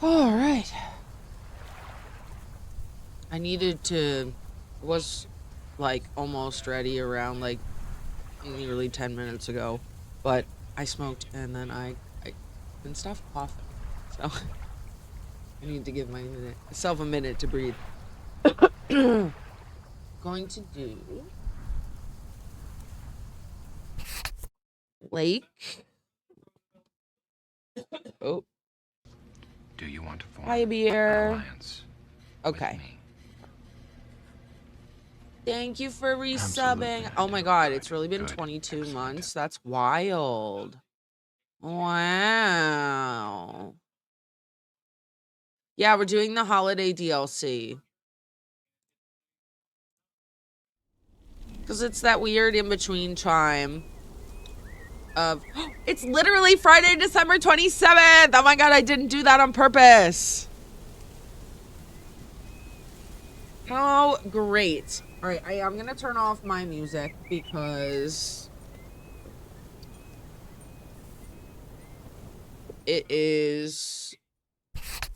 All right. I was like almost ready around like nearly 10 minutes ago, but I smoked and then I couldn't stop coughing. So I need to give myself a minute to breathe. Going to do Lake. Oh, Do you want to form hi, an beer. alliance Okay. with me? Thank you for Absolutely, resubbing. I Oh do my it. god, Good, it's really been good, 22 excellent. months. That's wild. Wow. Yeah, we're doing the holiday DLC. Because it's that weird in-between time of... It's literally Friday, December 27th! Oh my god, I didn't do that on purpose! Oh, great. Alright, I am gonna turn off my music because... it is...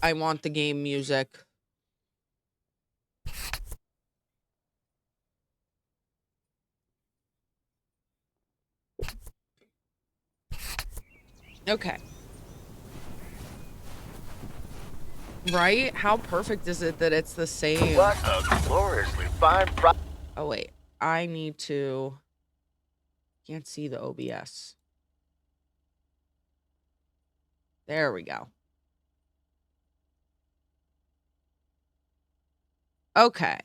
I want the game music. Okay. Right? How perfect is it that it's the same? What a gloriously fine Oh, wait. I need to... Can't see the OBS. There we go. Okay.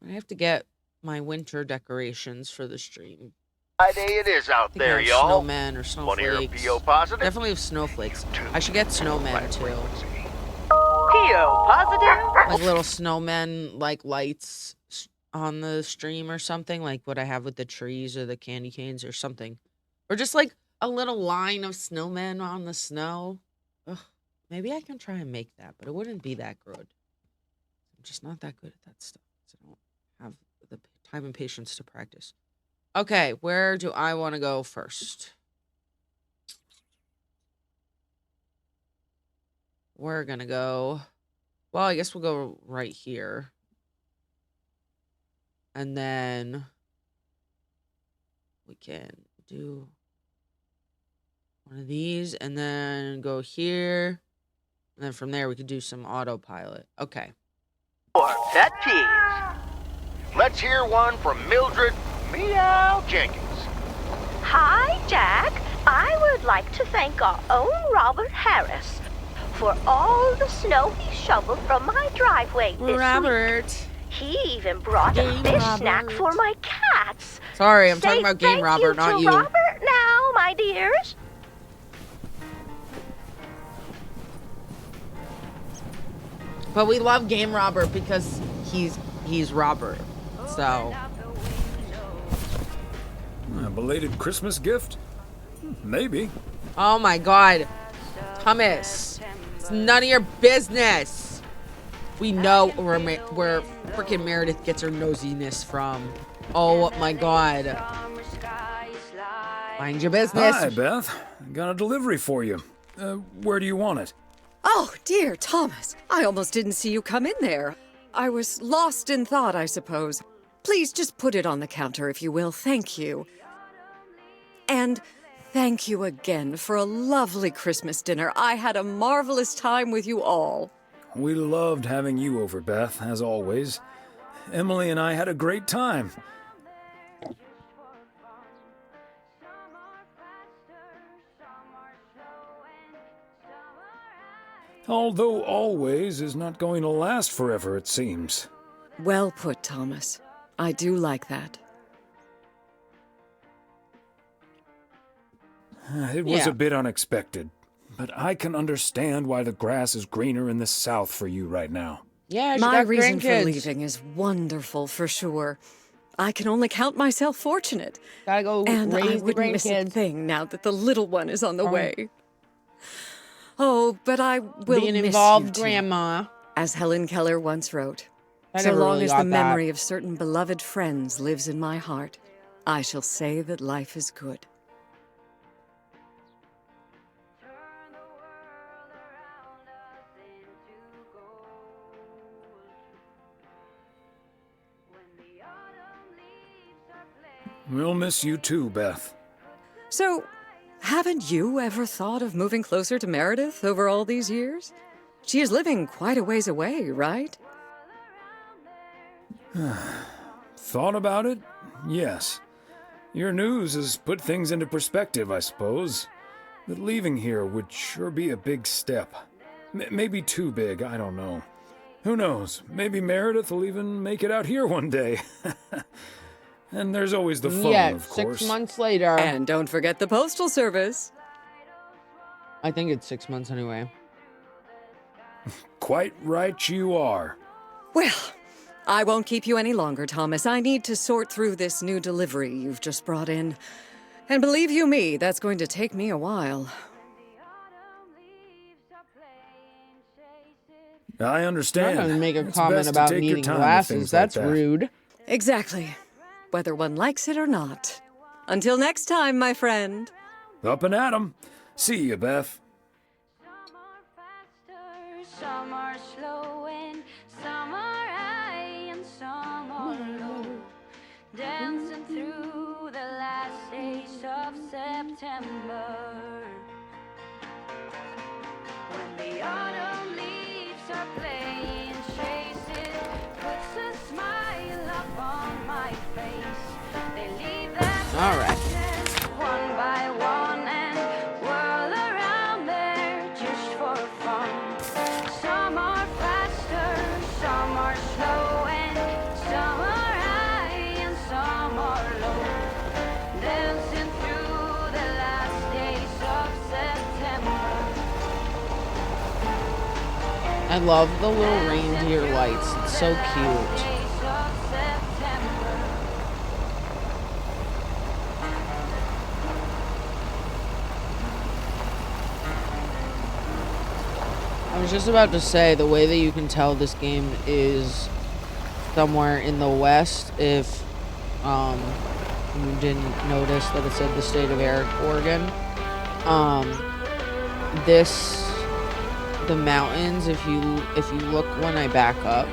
I have to get my winter decorations for the stream. Friday it is I out think I there, have y'all. snowmen or Want to hear a snowflakes. PO positive? Definitely have snowflakes. I should get snowmen too. PO positive? Like little snowmen, like lights on the stream or something, like what I have with the trees or the candy canes or something. Or just like a little line of snowmen on the snow. Ugh, maybe I can try and make that, but it wouldn't be that good. I'm just not that good at that stuff. So I don't have the time and patience to practice. Okay, where do I want to go first? We're gonna go... Well, I guess we'll go right here. And then... we can do... one of these, and then go here. And then from there, we could do some autopilot. Okay. Or pet peeves. Let's hear one from Mildred Meow Jenkins. Hi, Jack. I would like to thank our own Robert Harris for all the snow he shoveled from my driveway this week. Robert. He even brought a Game fish Robert. snack for my cats. Sorry, I'm Say talking about Game thank Robert, not to you. Robert now, my dears. But we love Game Robert because he's Robert. So... A belated Christmas gift? Maybe. oh my god. Thomas. It's none of your business. We know where freaking Meredith gets her nosiness from. Oh my god. Mind your business. Hi, Beth. Got a delivery for you. Where do you want it? Oh, dear Thomas. I almost didn't see you come in there. I was lost in thought, I suppose. Please just put it on the counter, if you will. Thank you. And thank you again for a lovely Christmas dinner. I had a marvelous time with you all. We loved having you over, Beth, as always. Emily and I had a great time. Although always is not going to last forever, it seems. Well put, Thomas. I do like that. It was Yeah. a bit unexpected, but I can understand why the grass is greener in the south for you right now. Yeah, she My got reason for grandkids. leaving is wonderful, for sure. I can only count myself fortunate. Gotta go And I raise the wouldn't miss a grandkids. thing now that the little one is on the way. Oh, but I will Be an miss involved you too. grandma. As Helen Keller once wrote, I so never long really as got the that. memory of certain beloved friends lives in my heart, I shall say that life is good. We'll miss you too, Beth. So, haven't you ever thought of moving closer to Meredith over all these years? She is living quite a ways away, right? Thought about it? Yes. Your news has put things into perspective, I suppose. But leaving here would sure be a big step. Maybe too big, I don't know. Who knows? Maybe Meredith will even make it out here one day. And there's always the phone, Yeah, of course. 6 months later. And don't forget the postal service. I think it's 6 months anyway. Quite right you are. Well, I won't keep you any longer, Thomas. I need to sort through this new delivery you've just brought in. And believe you me, that's going to take me a while. I I'm understand. not gonna make a It's comment best to about take your needing time with glasses. things like That's that. rude. Exactly. Whether one likes it or not. Until next time, my friend. Up and at 'em. See you, Beth. Some are faster, some are slow, and some are high and some are low. Dancing through the last days of September. When the autumn leaves are playing chases, puts a smile upon my face. They leave their All right. places one by one and whirl around there just for fun. Some are faster, some are slow, and some are high and some are low. Dancing through the last days of September. I love the little reindeer lights. It's so cute. Days of September. I was just about to say the way that you can tell this game is somewhere in the West if you didn't notice that it said the state of Oregon. The mountains, if you look when I back up,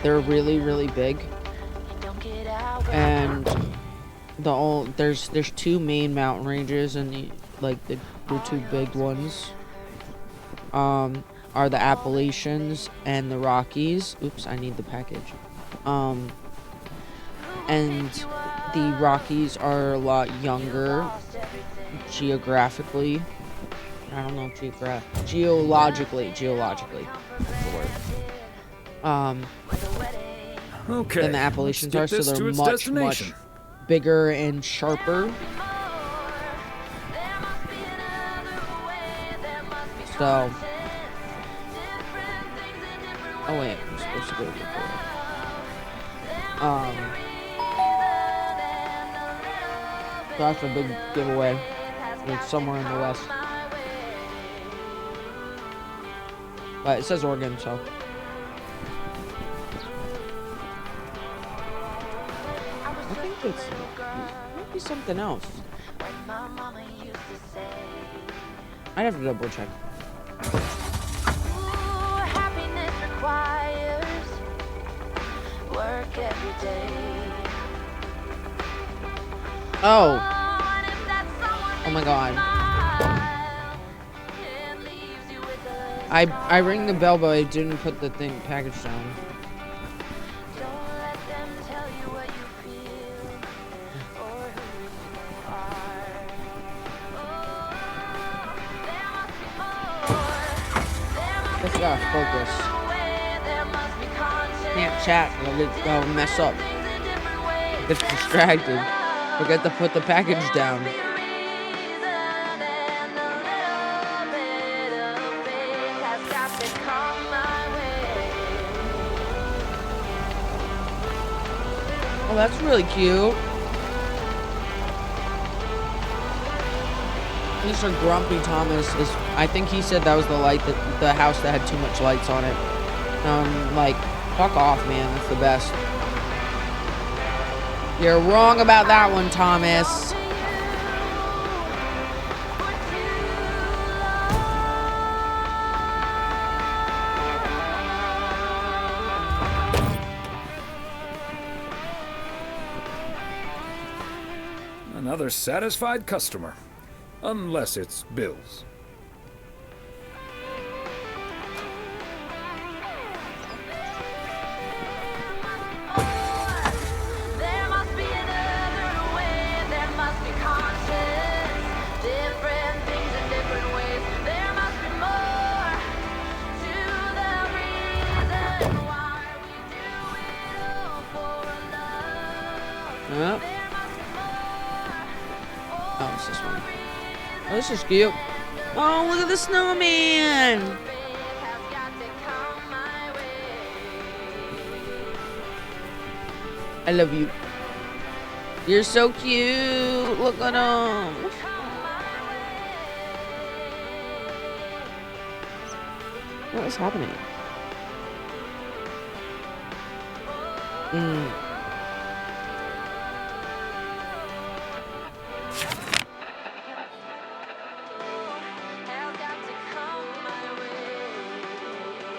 they're really, really big. And there's two main mountain ranges, and the two big ones are the Appalachians and the Rockies. Oops, I need the package. And the Rockies are a lot younger geographically. I don't know, geologically. That's the word. Okay. Than the Appalachians are, let's so get this to they're its much destination. bigger and sharper. So, oh wait, I'm supposed to go before. So that's a big giveaway. It's somewhere in the West. But it says Oregon, so. I think it's might be something else. I'd have to double check. Happiness requires work every day. Oh, And if that's someone oh my God. it leaves you with a I ring the bell, but I didn't put the package down. don't let them tell you what you feel or who you are. There must be more. There must Just gotta focus. be a way. There must be conscience. Can't chat. I'll mess up. Things a different way. Get distracted. Forget to put the package down. Oh, that's really cute. Mr. Grumpy Thomas is. I think he said that was the house that had too much lights on it. Like, fuck off, man. That's the best. You're wrong about that one, Thomas. Another satisfied customer. Unless it's Bill's. There must be another way, there must be conscience. Different things in different ways. There must be more to the reason why we do it all for love. Yep. There must be more. Oh, it's this one. Oh, this is cute. Oh, look at the snowman. Faith has got to come my way. I love you. You're so cute. Look at him. What is happening? Has got to come my way.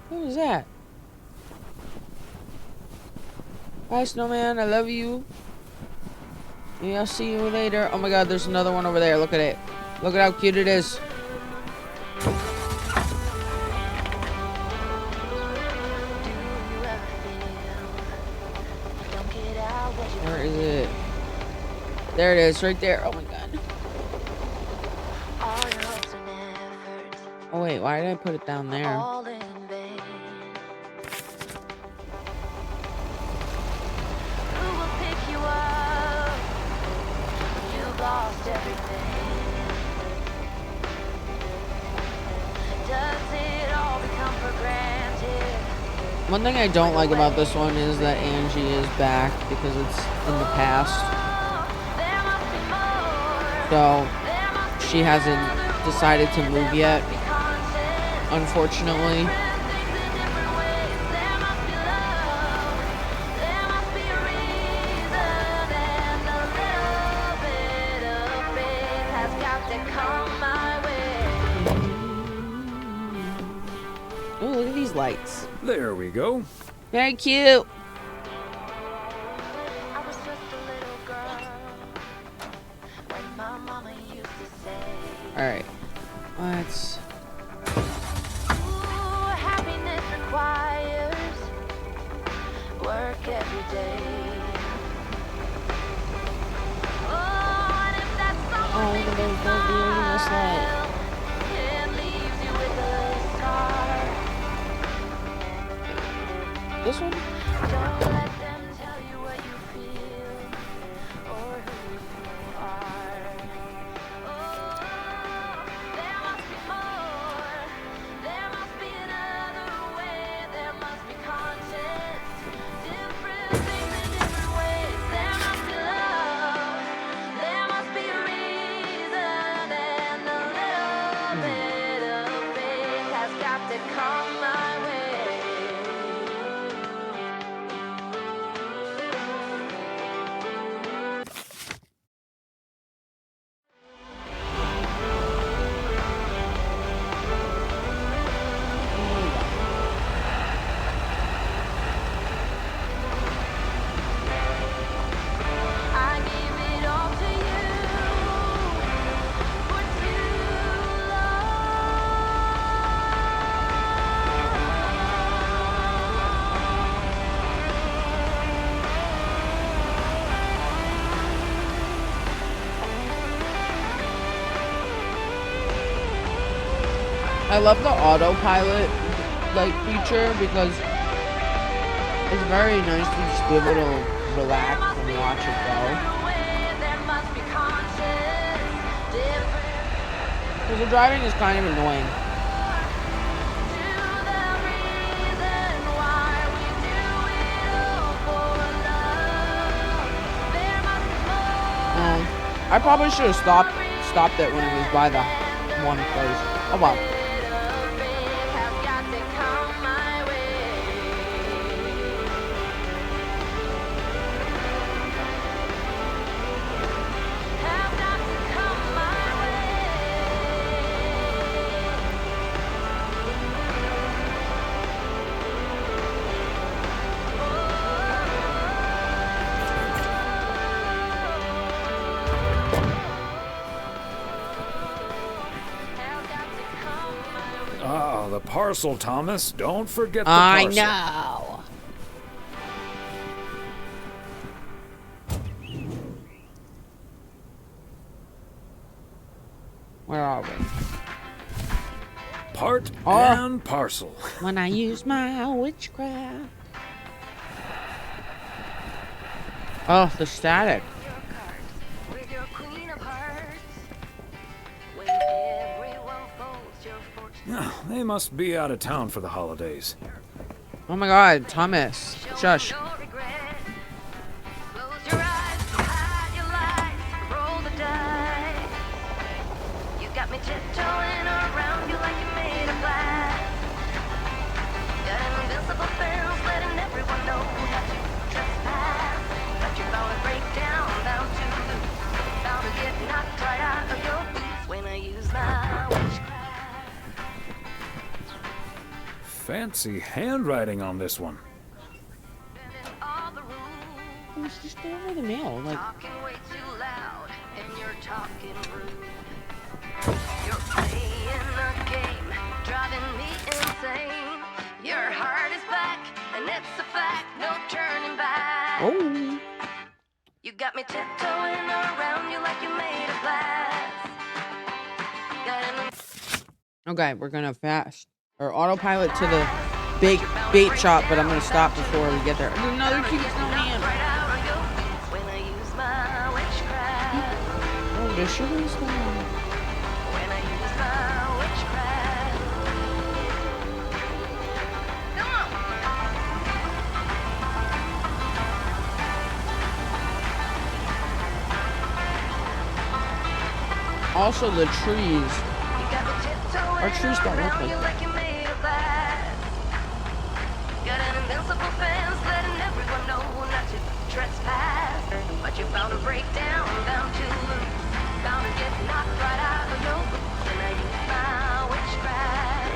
Who is that? Bye, snowman. I love you. Yeah, I'll see you later. Oh my god, there's another one over there. Look at it. Look at how cute it is. Where is it? There it is, right there. Oh my god. All your hopes and efforts, Oh wait, why did I put it down there? all in vain. Who will pick you up? You've lost everything. Does it all become for granted? One thing I don't like about this one is that Angie is back because it's in the past. There must be more. So There must be she hasn't decided to move yet, be conscience. unfortunately. Different things in different ways. There must be love. There must be a reason, and a little bit of faith has got to come my way. Oh, look at these lights. There we go. Very cute. I was just a little girl when my mama used to say, Alright. Let's... ooh, happiness requires work every day. Oh, and if that's all Oh, makes look at you those little deers in the sled. smile, it leaves you with a scar. This one? Don't let them tell you what you feel or who you are. Oh, there must be more. There must be another way. There must be conscience. Different things in different ways. There must be love. There must be a reason, and a little bit of faith has got to come my way. I give it all to you for too I love the autopilot like feature because it's very nice to just be able to relax and watch it go. There must be conscience, different Because the driving is kind of annoying. to the reason why we do it all for love. There must be more. I probably should have stopped it when it was by the one place. Oh well. Faith has got to come my way. Has got to come my way. Ah, the parcel, Thomas. Don't forget the I parcel. know. Where are we? Part Oh. and parcel. When I use my witchcraft. Oh, the static. Your cards with your queen of hearts. When everyone folds your fortune. Ah, they must be out of town for the holidays. Oh my god, Thomas. Shush. No regret. Close your eyes, hide your lies, roll the dice. You got me tiptoeing around you like you made of glass. Got an invincible fence letting everyone know not to trespass. But you're bound to break down, bound to get knocked right out of your boots when I use my witchcraft. Fancy handwriting on this one. All the rules. Let's just go over the mail. Like, Talking way too loud, and you're talking rude. You're playing a game, driving me insane. Your heart is black, and it's a fact, no turning back. oh. You got me tiptoeing around you like you made of glass. Got an Okay, we're gonna fast or autopilot to the bait shop, but I'm gonna stop before we get there. There's another cute snowman. right out of your boots when I use my witchcraft. Oh, there should be a snowman. When I use my witchcraft. Come on. Also, the trees. You got me tiptoeing Our trees don't look around like you that. like you made of glass. Got an invincible fence letting everyone know not to trespass. But you're bound to break down, bound to get knocked right out of your boots when I use my witchcraft.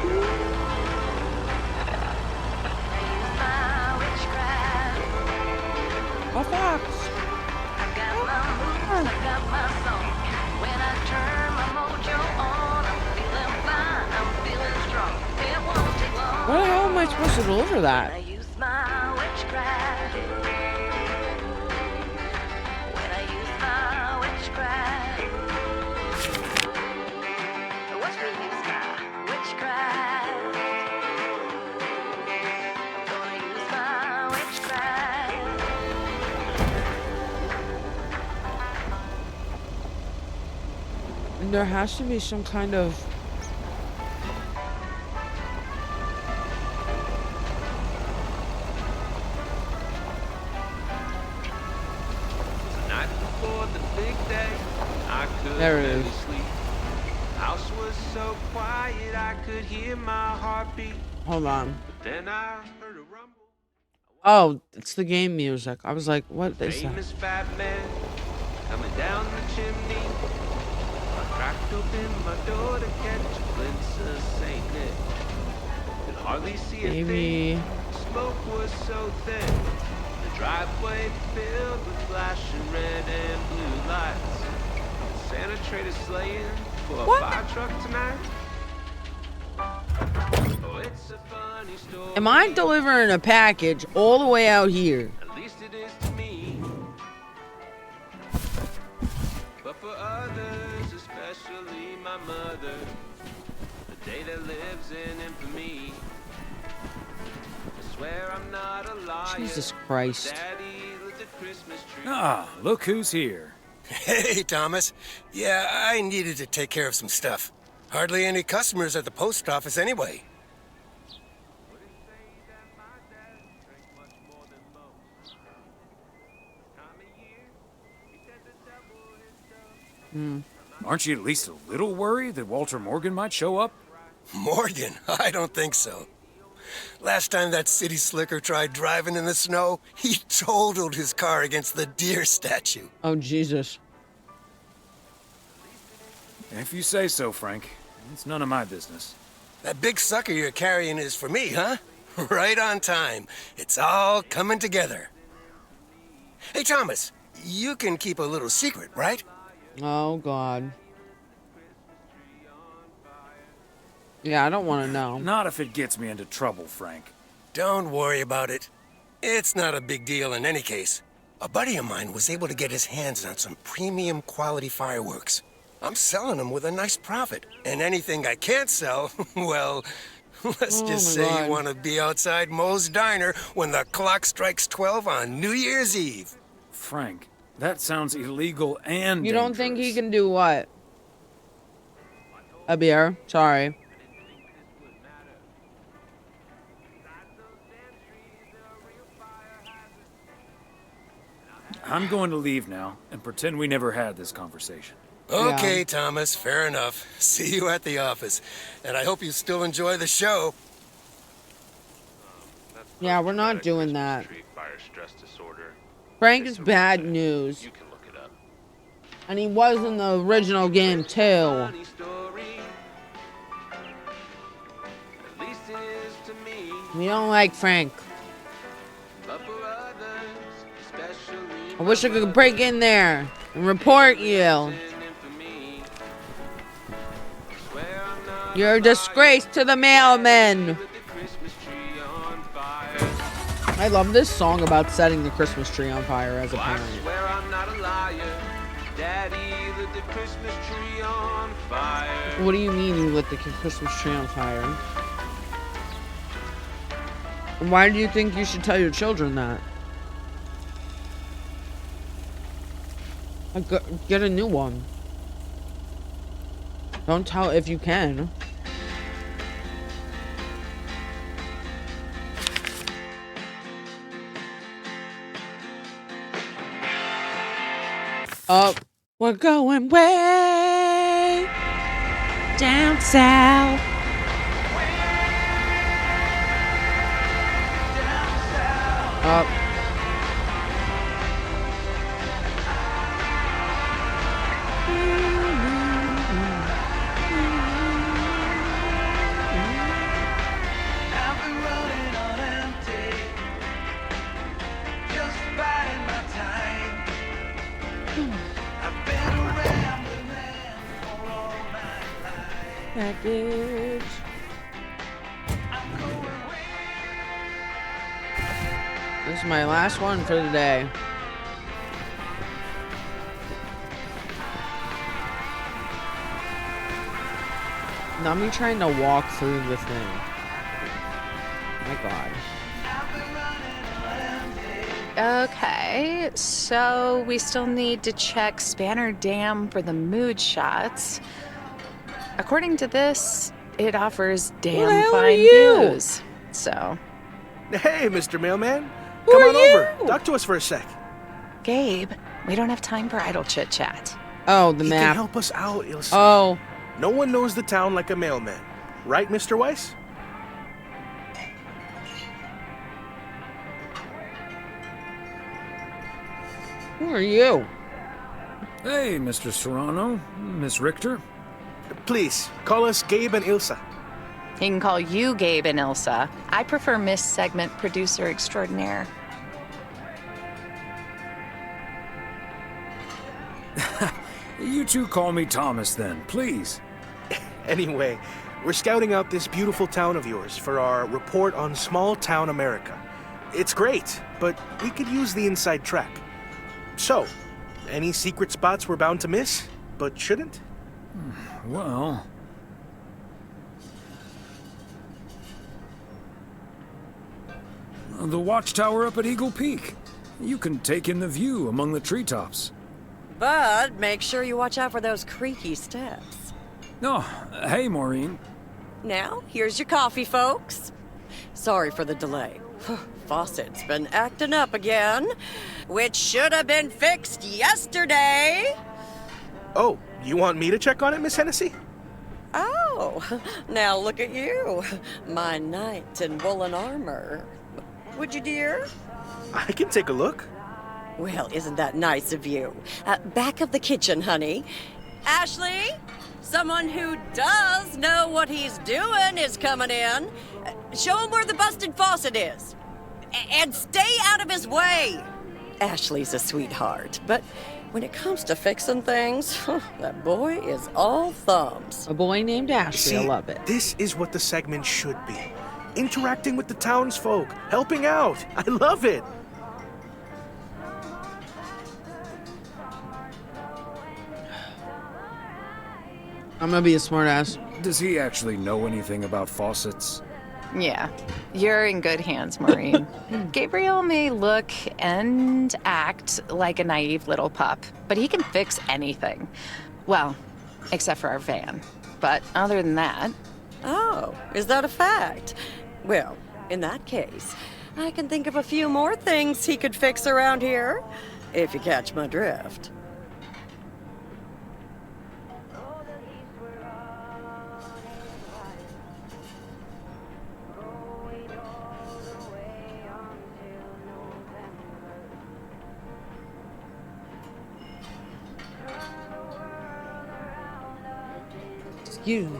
I use my witchcraft. A fox. I got my moves, I got my song. When I turn my mojo on, I'm feeling fine, I'm feeling strong. It won't take long. Where the hell am I supposed to deliver I that? use my witchcraft. When I use my witchcraft. Watch me use my witchcraft. I'm gonna use my witchcraft. And there has to be some kind of. Night before the big day, I could There it barely is. sleep. House was so quiet, I could hear my heartbeat. Hold on. Then I heard a rumble. Oh, it's the game music. I was like, what is that? Famous fat man coming down the chimney. I cracked open my door to catch a glimpse of Saint Nick. Could hardly see a thing. Maybe. Smoke was so thin. The driveway filled with flashing red and blue lights. Santa traded sleighing for a What? fire truck tonight. Oh, it's a funny story. Am I delivering a package all the way out here? At least it is to me. But for others, especially my mother, the day that lives in infamy. I swear I'm not a liar. Jesus Christ. Daddy lit the Christmas tree. Ah, look who's here. Hey, Thomas. Yeah, I needed to take care of some stuff. Hardly any customers at the post office anyway. Aren't you at least a little worried that Walter Morgan might show up? Morgan? I don't think so. Last time that city slicker tried driving in the snow, he totaled his car against the deer statue. Oh, Jesus. If you say so, Frank. It's none of my business. That big sucker you're carrying is for me, huh? Right on time. It's all coming together. Hey, Thomas, you can keep a little secret, right? Oh, God. Yeah, I don't want to know. Not if it gets me into trouble, Frank. Don't worry about it. It's not a big deal in any case. A buddy of mine was able to get his hands on some premium quality fireworks. I'm selling them with a nice profit. And anything I can't sell, well, let's just say God. you want to be outside Moe's Diner when the clock strikes 12 on New Year's Eve. Frank, that sounds illegal and You don't think he dangerous. can do what? A beer? Sorry. I'm going to leave now and pretend we never had this conversation. Okay, Yeah. Thomas, fair enough. See you at the office. And I hope you still enjoy the show. Yeah, we're not doing that. Street fire stress disorder. Frank is bad news. You can look it up. And he was in the original game, too. Funny story. At least it is to me. We don't like Frank. But for others, especially I wish I could break in there and report you. You're a disgrace to the mailman. I love this song about setting the Christmas tree on fire as a I parent. swear I'm not a liar. Daddy lit the Christmas tree on fire. What do you mean you lit the Christmas tree on fire? And why do you think you should tell your children that? Like, get a new one. Don't tell if you can. Up. We're going way down south. Up. Package. This is my last one for the day. Now me trying to walk through the thing. My God. Okay, so we still need to check Spanner Dam for the mood shots. According to this, it offers the damn hell are fine you? views. So, Hey, Mr. Mailman. Who Come are on over. you? Talk to us for a sec. Gabe, we don't have time for idle chit chat. Oh, the He can map. help us out, Ilsa. Oh, No one knows the town like a mailman. Right, Mr. Weiss? who are you? Hey, Mr. Serrano, Miss Richter. Please, call us Gabe and Ilsa. He can call you Gabe and Ilsa. I prefer Miss Segment Producer Extraordinaire. You two call me Thomas then, please. Anyway, we're scouting out this beautiful town of yours for our report on small town America. It's great, but we could use the inside track. So, any secret spots we're bound to miss, but shouldn't? Well, the watchtower up at Eagle Peak. You can take in the view among the treetops. But make sure you watch out for those creaky steps. Oh, hey, Maureen. Now, here's your coffee, folks. Sorry for the delay. Faucet's been acting up again, which should have been fixed yesterday. Oh, you want me to check on it, Miss Hennessy? Oh, now look at you, my knight in woolen armor. Would you, dear? I can take a look. Well, isn't that nice of you? Back of the kitchen, honey. Ashley, someone who does know what he's doing is coming in. Show him where the busted faucet is. And stay out of his way. Ashley's a sweetheart, but when it comes to fixing things, that boy is all thumbs. A boy named Ashley. See, I love it. this is what the segment should be. Interacting with the townsfolk, helping out. I love it. I'm gonna be a smartass. Does he actually know anything about faucets? Yeah, you're in good hands, Maureen. Gabriel may look and act like a naive little pup, but he can fix anything. Well, except for our van. But other than that... Oh, is that a fact? Well, in that case, I can think of a few more things he could fix around here, if you catch my drift. Excuse me.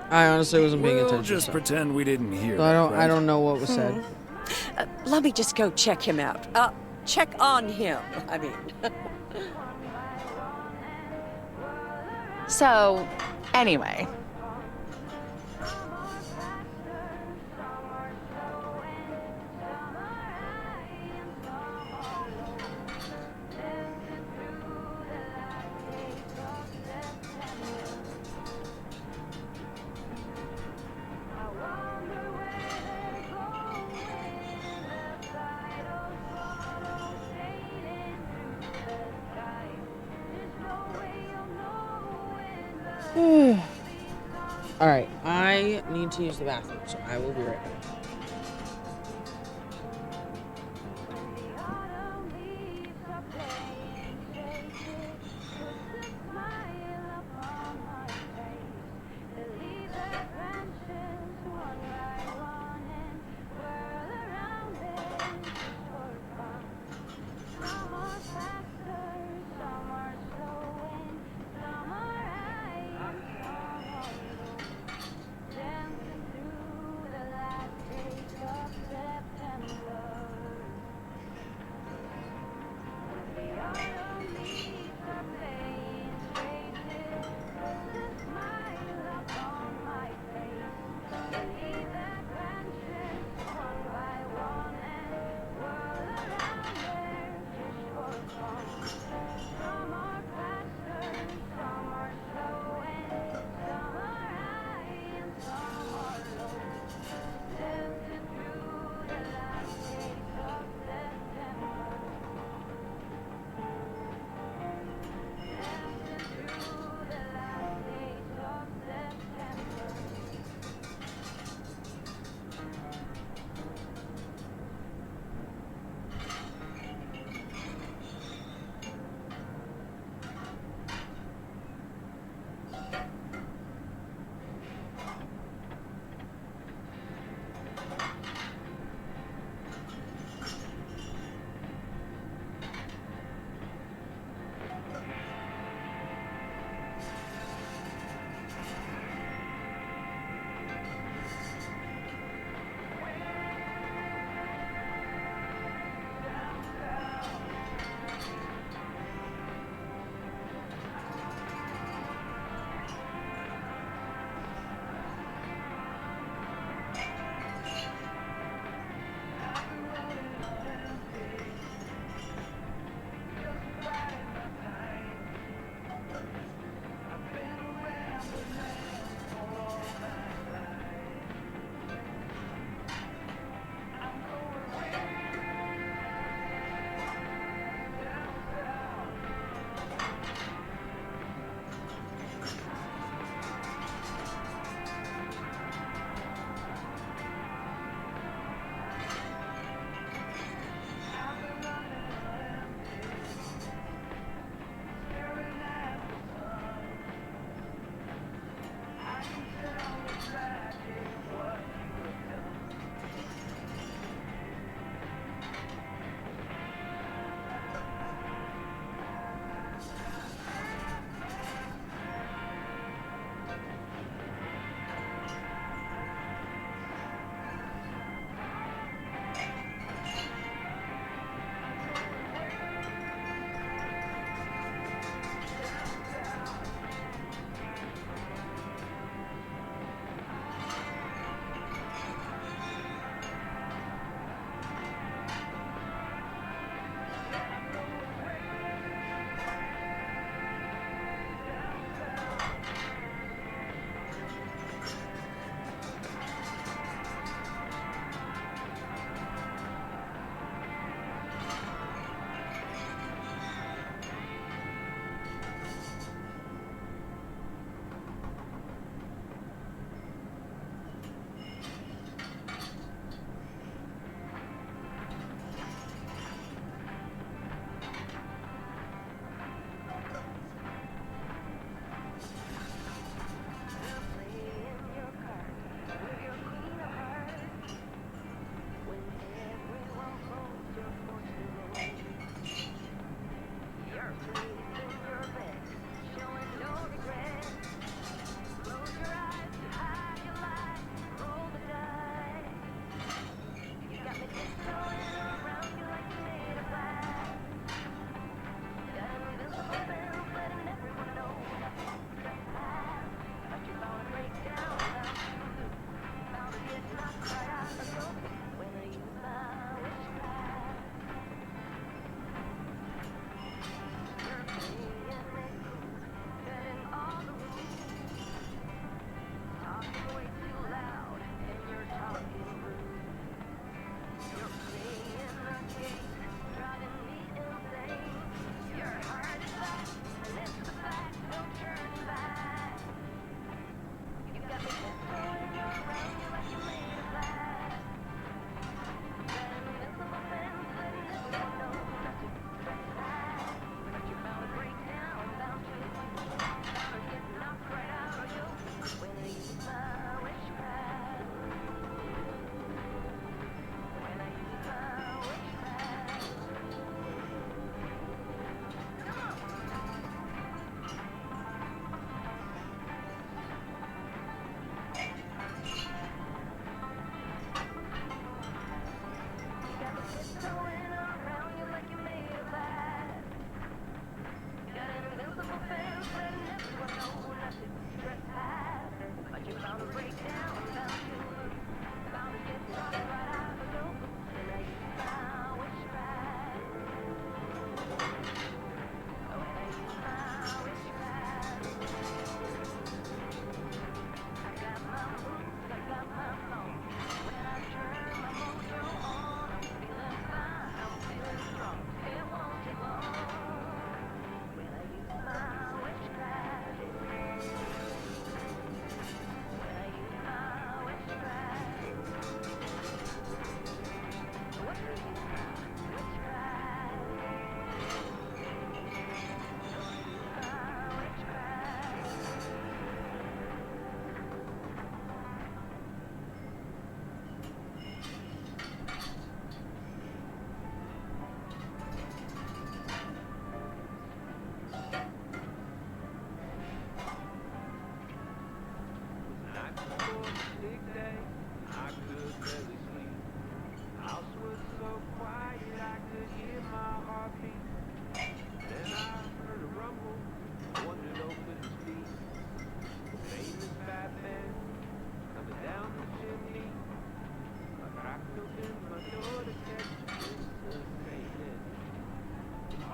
I honestly wasn't paying We'll attention. just pretend we didn't hear. So I don't know what was said. Let me just go check him out. Check on him, I mean. So, anyway. All right, I need to use the bathroom, so I will be right back.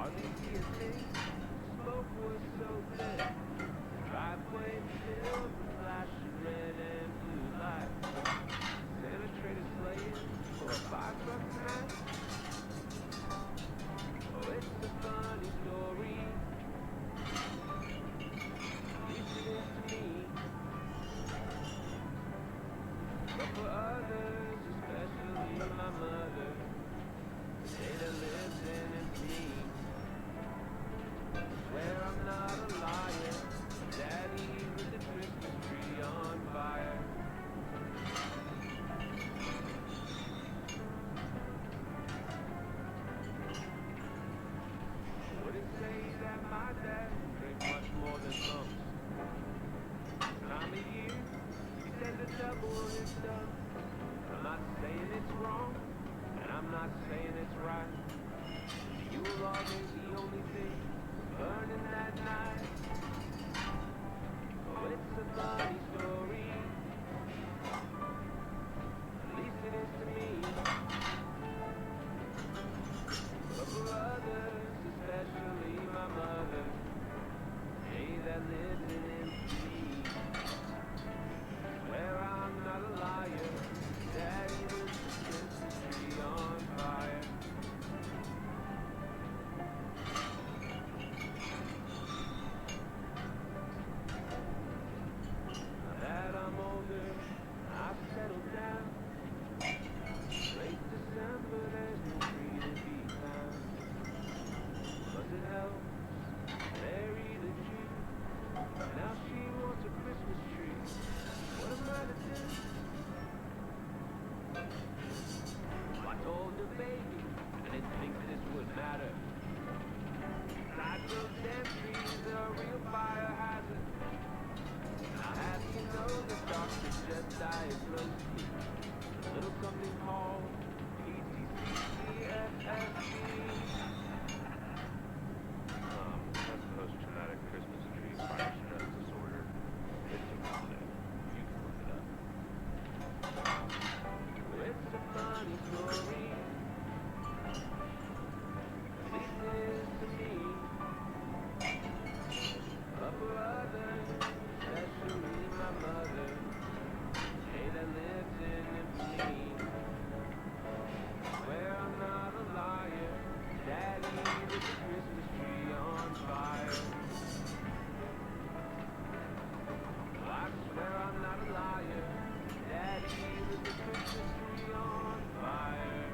hardly see a thing. Smoke was so thick. Driveway filled with flashing red and blue lights. Santa traded sleighing for $5 a night. Oh, it's a funny story. At least it is to me. But for others, especially my mother, the day that lives in me. Swear I'm not a liar. Daddy with the Christmas tree on fire. Wouldn't say that my dad drank much more than most. Time of year, he tend to double his stuff. I'm not saying it's wrong, and I'm not saying it's right. You will always the only thing burning that night. Oh, it's a funny story. At least it is to me. But for others, especially my mother, hey, that lives in me. Swear I'm not a liar. Daddy was the Christmas tree on fire. Now that I'm older, I've settled down. Late December, there's no tree to be found. Does it help? Mary the Jew. Now she wants a Christmas tree. What am I to do? I told the baby I didn't think this would matter. Besides, those damn trees are a real fire hazard. Now have you know the doctor just diagnosed me with a little something called PTCFSD. That's post-traumatic Christmas tree fire stress disorder. It's a concept. You can look it up. It's a funny story. At least it is to me. But for others, especially my mother, hey, that lives in me. Swear I'm not a liar. Daddy with the Christmas tree on fire. I swear I'm not a liar. Daddy with the Christmas tree on fire.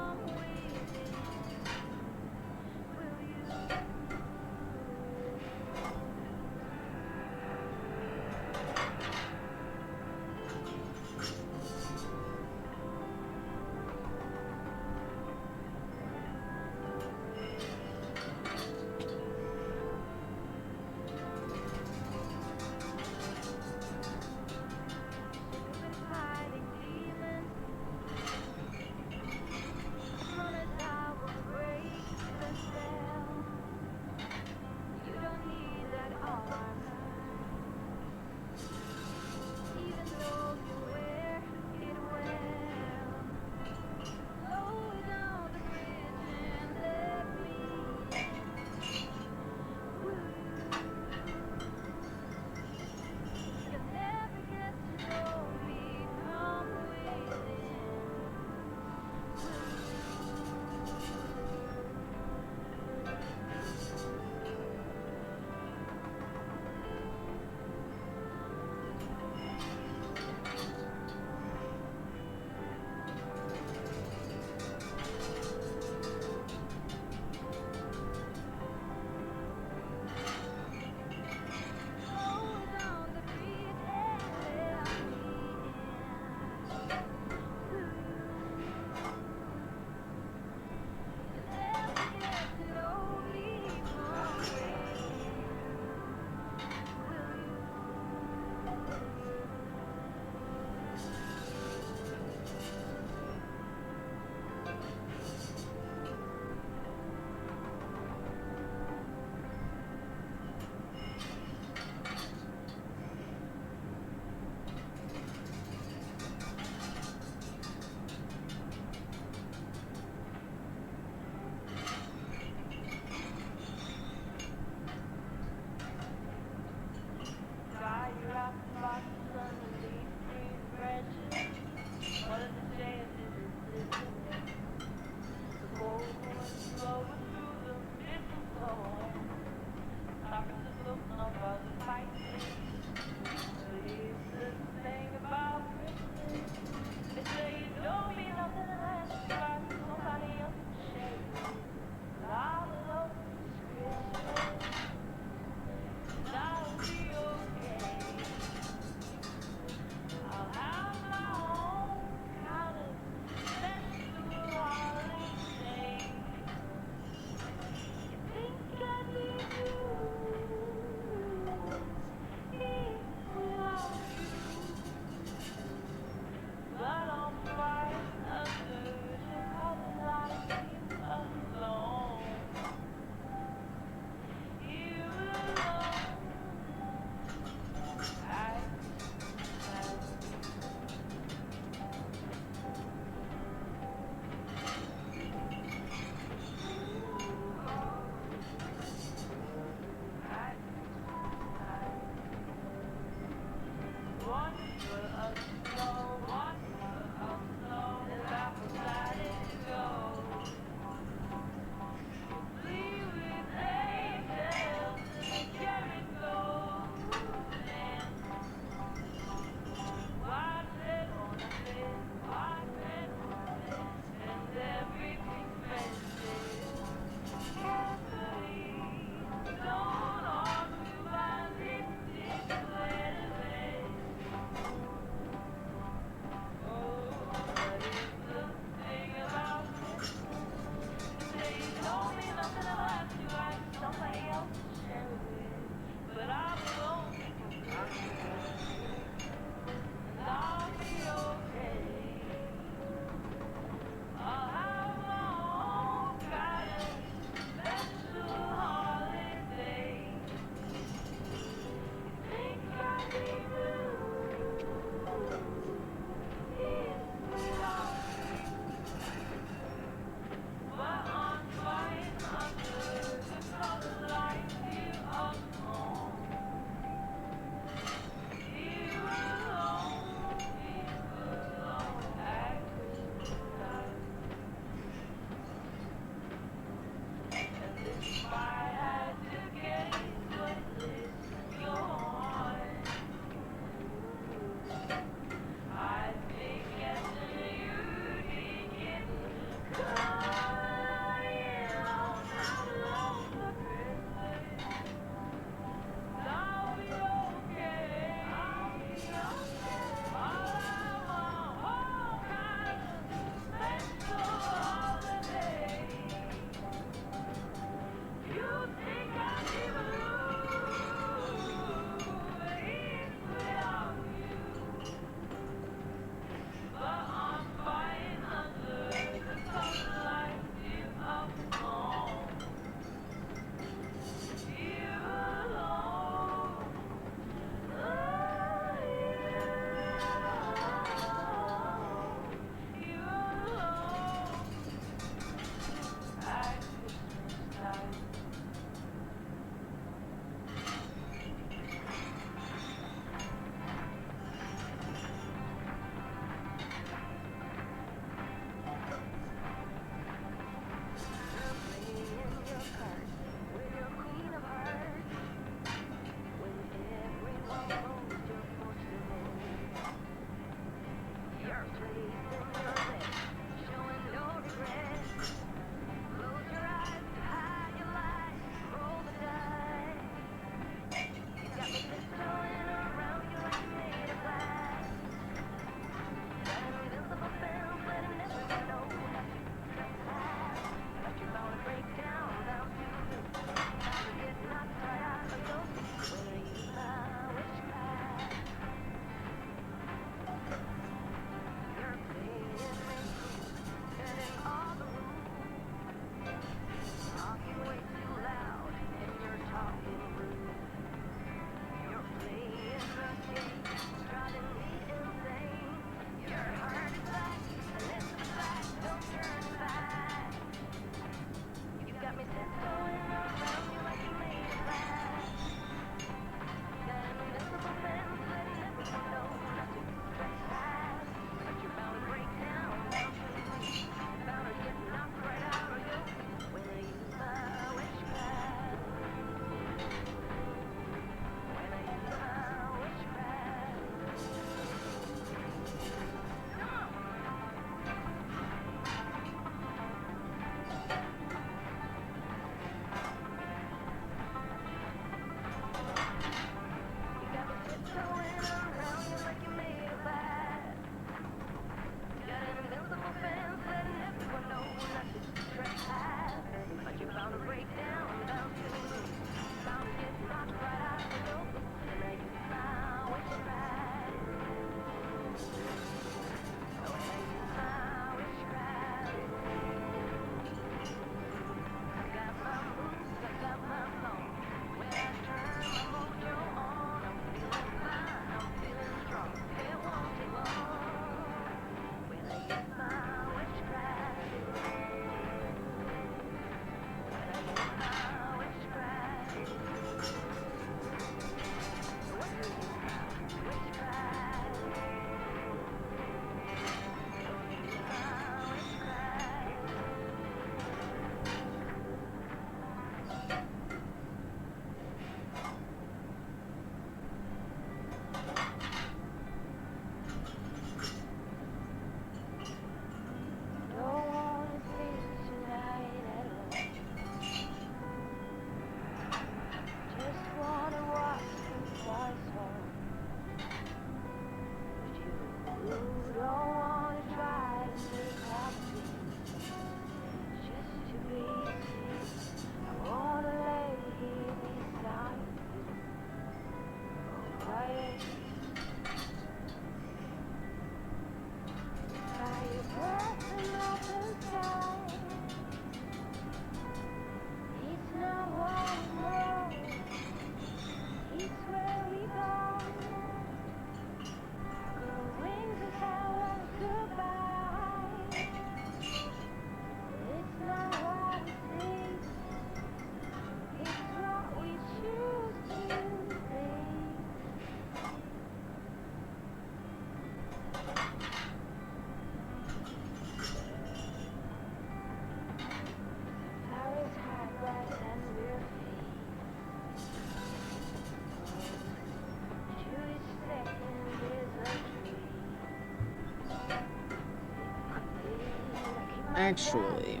Actually.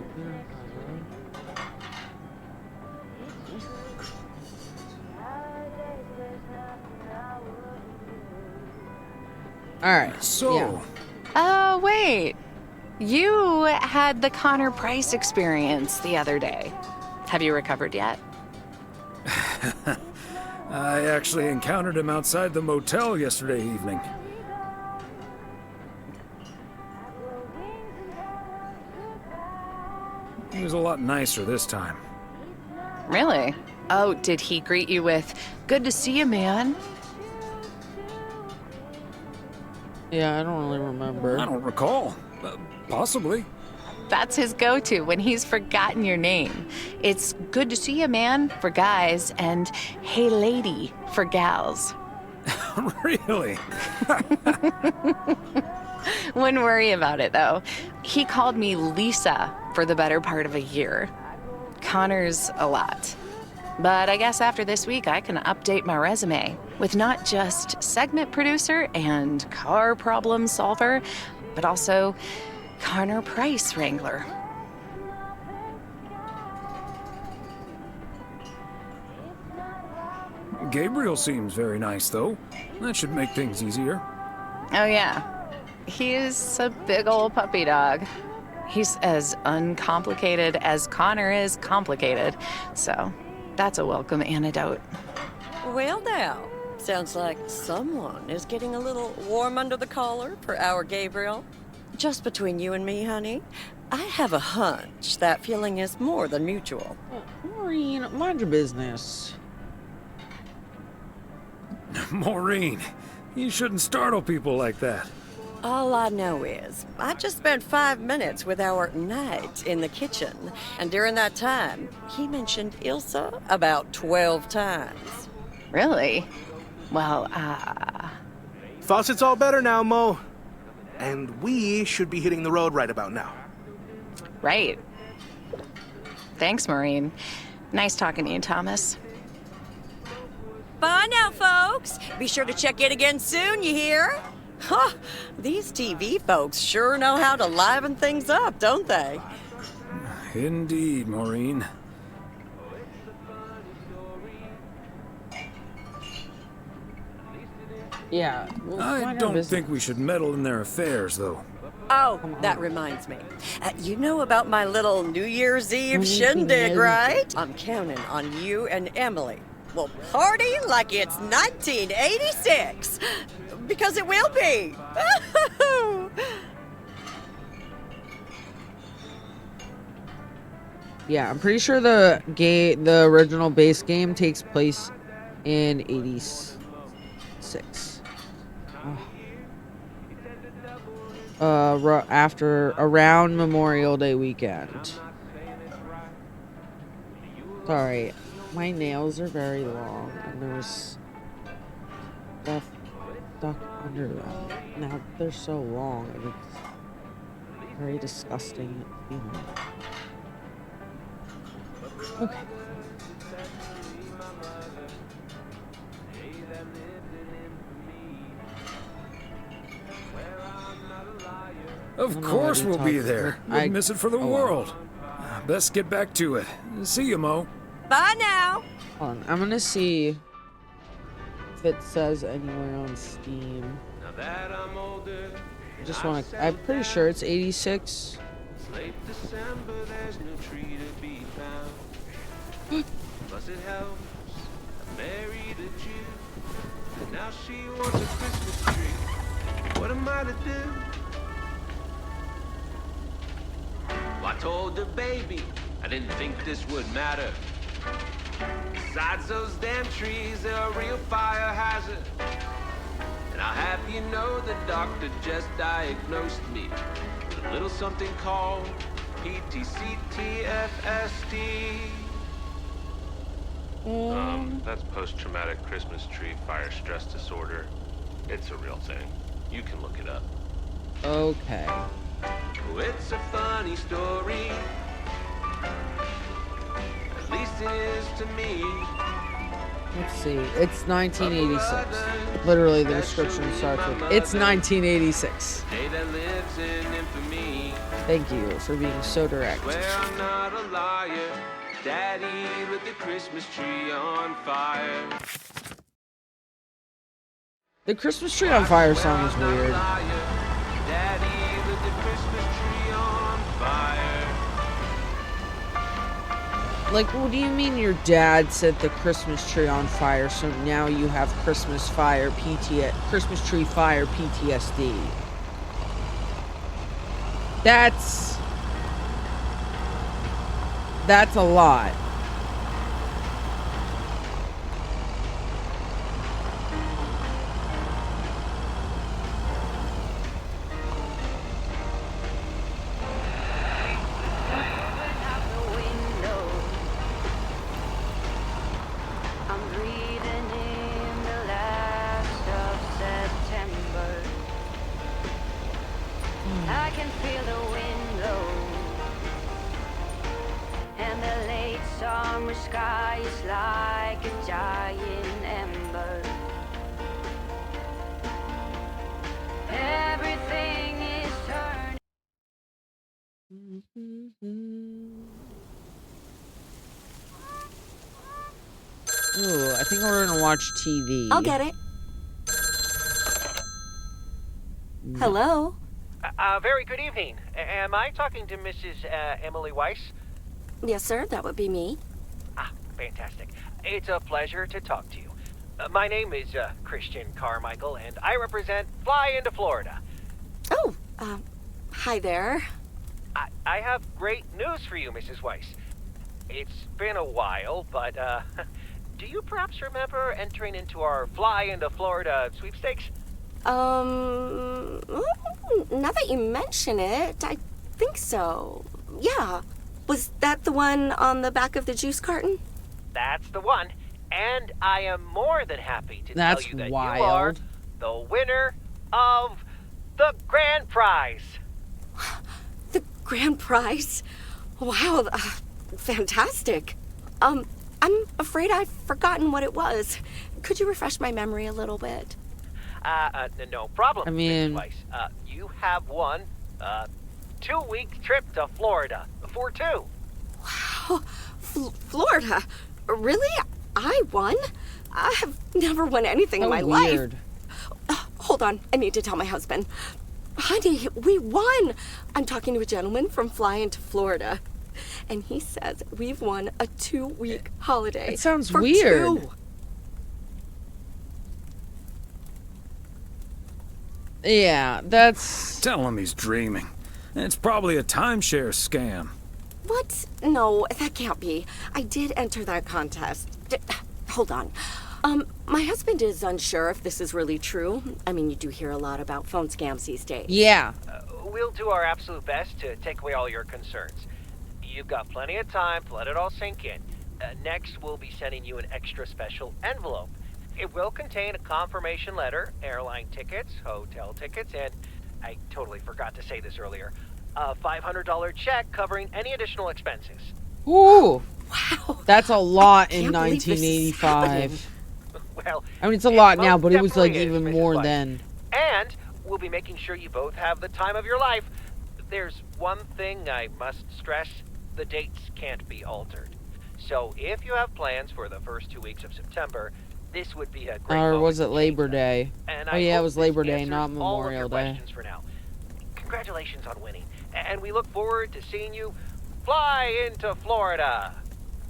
Alright. So, yeah. Oh, wait. You had the Connor Price experience the other day. Have you recovered yet? I actually encountered him outside the motel yesterday evening. He was a lot nicer this time. Really? Oh, did he greet you with, "Good to see you, man"? Yeah, I don't really remember. I don't recall. Possibly. That's his go-to when he's forgotten your name. It's "Good to see you, man" for guys and "Hey, lady" for gals. Really? Wouldn't worry about it, though. He called me Lisa for the better part of a year. Connor's a lot. But I guess after this week, I can update my resume with not just segment producer and car problem solver, but also Connor Price wrangler. Gabriel seems very nice, though. That should make things easier. Oh, yeah. He's a big old puppy dog. He's as uncomplicated as Connor is complicated. So that's a welcome antidote. Well, now, sounds like someone is getting a little warm under the collar for our Gabriel. Just between you and me, honey, I have a hunch that feeling is more than mutual. Maureen, mind your business. Maureen, you shouldn't startle people like that. All I know is, I just spent 5 minutes with our knight in the kitchen, and during that time, he mentioned Ilsa about 12 times. Really? Well, Fawcett's all better now, Mo. And we should be hitting the road right about now. right. Thanks, Maureen. Nice talking to you, Thomas. Bye now, folks. Be sure to check in again soon, you hear? Huh, these TV folks sure know how to liven things up, don't they? Indeed, Maureen. Yeah. Well, I mind our don't business. think we should meddle in their affairs, though. Oh, that reminds me. You know about my little New Year's Eve shindig, right? I'm counting on you and Emily. We'll party like it's 1986. Because it will be. Yeah, I'm pretty sure the original base game takes place in 86. After around Memorial Day weekend. Sorry, my nails are very long and there's stuff stuck under them. Now they're so long and it's very disgusting feeling. Okay. Of course we'll be there. Wouldn't miss it for the world. Best get back to it. See you, Mo. Bye now. Hold on, I'm gonna see if it says anywhere on Steam. Now that I'm older, I just want to. I'm pretty sure it's 86. it's late December, there's no tree to be found. Plus it helps, I married a Jew, and now she wants a Christmas tree. What am I to do? Well, I told her, baby, I didn't think this would matter. Besides those damn trees, they're a real fire hazard. And I'll have you know the doctor just diagnosed me with a little something called PTCTFSD. That's post-traumatic Christmas tree fire stress disorder. It's a real thing. You can look it up. Okay. Oh, it's a funny story. At least it is to me. Let's see. It's 1986. Literally, the description starts with, "It's 1986." Day that lives in infamy. Thank you for being so direct. Swear I'm not a liar. Daddy lit the Christmas tree on fire. The Christmas tree on fire song is weird. Daddy lit the Christmas tree on fire. Like, what do you mean your dad set the Christmas tree on fire, so now you have Christmas tree fire PTSD? That's a lot. I'm breathing in the last of September. I can feel the wind blow, and the late summer sky is like a giant ember. Everything is turning. Ooh, I think we're gonna watch TV. I'll get it. Hello? Very good evening. Am I talking to Mrs. Emily Weiss? Yes, sir, that would be me. Ah, fantastic. It's a pleasure to talk to you. My name is Christian Carmichael, and I represent Fly into Florida. Oh, hi there. I have great news for you, Mrs. Weiss. It's been a while, but do you perhaps remember entering into our Fly into Florida sweepstakes? Now that you mention it, I think so. Yeah. Was that the one on the back of the juice carton? That's the one. And I am more than happy to That's tell you that wild. you are the winner of the grand prize. The grand prize? Wow, fantastic. I'm afraid I've forgotten what it was. Could you refresh my memory a little bit? No problem, I mean- Mrs. Weiss. You have won a 2-week trip to Florida for two. Wow, Florida? Really? I won? I have never won anything in my weird. life. Hold on, I need to tell my husband. Honey, we won! I'm talking to a gentleman from Fly into Florida. And he says we've won a 2-week holiday. It sounds for weird. 2. Yeah, that's... Tell him he's dreaming. It's probably a timeshare scam. What? No, that can't be. I did enter that contest. Hold on. My husband is unsure if this is really true. I mean, you do hear a lot about phone scams these days. Yeah. We'll do our absolute best to take away all your concerns. You've got plenty of time to let it all sink in. Next, we'll be sending you an extra special envelope. It will contain a confirmation letter, airline tickets, hotel tickets, and I totally forgot to say this earlier, a $500 check covering any additional expenses. Ooh. Wow. That's a lot in can't believe this is happening. 1985. Well, I mean, it's a lot most now, but it was like definitely is, even Mrs. more Weiss. then. And we'll be making sure you both have the time of your life. There's one thing I must stress. The dates can't be altered. So if you have plans for the first 2 weeks of September, this would be a great Or moment was to it change Labor that. Day? And Oh I yeah, it hope was this Labor Day, answers not all of Memorial your Day. questions for now. Congratulations on winning. And we look forward to seeing you fly into Florida.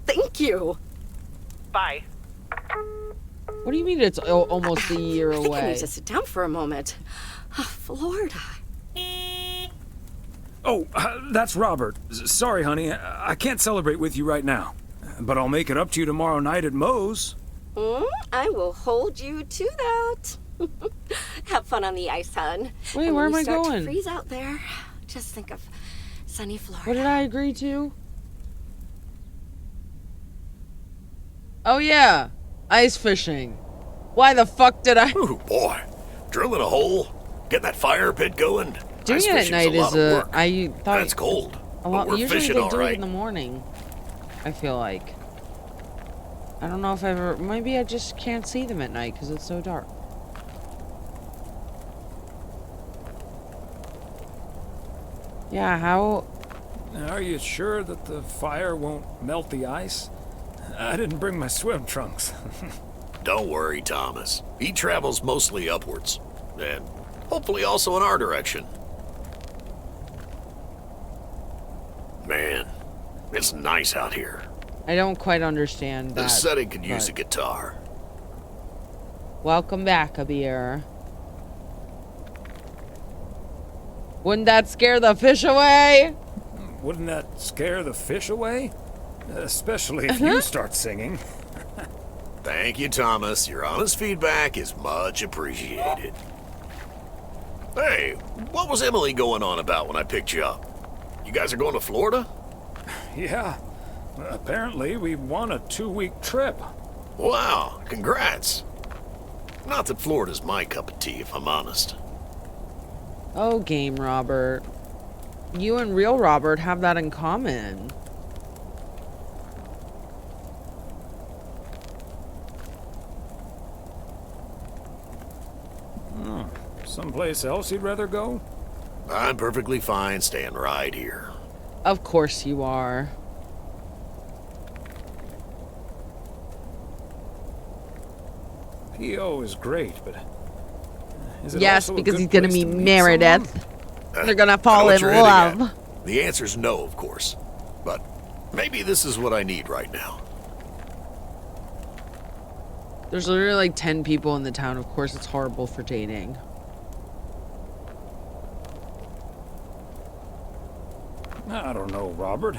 Thank you. Bye. What do you mean it's almost a year I think I away? need to sit down for a moment. Florida. Oh, that's Robert. Sorry, honey. I can't celebrate with you right now. But I'll make it up to you tomorrow night at Moe's. I will hold you to that. Have fun on the ice, hon. Wait, And where when am I you start going? To freeze out there. Just think of sunny Florida. What did I agree to? Oh yeah, ice fishing. Why the fuck did I? Ooh, boy. Drilling a hole, getting that fire pit going. Doing Ice it at fishing's night a lot is of work. I thought That's cold. a But lot. we're Usually fishing they all do it right. in the morning. I feel like. I don't know if I ever. Maybe I just can't see them at night because it's so dark. Yeah, how? Are you sure that the fire won't melt the ice? I didn't bring my swim trunks. Don't worry, Thomas. He travels mostly upwards. And hopefully also in our direction. Man, it's nice out here. I don't quite understand that. The setting could use a but- guitar. Welcome back, Abir. Wouldn't that scare the fish away? Wouldn't that scare the fish away? Especially if you start singing. Thank you, Thomas. Your honest feedback is much appreciated. Hey, what was Emily going on about when I picked you up? You guys are going to Florida? Yeah. Apparently, we won a 2-week trip. Wow, congrats. Not that Florida's my cup of tea, if I'm honest. Oh, Game Robert. You and Real Robert have that in common. Someplace else you'd rather go? I'm perfectly fine staying right here. Of course you are. P.O. is great, but... is it Yes, also a because good he's gonna place meet to meet Meredith. They're gonna I know fall what in you're hitting at. love. The answer's no, of course. But maybe this is what I need right now. There's literally like 10 people in the town. Of course it's horrible for dating. I don't know, Robert.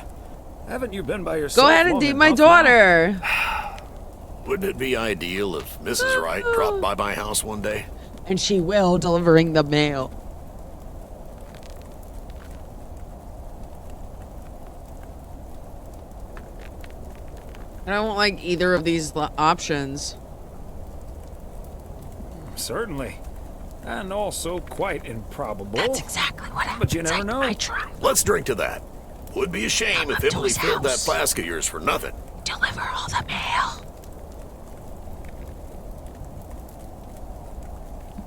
Haven't you been by yourself? Go ahead and long date my enough now? daughter. Wouldn't it be ideal if Mrs. Wright dropped by my house one day? And she will, delivering the mail. I don't like either of these options. Certainly. And also quite improbable. That's exactly what happens. But you never know. I try. Let's drink to that. Would be a shame if Emily filled that flask of yours for nothing. Deliver all the mail.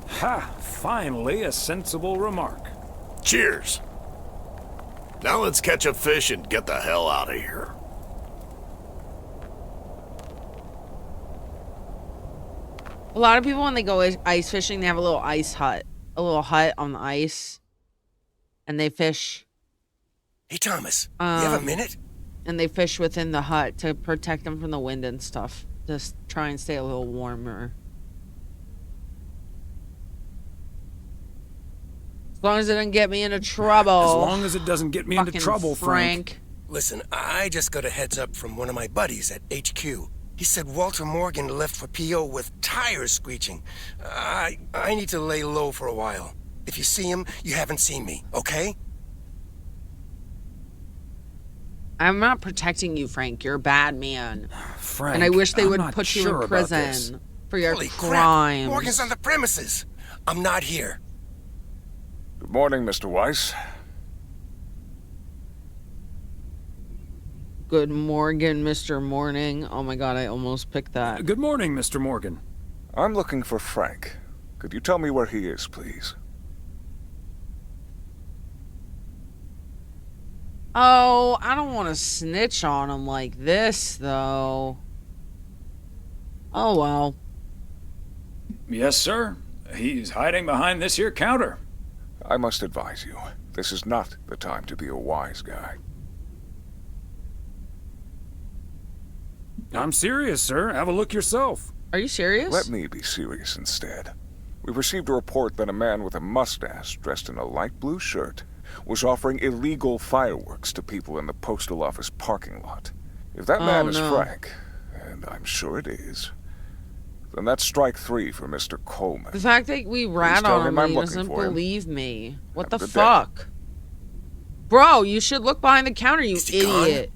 Ha! Finally, a sensible remark. Cheers. Now let's catch a fish and get the hell out of here. A lot of people, when they go ice fishing, they have a little ice hut. A little hut on the ice. And they fish. Hey, Thomas, you have a minute? And they fish within the hut to protect them from the wind and stuff. Just try and stay a little warmer. As long as it doesn't get me into trouble. As long as it doesn't get me into Fucking trouble, Frank. Listen, I just got a heads up from one of my buddies at HQ. He said Walter Morgan left for P.O. with tires screeching. I need to lay low for a while. If you see him, you haven't seen me, okay? I'm not protecting you, Frank. You're a bad man. Frank, and I wish they I'm would not put you sure in about this. prison for your Holy crap! crimes. Morgan's on the premises. I'm not here. Good morning, Mr. Weiss. Good Morgan, Mr. Morning. Oh my god, I almost picked that. Good morning, Mr. Morgan. I'm looking for Frank. Could you tell me where he is, please? Oh, I don't want to snitch on him like this, though. Oh, well. Yes, sir. He's hiding behind this here counter. I must advise you, this is not the time to be a wise guy. I'm serious, sir. Have a look yourself. Are you serious? Let me be serious instead. We received a report that a man with a mustache dressed in a light blue shirt was offering illegal fireworks to people in the postal office parking lot. If that man is Frank, and I'm sure it is, then that's strike 3 for Mr. Coleman. The fact that we rat tell on him him I'm and he looking doesn't for him. believe me. What Have the a good day. fuck? Bro, you should look behind the counter, you idiot.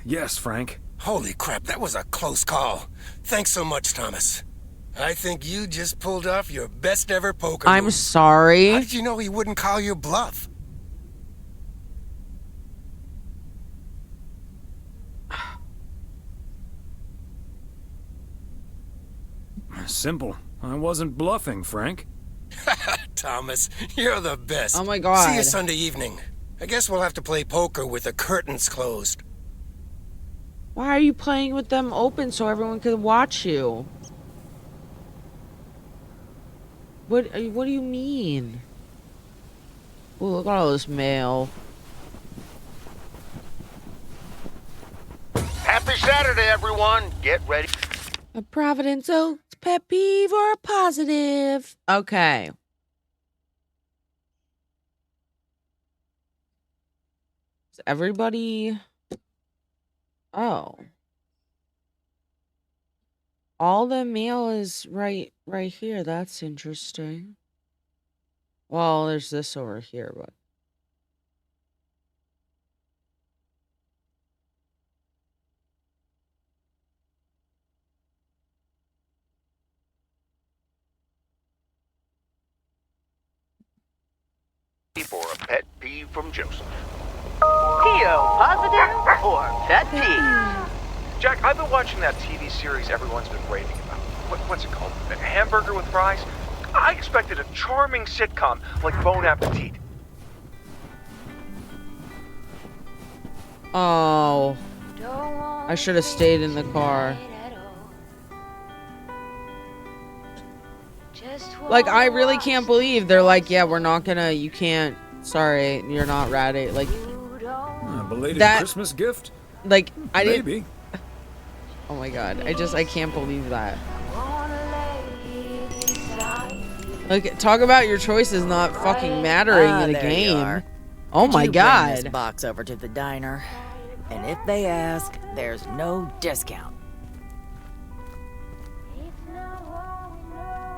Yes, Frank. Holy crap, that was a close call. Thanks so much, Thomas. I think you just pulled off your best ever poker I'm move. sorry. How did you know he wouldn't call your bluff? Simple. I wasn't bluffing, Frank. Thomas, you're the best. Oh my God. See you Sunday evening. I guess we'll have to play poker with the curtains closed. Why are you playing with them open so everyone can watch you? What do you mean? Oh, look at all this mail. Happy Saturday, everyone. Get ready. A Providence Oaks pet peeve or a positive? Okay. Is everybody... Oh. All the mail is right here. That's interesting. Well, there's this over here, but... For a pet peeve from Joseph. PO positive or pet peeve? Jack, I've been watching that TV series everyone's been raving about. What's it called? A Hamburger with Fries? I expected a charming sitcom like Bon Appetit. Oh. I should have stayed in the car. Like, I really can't believe they're like, yeah, we're not gonna, you can't, sorry, you're not ratty. Like, A belated that- Christmas gift? like, I didn't. Maybe. Oh my god, I can't believe that. Like, talk about your choices not fucking mattering in a there you game. are. Oh my You bring this god. box over to the diner, and if they ask, there's no discount.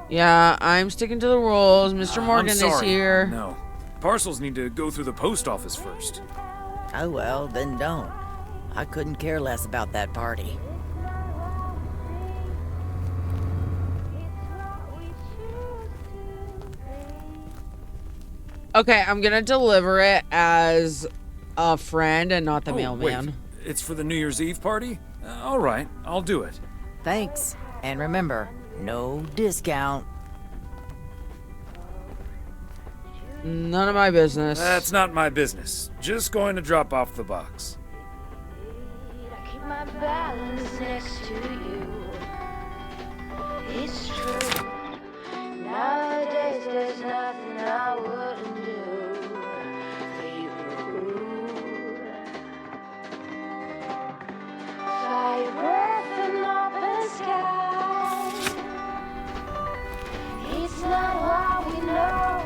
Yeah, I'm sticking to the rules. Mr. Morgan I'm sorry. is here. No. Parcels need to go through the post office first. Oh well, then don't. I couldn't care less about that party. Okay, I'm gonna deliver it as a friend and not the Oh, mailman. wait. It's for the New Year's Eve party? All right, I'll do it. Thanks. And remember, no discount. None of my business. That's not my business. Just going to drop off the box. Keep my balance next to you. It's true. Nowadays there's nothing I wouldn't do for you. Fire breath and open sky. It's not what we know.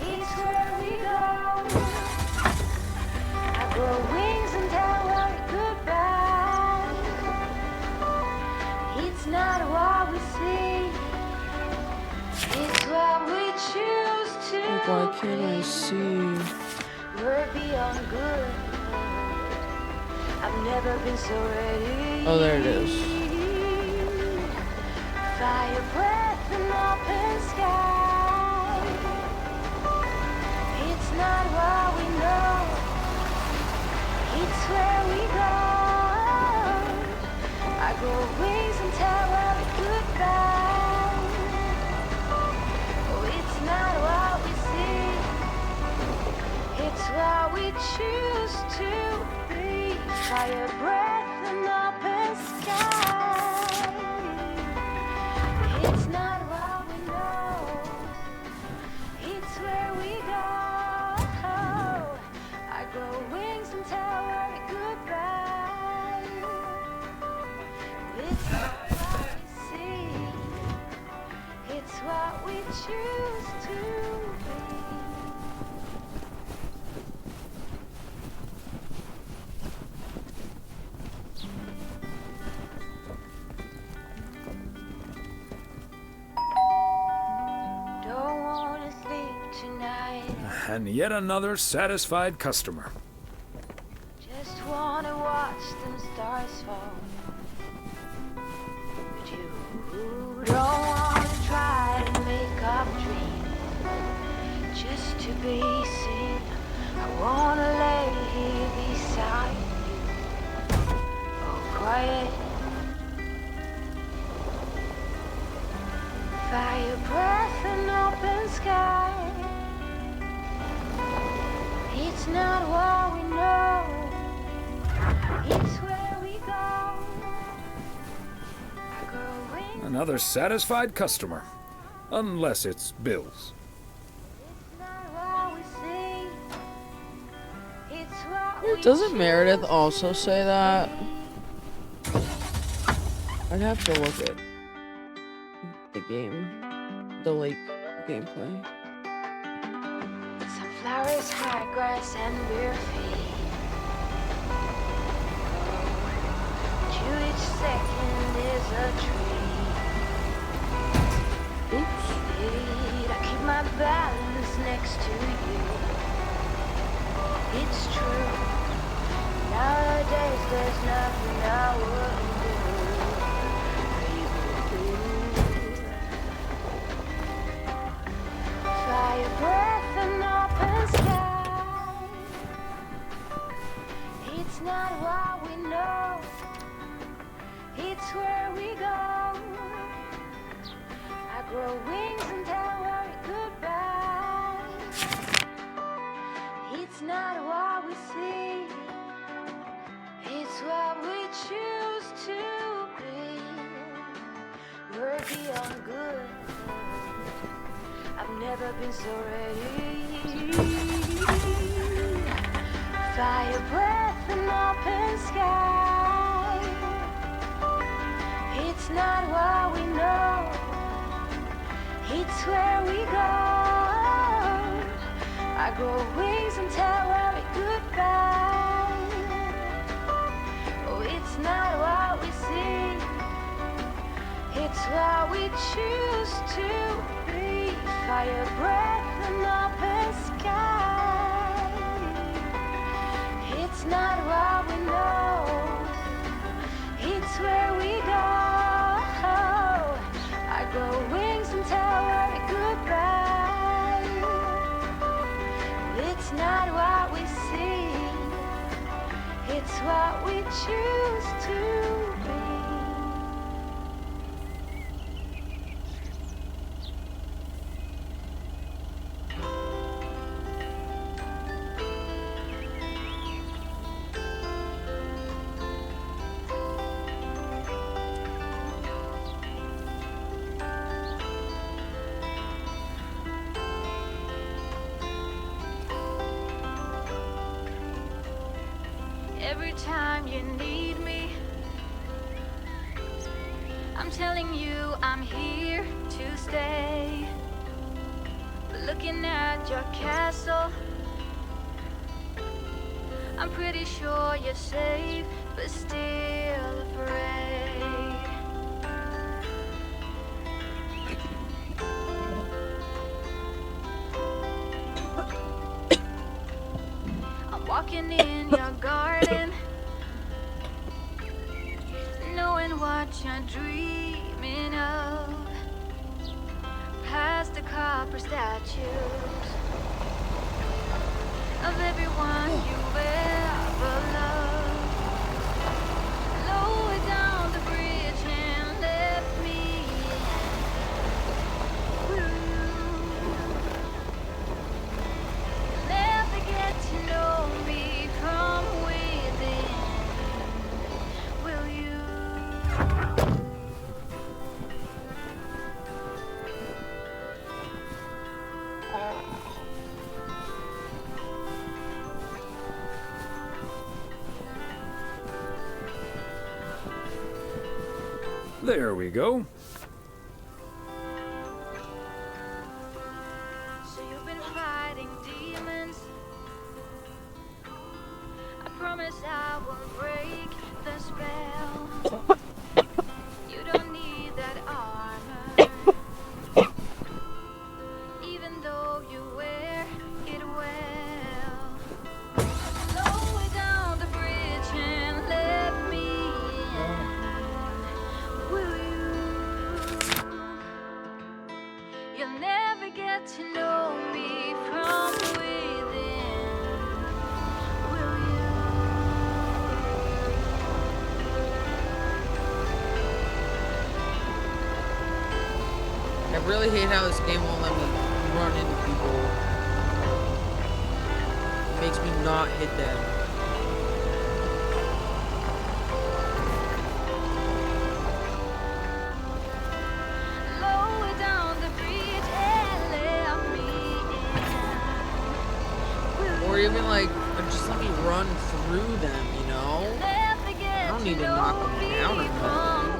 It's where we go. I grow wings and tell her goodbye. It's not what we see. It's what we choose to. Like, why can't I see? We're beyond good. I've never been so ready. Oh, there it is. Fire breath and open sky. It's not what we know. It's where we go. I grow wings and tell her goodbye. Oh, it's not what we see. It's what we choose to be. Fire breath and open sky. It's not what we know. It's where we go. I grow wings and tell her goodbye. It's not what we see. It's what we choose to be. Don't wanna sleep tonight. And yet another satisfied customer. Just wanna watch them stars fall. But you don't wanna try to make up dreams just to be seen. I wanna lay here beside you, all quiet. Fire breath and open sky. not what we know, it's where we go. Growing Another satisfied customer. Unless it's Bill's. what we see, it's what we Doesn't Meredith also say that? I'd have to look at the game, the lake gameplay. Sunflowers, high grass, and bare feet. To each second is a tree. Oops. I keep my balance next to you. It's true. Nowadays there's nothing I wouldn't do. Fire breath and open sky. It's not what we know, it's where we go. I grow wings and tell worry goodbye. It's not what we see, it's what we choose to be. We're beyond good. I've never been so ready. Fire breath and open sky. It's not what we know, it's where we go. I grow wings and tell worry goodbye. Oh, it's not what we see, it's what we choose to be. Fire breath and open sky. It's not what we know, it's where we go. I grow wings and tell worry goodbye. It's not what we see, it's what we choose to be. Every time you need me, I'm telling you I'm here to stay. Looking at your castle, I'm pretty sure you're safe, but still afraid. I'm walking in your garden, knowing what you're dreaming of. Past the copper statues of everyone you ever loved. Lower down the bridge and left me. You'll never get to know me from within, will you? There we go. So you've been fighting demons. I promise I won't break the spell. You don't need that armor, even though you wear it well. Lower down the bridge and let me in. Will you? You'll never get to know me from within, will you? I really hate how this game won't let me run into people. makes me not hit them. Lower down the bridge and let me in. Or even like, just let me run through them, you know? I don't need to knock them down or nothing.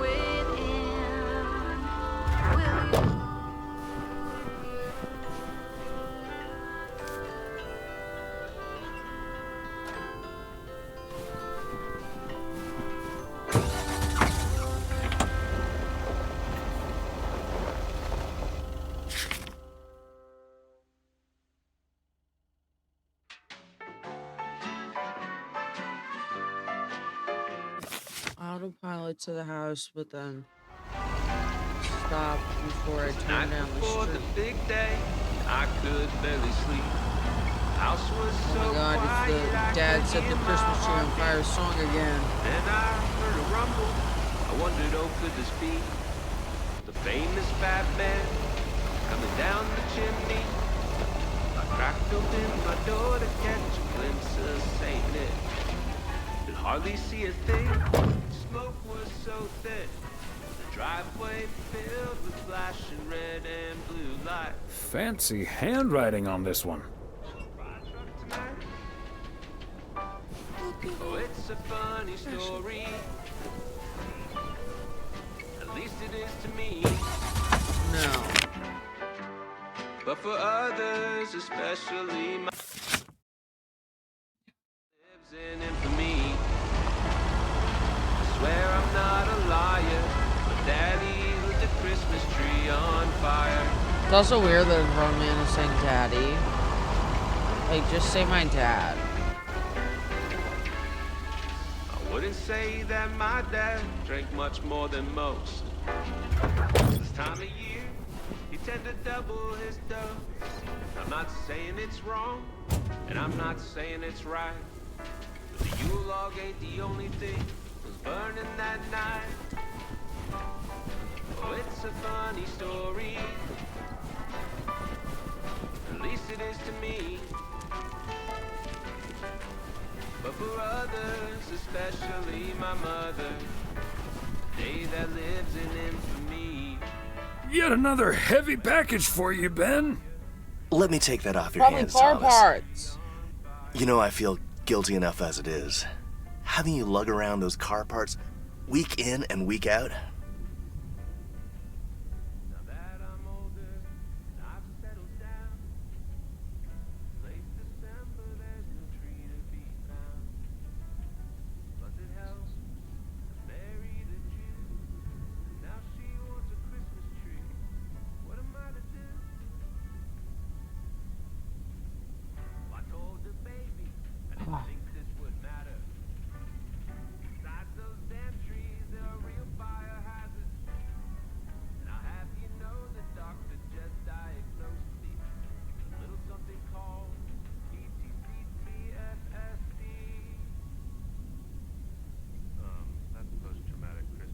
Autopilot to the house, but then stop before I turn down the Before street. the big day, I could barely sleep. House was Oh so my god, quiet, it's the I Dad could Set the hear my Christmas Tree on heart Fire song again. And I heard a rumble. I wondered, oh, could this be the famous Batman coming down the chimney? I cracked open my door to catch a glimpse of Saint Nick. Could hardly see a thing. Smoke was so thin. The driveway filled with flashing red and blue lights. Fancy handwriting on this one. Oh, it's a funny story. At least it is to me. No. But for others, especially my lives in infamy. I swear I'm not a liar, but Daddy lit the Christmas tree on fire. It's also weird that a grown man is saying daddy. Like, just say my dad. I wouldn't say that my dad drank much more than most. This time of year, he tend to double his dose. I'm not saying it's wrong, and I'm not saying it's right. But the Yule log ain't the only thing was burning that night. Oh, it's a funny story. At least it is to me. But for others, especially my mother, the day that lives in infamy. Yet another heavy package for you, Ben. Let me take that off your Probably hands, car Thomas. parts. You know, I feel guilty enough as it is. Having you lug around those car parts week in and week out.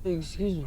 Excuse me.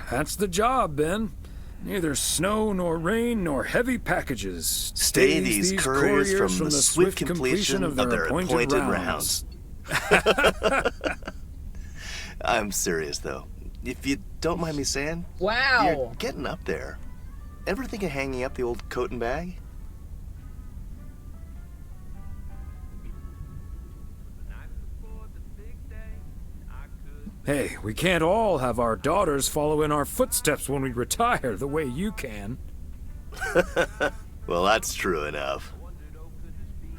That's the job, Ben. Neither snow nor rain nor heavy packages Stay these couriers from the swift completion of their appointed rounds. I'm serious, though. If you don't mind me saying, wow, you're getting up there. Ever think of hanging up the old coat and bag? Hey, we can't all have our daughters follow in our footsteps when we retire the way you can. Well, that's true enough.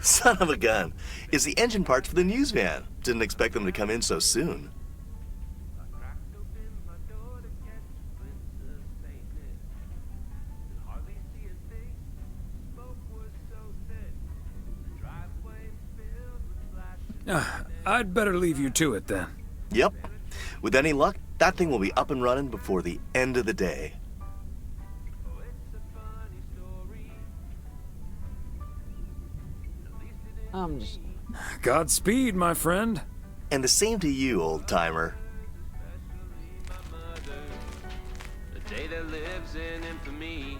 Son of a gun. It's the engine parts for the news van. Didn't expect them to come in so soon. I'd better leave you to it then. Yep. With any luck, that thing will be up and running before the end of the day. Godspeed, my friend. And the same to you, old-timer. The day that lives in infamy.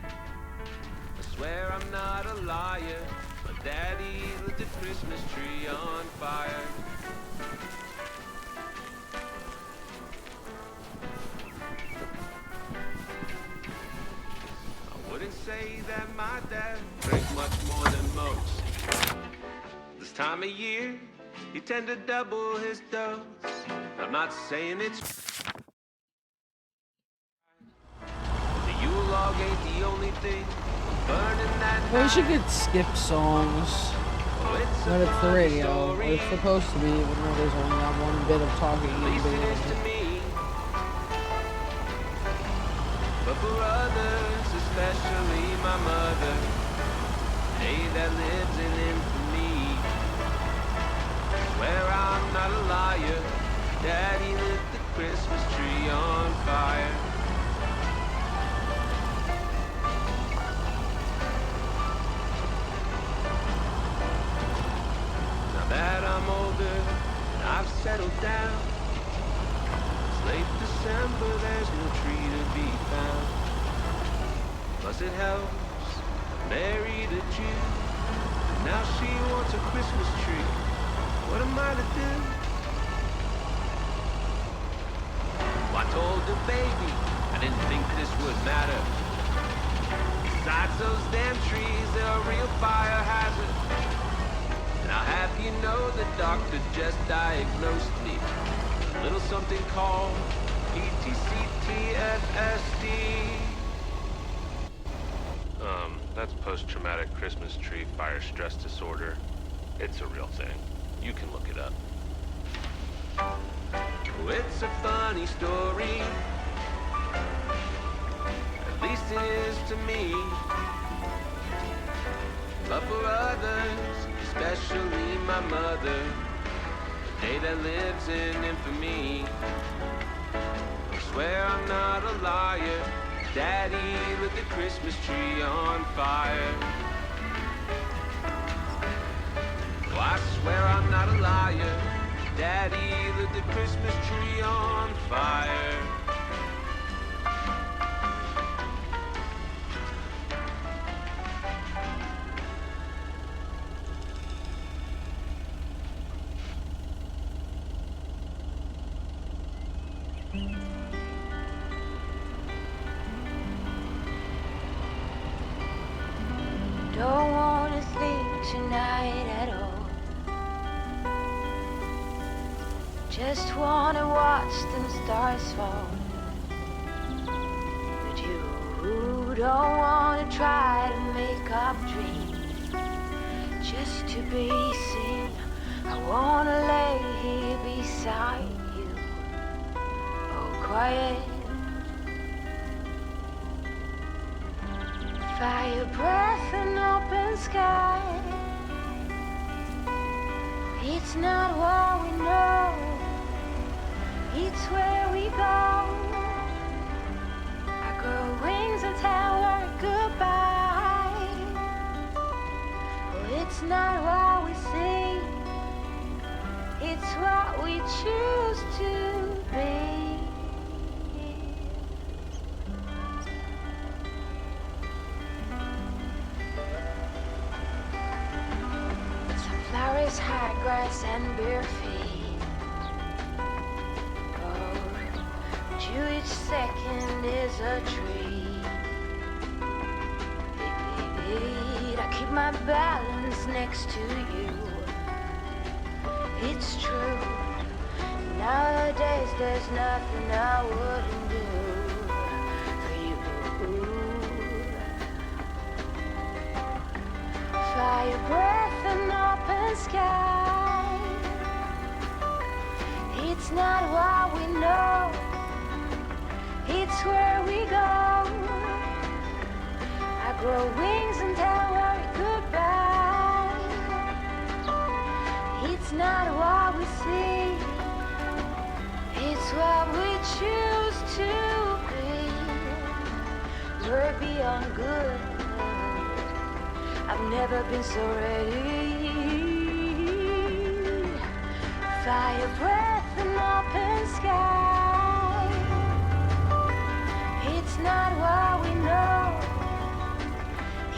I swear I'm not a liar. My daddy lit the Christmas tree on fire. I wouldn't say that my dad drank much more than most. This time of year, he tend to double his dose. I'm not saying it's the Yule log ain't the only thing burning that We should night. get skip songs when it's the radio. Or it's supposed to be, even though there's only that one bit of talking. At least it is to me. But for others, especially my mother, they that lives in infamy. Swear I'm not a liar. Daddy lit the Christmas tree on fire. Now that I'm older and I've settled down, it's late December, there's no tree to be found. Plus it helps, I married a Jew, and now she wants a Christmas tree. What am I to do? Well, I told the baby I didn't think this would matter. Besides those damn trees, they're a real fire hazard. And I'll have you know the doctor just diagnosed me a little something called PTCTFSD. That's post-traumatic Christmas tree fire stress disorder. It's a real thing. You can look it up. Oh, it's a funny story. At least it is to me. But for others, especially my mother, the day that lives in infamy. I swear I'm not a liar. Daddy lit the Christmas tree on fire. Oh, I swear I'm not a liar. Daddy lit the Christmas tree on fire. Don't wanna think tonight at all. Just wanna watch them stars fall. But you don't wanna try to make up dreams just to be seen. I wanna lay here beside you, oh quiet. Fire breath and open sky. It's not what we know, it's where we go. I grow wings and tell her goodbye. Oh, it's not what we see, it's what we choose to be. second is a treat. I keep my balance next to you. It's true. Nowadays there's nothing I wouldn't do for you. Fire breath and open sky. It's not what we know, it's where we go. I grow wings and tell our goodbye. It's not what we see, it's what we choose to be. We're beyond good. I've never been so ready. Fire breath and open sky. It's not what we know,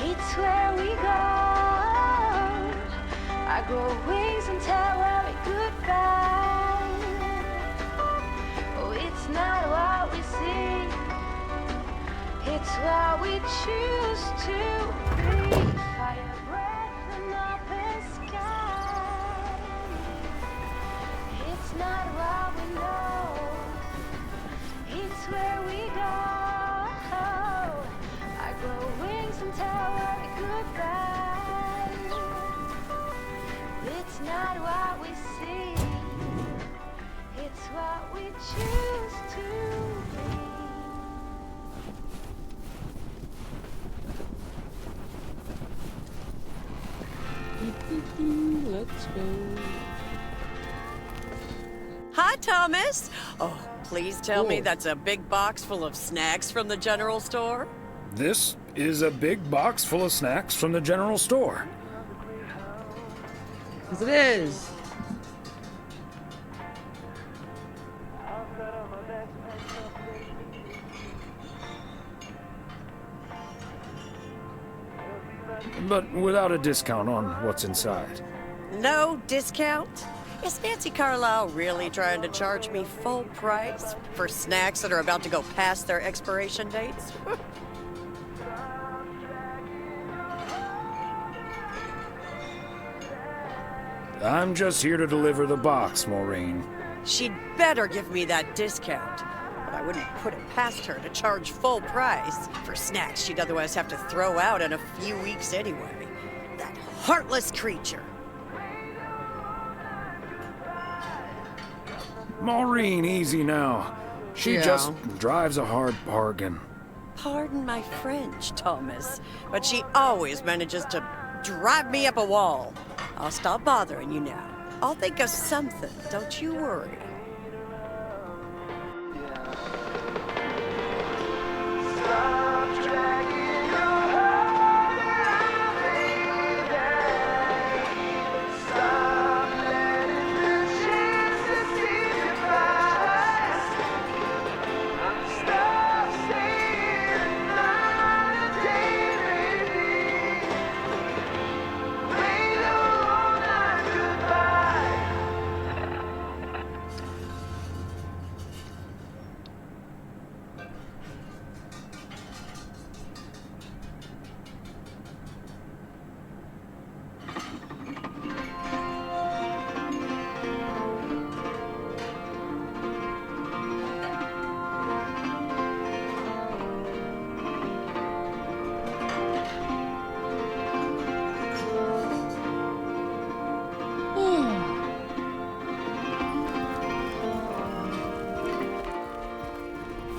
it's where we go. I grow wings and tell our goodbye. Oh, it's not what we see, it's what we choose to be. Fire breath and open sky. It's not what we know, it's where we go. I grow wings and tell our goodbye. It's not what we see, it's what we choose to be. Let's go. Hi, Thomas. Oh, please tell me Oh. that's a big box full of snacks from the general store. This is a big box full of snacks from the general store. Yes, it is. But without a discount on what's inside. No discount? Is Nancy Carlisle really trying to charge me full price for snacks that are about to go past their expiration dates? I'm just here to deliver the box, Maureen. She'd better give me that discount. But I wouldn't put it past her to charge full price for snacks she'd otherwise have to throw out in a few weeks anyway. That heartless creature. Maureen, easy now. She Yeah. just drives a hard bargain. Pardon my French, Thomas, but she always manages to drive me up a wall. I'll stop bothering you now. I'll think of something, don't you worry.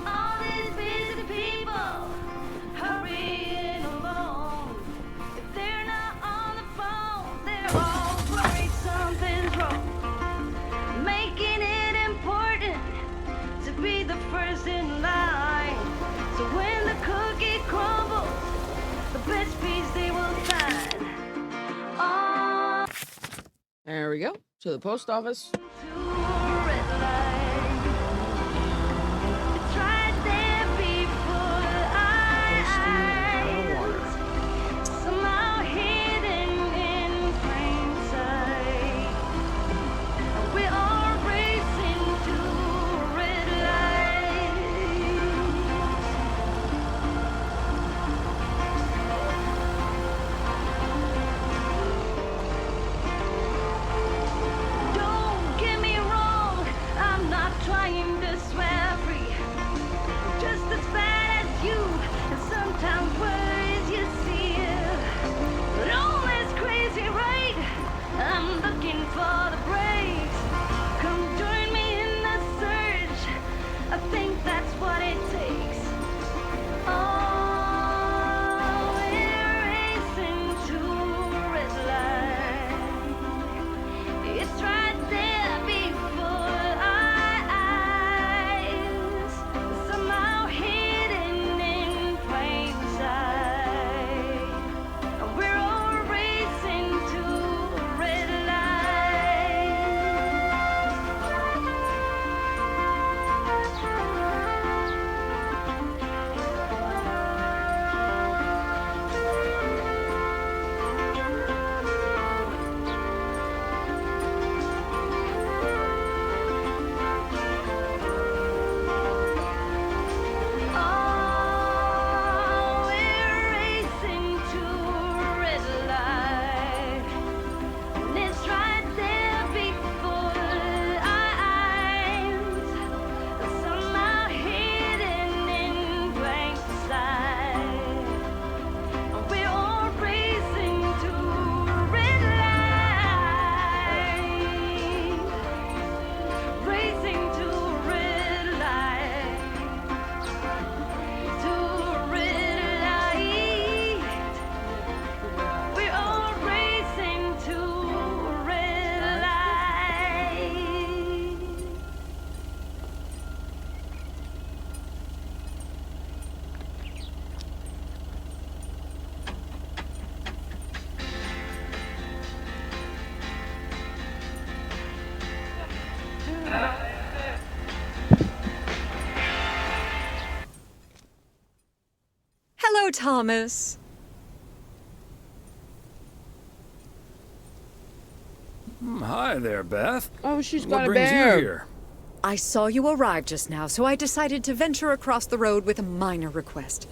All these busy people hurrying along. If they're not on the phone, they're all worried something's wrong. Making it important to be the first in line. So when the cookie crumbles, the best piece they will find. Oh, There we go. To the post office. to a red light. It's right there before the eyes. Somehow hidden in plain sight. We're all racing to a red light. trying to swear free. Just as bad as you, and sometimes worse, you see. But all is crazy, right? I'm looking for the breaks. Come join me in the search. I think that's what it takes. Oh, we're racing to a red light. It's right there before our eyes, somehow hidden in plain sight. We're all racing to a red Oh, we're racing to a red light. And it's right there before our eyes, somehow hidden in plain sight. We're all racing to a red light, racing to a red light, to a red light. We're all racing to a red light. Hello, Thomas. Hi there, Beth. Oh, she's What got a brings bear. you here? I saw you arrive just now, so I decided to venture across the road with a minor request.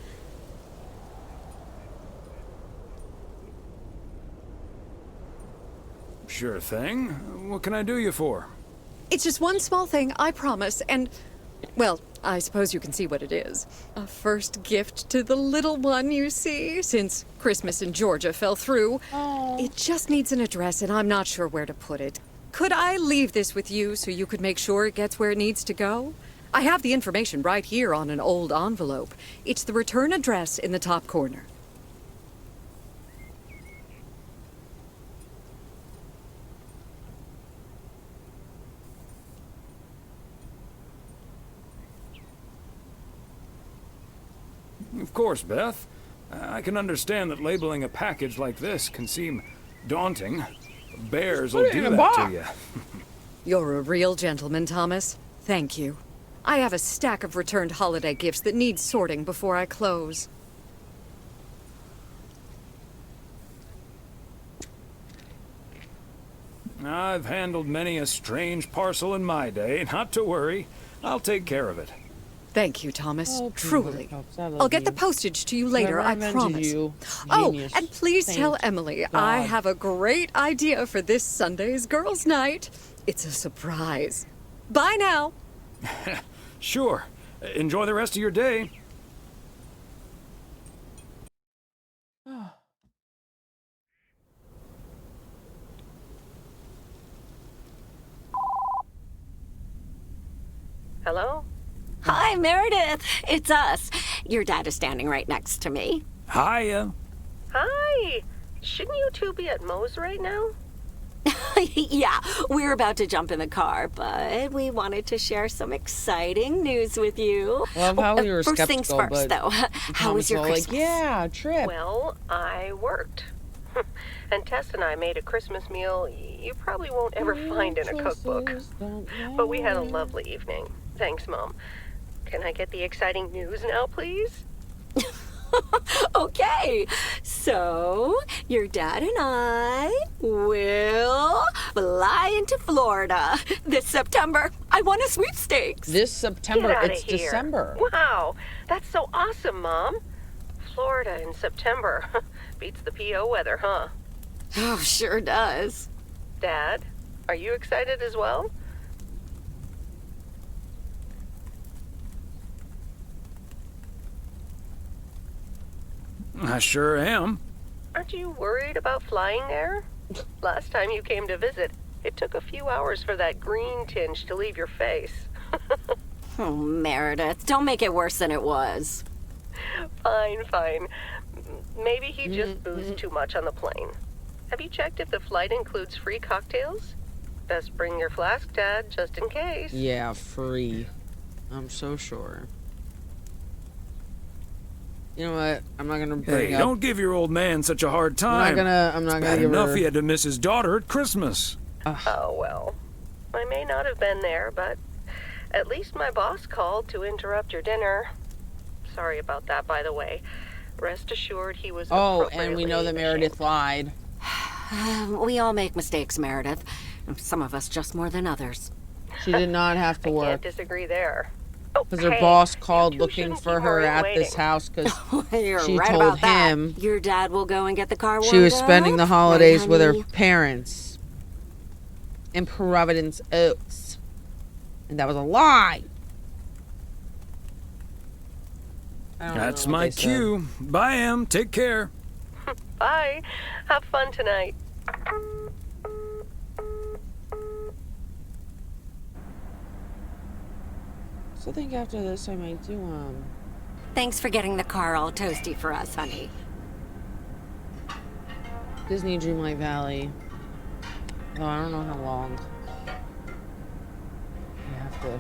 Sure thing. What can I do you for? It's just one small thing, I promise, and, well, I suppose you can see what it is. A first gift to the little one, you see, since Christmas in Georgia fell through. It just needs an address, and I'm not sure where to put it. Could I leave this with you so you could make sure it gets where it needs to go? I have the information right here on an old envelope. It's the return address in the top corner. Of course, Beth. I can understand that labeling a package like this can seem daunting. Bears will Put it in do a that box. to you. You're a real gentleman, Thomas. Thank you. I have a stack of returned holiday gifts that need sorting before I close. I've handled many a strange parcel in my day. Not to worry. I'll take care of it. Thank you, Thomas. Oh, Truly. Buttercups, I love I'll get the you. postage to you later, Whatever I invented promise. you, Oh, genius. and please tell Thank Emily I God. have a great idea for this Sunday's girls' night. It's a surprise. Bye now. Sure. Enjoy the rest of your day. Hello? Hi, Meredith. It's us. Your dad is standing right next to me. Hiya. Hi. Shouldn't you two be at Moe's right now? Yeah, we're about to jump in the car, but we wanted to share some exciting news with you. Love how we were First things skeptical, first, but though. How was your all Christmas? like, yeah, trip. Well, I worked. And Tess and I made a Christmas meal you probably won't ever find in a cookbook. But we had a lovely evening. Thanks, Mom. Can I get the exciting news now, please? Okay, so your dad and I will fly into Florida this September. I won a sweepstakes. This September, Get outta it's here. December. Wow, that's so awesome, Mom. Florida in September. Beats the PO weather, huh? Oh, sure does. Dad, are you excited as well? I sure am. Aren't you worried about flying there? Last time you came to visit, it took a few hours for that green tinge to leave your face. Oh, Meredith, don't make it worse than it was. Fine. Maybe he just boozed too much on the plane. Have you checked if the flight includes free cocktails? Best bring your flask, Dad, just in case. Yeah, free. I'm so sure. You know what? I'm not gonna bring Hey, up. don't give your old man such a hard time. I'm not It's gonna bad give enough her. he had to miss his daughter at Christmas. Oh, well. I may not have been there, but at least my boss called to interrupt your dinner. Sorry about that, by the way. Rest assured he was Oh, and we know that Meredith lied. We all make mistakes, Meredith. Some of us just more than others. She did not have to Can't work disagree there. because her boss called looking for her at this house because You're she right told about that. him Your dad will go and get the car she was warmed spending the up. holidays Right, with her honey? parents in Providence Oaks, and that was a lie. I don't That's know what my they said. cue. Bye, Em. Take care. Bye. Have fun tonight. So I think after this I might do Thanks for getting the car all toasty for us, honey. Disney Dreamlight Valley. Oh, I don't know how long. I have to.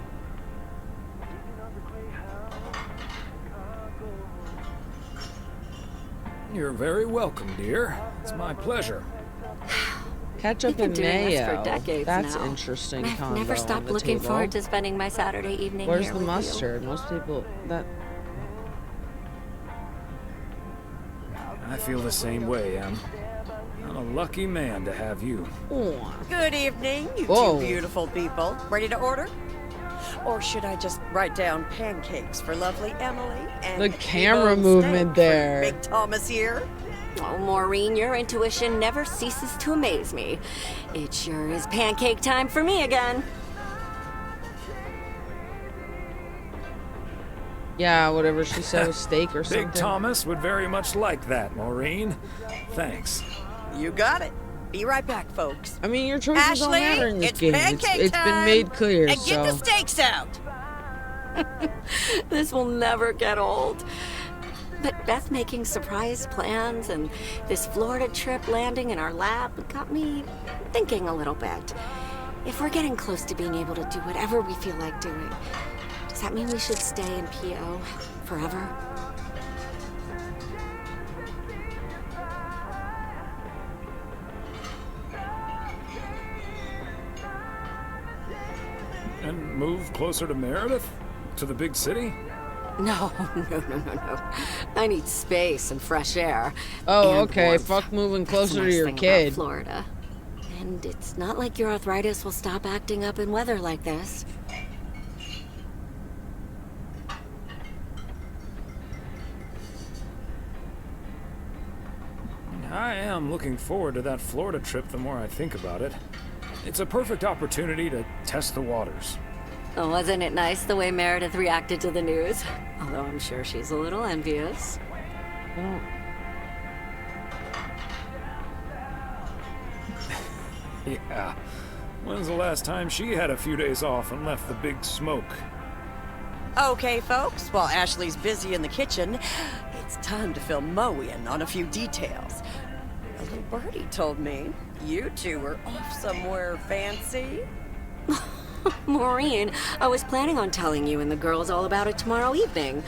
You're very welcome, dear. It's my pleasure. Ketchup We've and been doing this mayo. for decades That's now. interesting. I've combo never on stopped the looking table. forward to spending my Saturday evening Where's here the with you. mustard? Most people that. I feel the same way, Em. I'm a lucky man to have you. Good evening, you Whoa. two beautiful people. Ready to order? Or should I just write down pancakes for lovely Emily and The camera T-bone movement steak there. for Big Thomas here? Oh, Maureen, your intuition never ceases to amaze me. It sure is pancake time for me again. Yeah, whatever she said was steak or something. Big Thomas would very much like that, Maureen. Thanks. You got it. Be right back, folks. I mean, your choices don't Ashley, matter in this it's game. pancake It's been time. made clear. And so. get the steaks out. This will never get old. But Beth making surprise plans and this Florida trip landing in our lap got me thinking a little bit. If we're getting close to being able to do whatever we feel like doing, does that mean we should stay in PO forever? And move closer to Meredith? To the big city? No. I need space and fresh air. Oh, and okay. warmth. Fuck moving That's closer the to nice your thing kid. About Florida. And it's not like your arthritis will stop acting up in weather like this. I am looking forward to that Florida trip the more I think about it. It's a perfect opportunity to test the waters. Oh, wasn't it nice the way Meredith reacted to the news? Although I'm sure she's a little envious. Yeah. When's the last time she had a few days off and left the big smoke? Okay, folks, while Ashley's busy in the kitchen, it's time to fill Moe in on a few details. A little birdie told me you two were off somewhere fancy. Maureen, I was planning on telling you and the girls all about it tomorrow evening.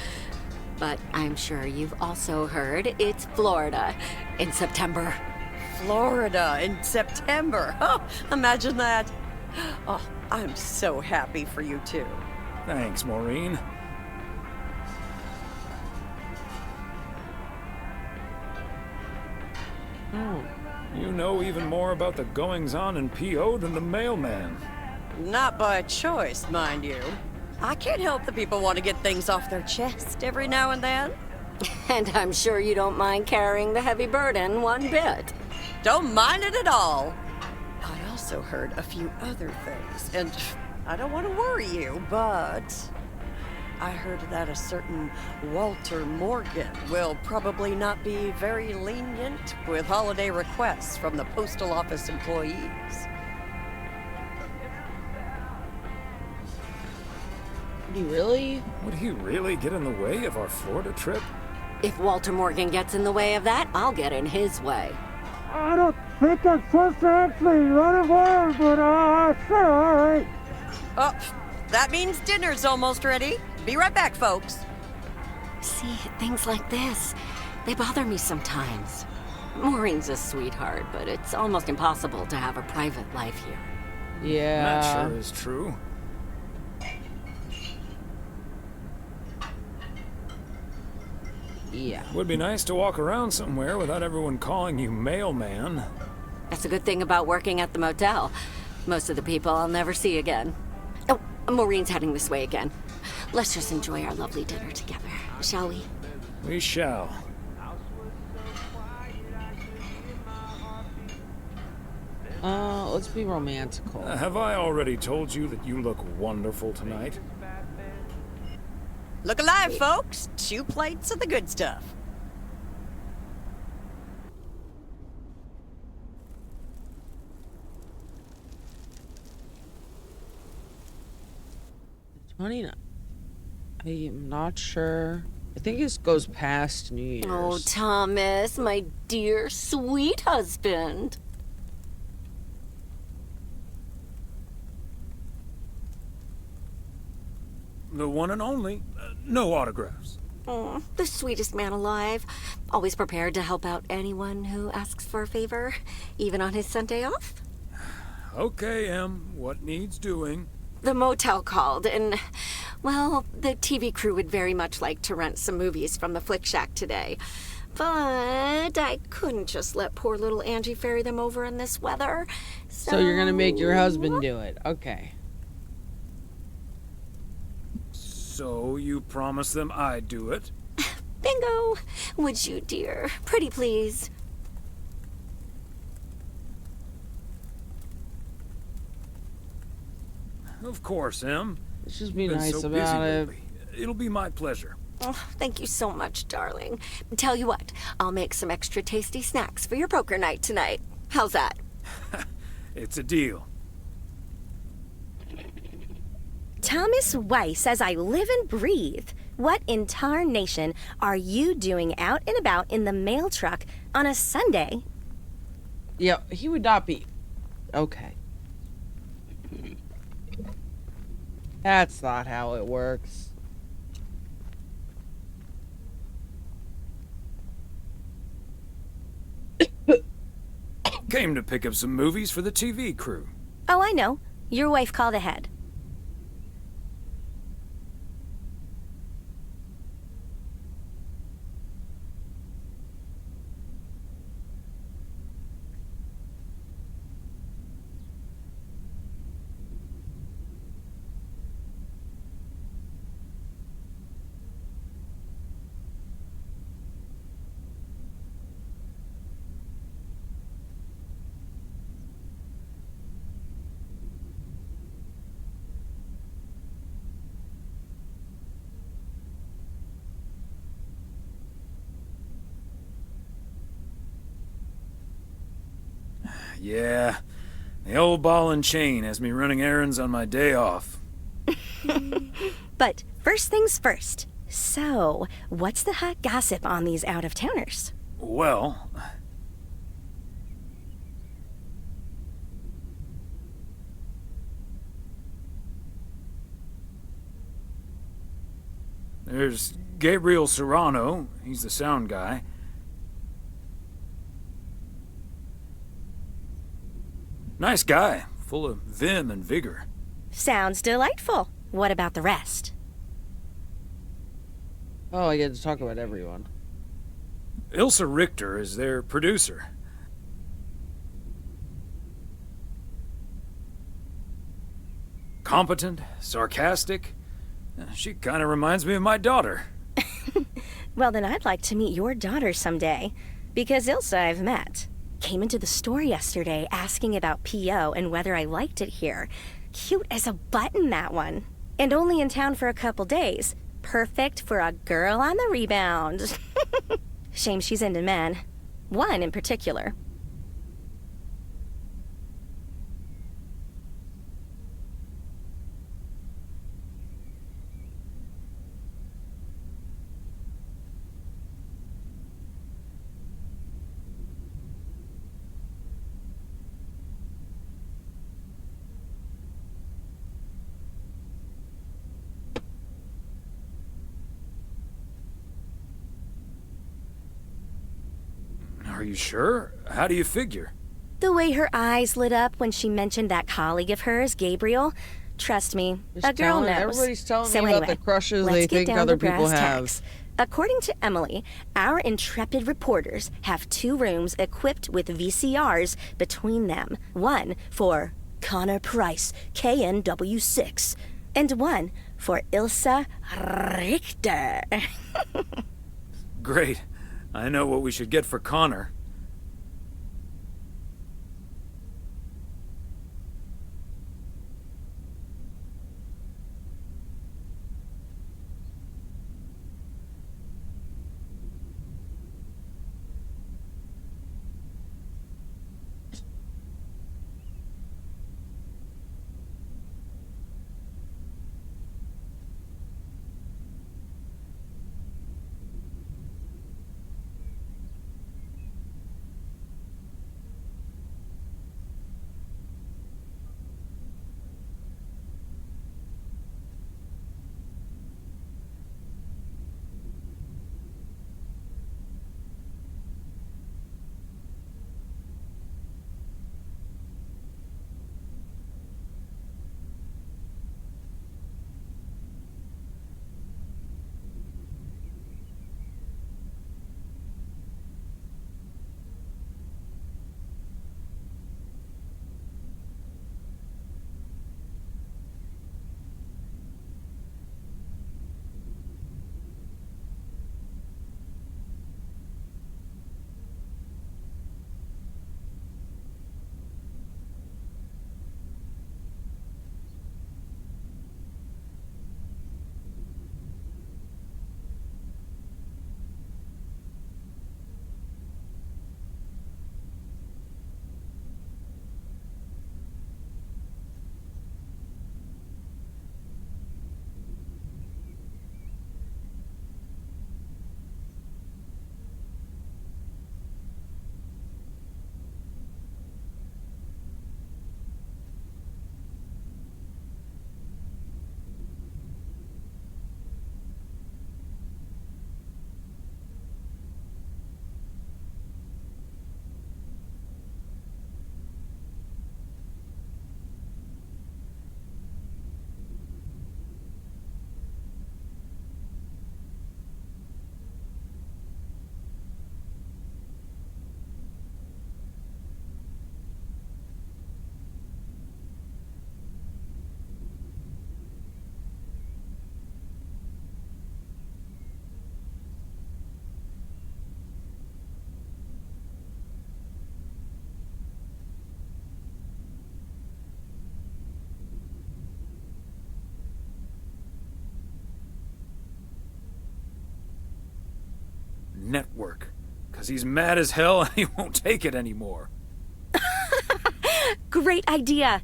But I'm sure you've also heard it's Florida in September. Florida in September. Oh, imagine that. Oh, I'm so happy for you two. Thanks, Maureen. You know even more about the goings-on in P.O. than the mailman. Not by choice, mind you. I can't help the people want to get things off their chest every now and then. And I'm sure you don't mind carrying the heavy burden one bit. Don't mind it at all. I also heard a few other things, and I don't want to worry you, but I heard that a certain Walter Morgan will probably not be very lenient with holiday requests from the postal office employees. Would he really get in the way of our Florida trip? If Walter Morgan gets in the way of that, I'll get in his way. I don't think I'm supposed to actually run away, but sorry. Oh, that means dinner's almost ready. Be right back, folks. See, things like this, they bother me sometimes. Maureen's a sweetheart, but it's almost impossible to have a private life here. Yeah. That sure is true. Yeah. Would be nice to walk around somewhere without everyone calling you mailman. That's a good thing about working at the motel. Most of the people I'll never see again. Oh, Maureen's heading this way again. Let's just enjoy our lovely dinner together, shall we? We shall. Let's be romantical. Have I already told you that you look wonderful tonight? Look alive, folks. 2 plates of the good stuff. I'm not sure. I think this goes past New Year's. Oh, Thomas, my dear, sweet husband. The one and only. No autographs. Oh, the sweetest man alive. Always prepared to help out anyone who asks for a favor, even on his Sunday off. Okay, Em. What needs doing? The motel called, and, well, the TV crew would very much like to rent some movies from the Flick Shack today. But I couldn't just let poor little Angie ferry them over in this weather. So you're gonna make your husband do it. Okay. So you promised them I'd do it? Bingo! Would you, dear? Pretty please. Of course, Em. Let's just be Been nice so about busy it. lately. It'll be my pleasure. Oh, thank you so much, darling. Tell you what, I'll make some extra tasty snacks for your poker night tonight. How's that? It's a deal. Thomas Weiss says I live and breathe. What in tarnation are you doing out and about in the mail truck on a Sunday? Yeah, he would not be. Okay. That's not how it works. Came to pick up some movies for the TV crew. Oh, I know. Your wife called ahead. Yeah, the old ball and chain has me running errands on my day off. But first things first. So, what's the hot gossip on these out-of-towners? Well... There's Gabriel Serrano. He's the sound guy. Nice guy, full of vim and vigor. Sounds delightful. What about the rest? Oh, I get to talk about everyone. Ilsa Richter is their producer. Competent, sarcastic. She kind of reminds me of my daughter. Well, then I'd like to meet your daughter someday. Because Ilsa I've met. Came into the store yesterday asking about P.O. and whether I liked it here. Cute as a button, that one. And only in town for a couple days. Perfect for a girl on the rebound. Shame she's into men. One in particular. Are you sure? How do you figure? The way her eyes lit up when she mentioned that colleague of hers, Gabriel. Trust me, Just a girl telling- knows. everybody's telling So me about anyway, the crushes let's they get think down other to brass people have. tacks. According to Emily, our intrepid reporters have 2 rooms equipped with VCRs between them. One for Connor Price, KNW6, and one for Ilsa Richter. Great. I know what we should get for Connor. Network. 'Cause he's mad as hell and he won't take it anymore. Great idea.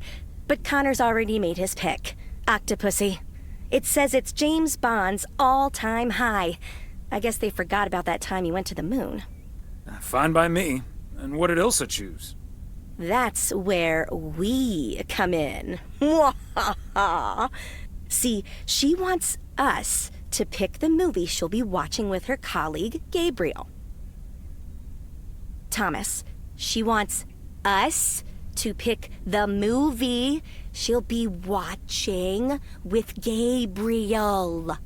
But Connor's already made his pick. Octopussy. It says it's James Bond's all-time high. I guess they forgot about that time he went to the moon. Fine by me. And what did Ilsa choose? That's where we come in. See, she wants us to pick the movie she'll be watching with her colleague, Gabriel. Thomas, she wants us to pick the movie she'll be watching with Gabriel.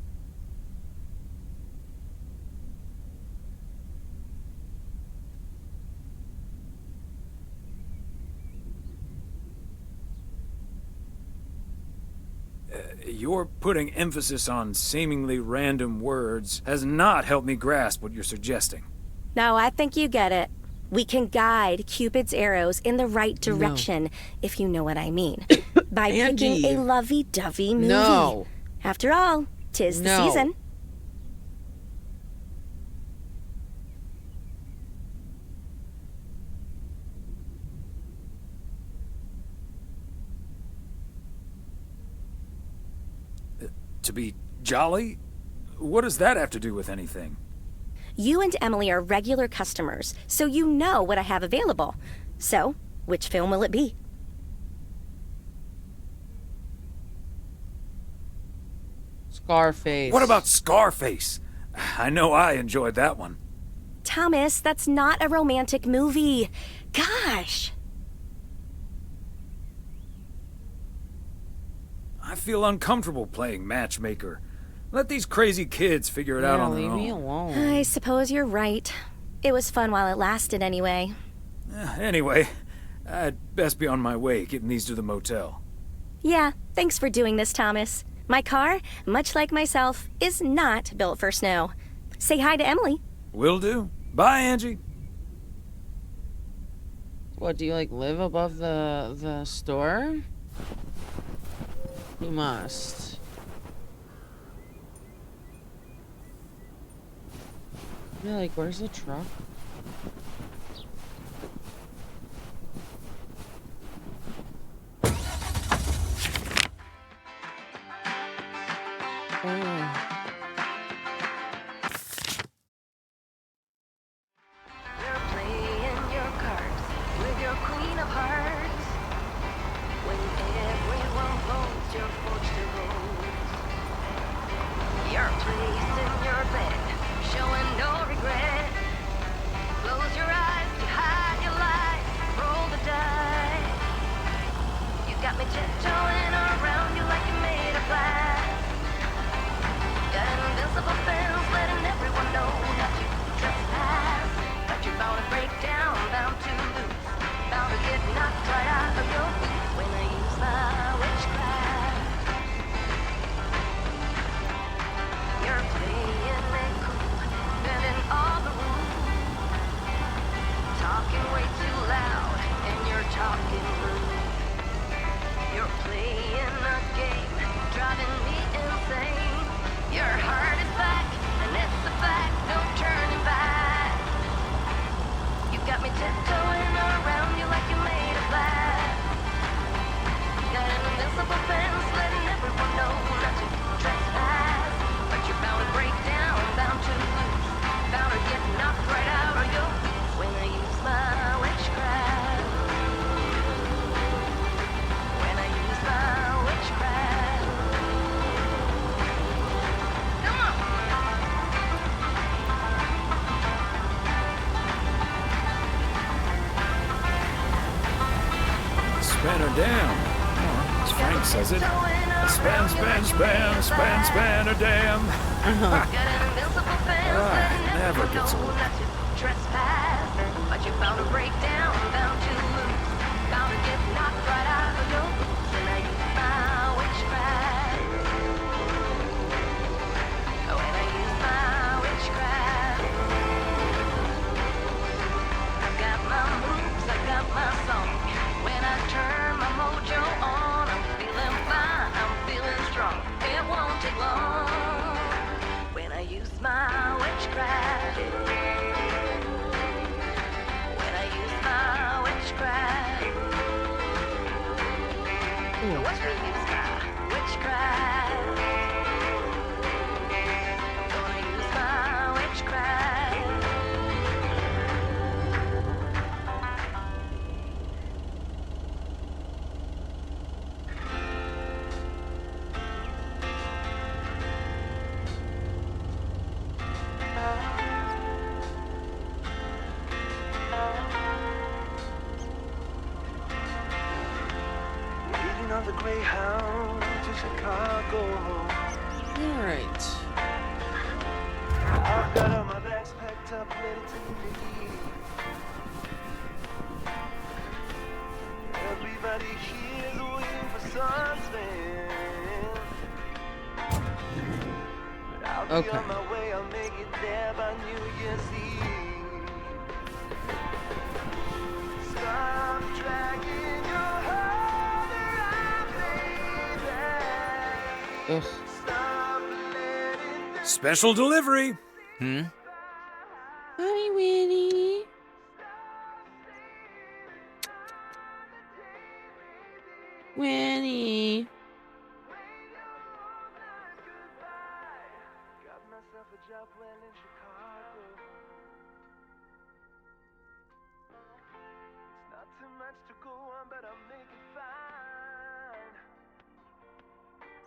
Your putting emphasis on seemingly random words has not helped me grasp what you're suggesting. No, I think you get it. We can guide Cupid's arrows in the right direction, if you know what I mean, by picking a lovey-dovey movie. No. After all, 'tis the season. To be jolly? What does that have to do with anything? You and Emily are regular customers, so you know what I have available. So, which film will it be? Scarface. What about Scarface? I know I enjoyed that one. Thomas, that's not a romantic movie. Gosh. I feel uncomfortable playing matchmaker. Let these crazy kids figure it out on their leave own. me alone. I suppose you're right. It was fun while it lasted anyway. Anyway, I'd best be on my way, getting these to the motel. Yeah, thanks for doing this, Thomas. My car, much like myself, is not built for snow. Say hi to Emily. Will do. Bye, Angie. What, do you like live above the store? You must. Yeah, like, where's the truck? Oh. You're playing your cards with your queen of hearts. When everyone votes, you're forced to vote. You're placing your bet, showing no regret. Close your eyes to hide your lies, roll the dice. You got me tiptoeing around you like you're made of glass. Got an invincible fence letting everyone know that you trespass. But you're bound to break down, bound to lose, bound to get knocked right out of your boots when I use my witchcraft. You're playing it cool, bending all the rules, talking way too loud, and you're talking rude. You're playing a game, driving me insane. Your heart is back, and it's a fact, no turning back. You got me tiptoeing around you like you're made of glass. Got an invincible fence letting everyone know not to trespass. But you're bound to break down, bound to lose, bound to get knocked right out of your boots when I use my witchcraft. When I use my witchcraft. Span her down. Or, as Frank says it, span, span, span, span, span her down. Never gets old. Trespass, but you're bound to break down, bound to lose, bound to get knocked right out of your boots when I use my witchcraft. When I use my witchcraft. I've got my moves, I've got my song. When I turn my mojo on, I'm feeling fine, I'm feeling strong. It won't take long when I use my witchcraft. When I use my witchcraft. Watch me use my witchcraft. Gonna use my witchcraft. Waiting on the Greyhound to Chicago. Alright. I've got all my bags packed up, ready to leave. Everybody here's waiting for something. But I'll be on my way, I'll make it there by New Year's Eve. Stop dragging your heart around, baby. Ugh. Special delivery. Hi, Winnie. Winnie. myself a job well in Chicago. It's not too much to go on, but I'll make it fine.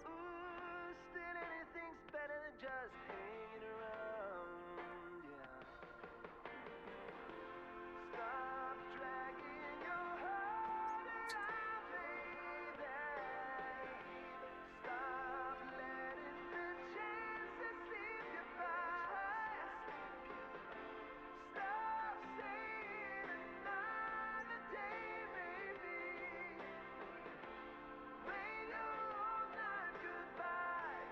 Ooh, still anything's better than just hanging around, yeah. Stop dragging your heart around, baby. Stop letting the chances slip you by. Stop saying another day, baby. Play your own night goodbye.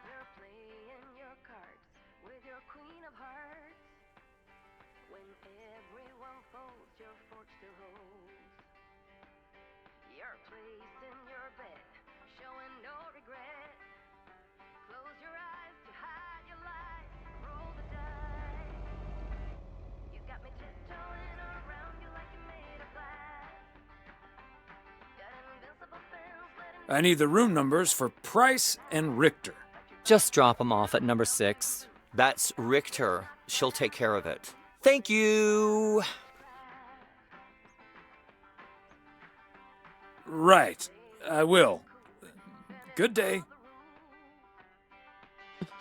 You're playing your cards with your queen of hearts. When everyone folds, your fork still holds. You're placing your bet, showing no regret. Close your eyes to hide your lies, roll the dice. You got me tiptoeing around you like you're made of glass. Got an invincible fence letting I need the room numbers for Price and Richter. Just drop them off at number 6. That's Richter. She'll take care of it. Thank you. Right. I will. Good day.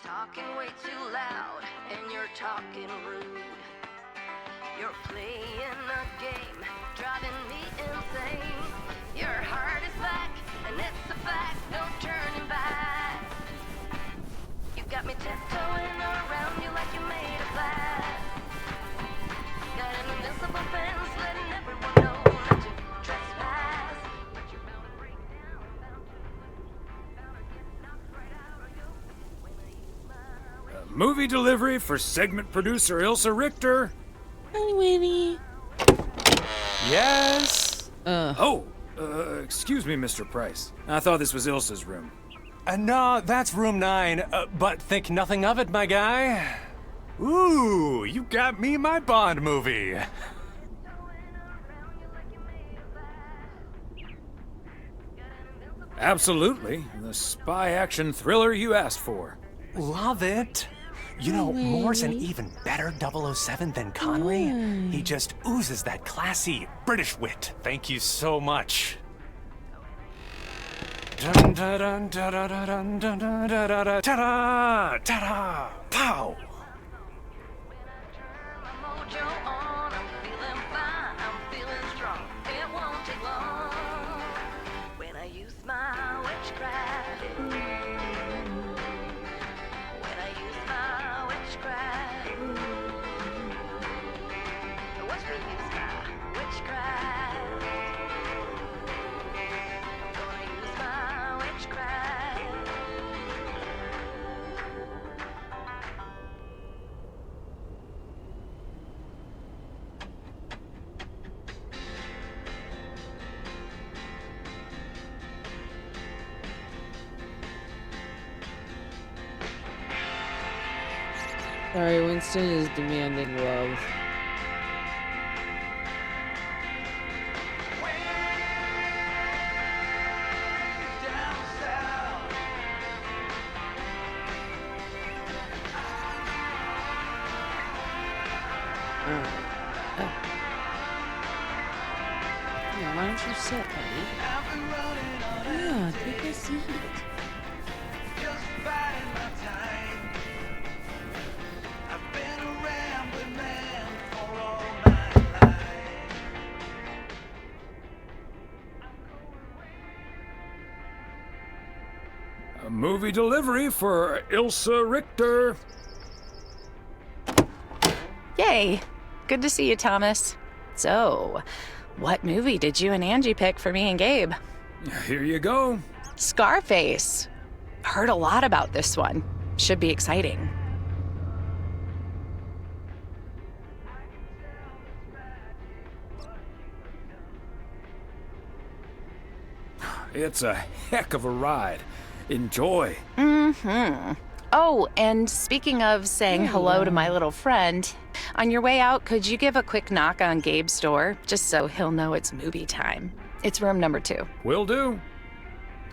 talking way too loud and you're talking rude. You're playing a game, driving me insane. Your heart is back, and it's a fact, no turning back. You got me tiptoeing around you like you made of glass. Got an invincible fence letting everyone know that you trespass. But you're bound to break down, bound to get knocked right out of your when I use my Movie delivery for segment producer Ilsa Richter. Hi, Winnie. Yes? Excuse me, Mr. Price. I thought this was Ilsa's room. No, that's room 9, but think nothing of it, my guy. Ooh, you got me my Bond movie. Absolutely. The spy action thriller you asked for. Love it. You know, Moore's an even better 007 than Connery. He just oozes that classy British wit. Thank you so much. Dun dun dun dun dun dun dun dun dun dun ta-da! Ta-da! Pow! mojo on, I'm feeling fine, I'm feeling strong. It won't take long when I use my witchcraft. When I use my witchcraft. Watch me use my witchcraft. I'm gonna use my witchcraft. Sorry, Winston is demanding love. Yeah, why don't you sit, buddy? Yeah, take a seat. A movie delivery for Ilsa Richter. Yay! Good to see you, Thomas. So, what movie did you and Angie pick for me and Gabe? Here you go. Scarface. Heard a lot about this one. Should be exciting. it's a heck of a ride. Enjoy. Mm-hmm. Oh, and speaking of saying hello to my little friend, on your way out, could you give a quick knock on Gabe's door, just so he'll know it's movie time? It's room number 2. Will do.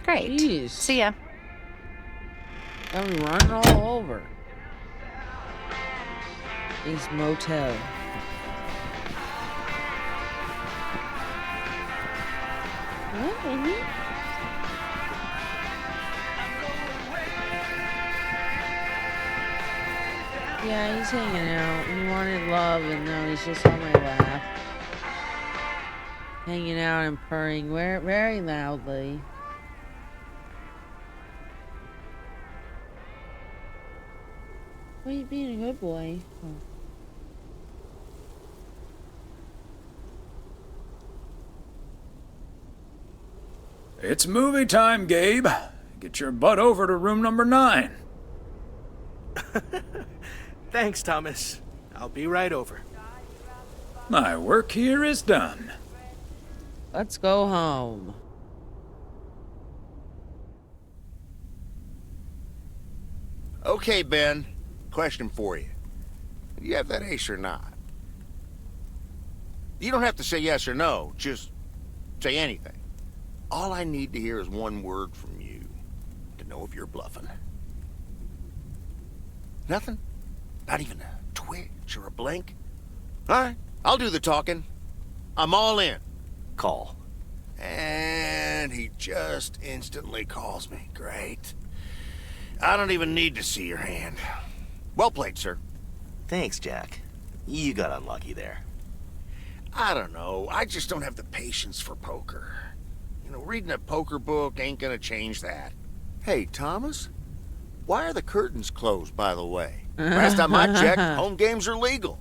Great. Jeez. See ya. I'm running all over. This motel. Yeah, he's hanging out. He wanted love, and now he's just on my lap. Hanging out and purring very loudly. Why are you being a good boy? Oh. It's movie time, Gabe. Get your butt over to room number 9. Thanks, Thomas. I'll be right over. My work here is done. Let's go home. Okay, Ben. Question for you. Do you have that ace or not? You don't have to say yes or no. Just say anything. All I need to hear is one word from you to know if you're bluffing. Nothing? Not even a twitch or a blink? All right, I'll do the talking. I'm all in. Call. And he just instantly calls me. Great. I don't even need to see your hand. Well played, sir. Thanks, Jack. You got unlucky there. I don't know. I just don't have the patience for poker. You know, reading a poker book ain't gonna change that. Hey, Thomas? Why are the curtains closed, by the way? Last time I checked, home games are legal.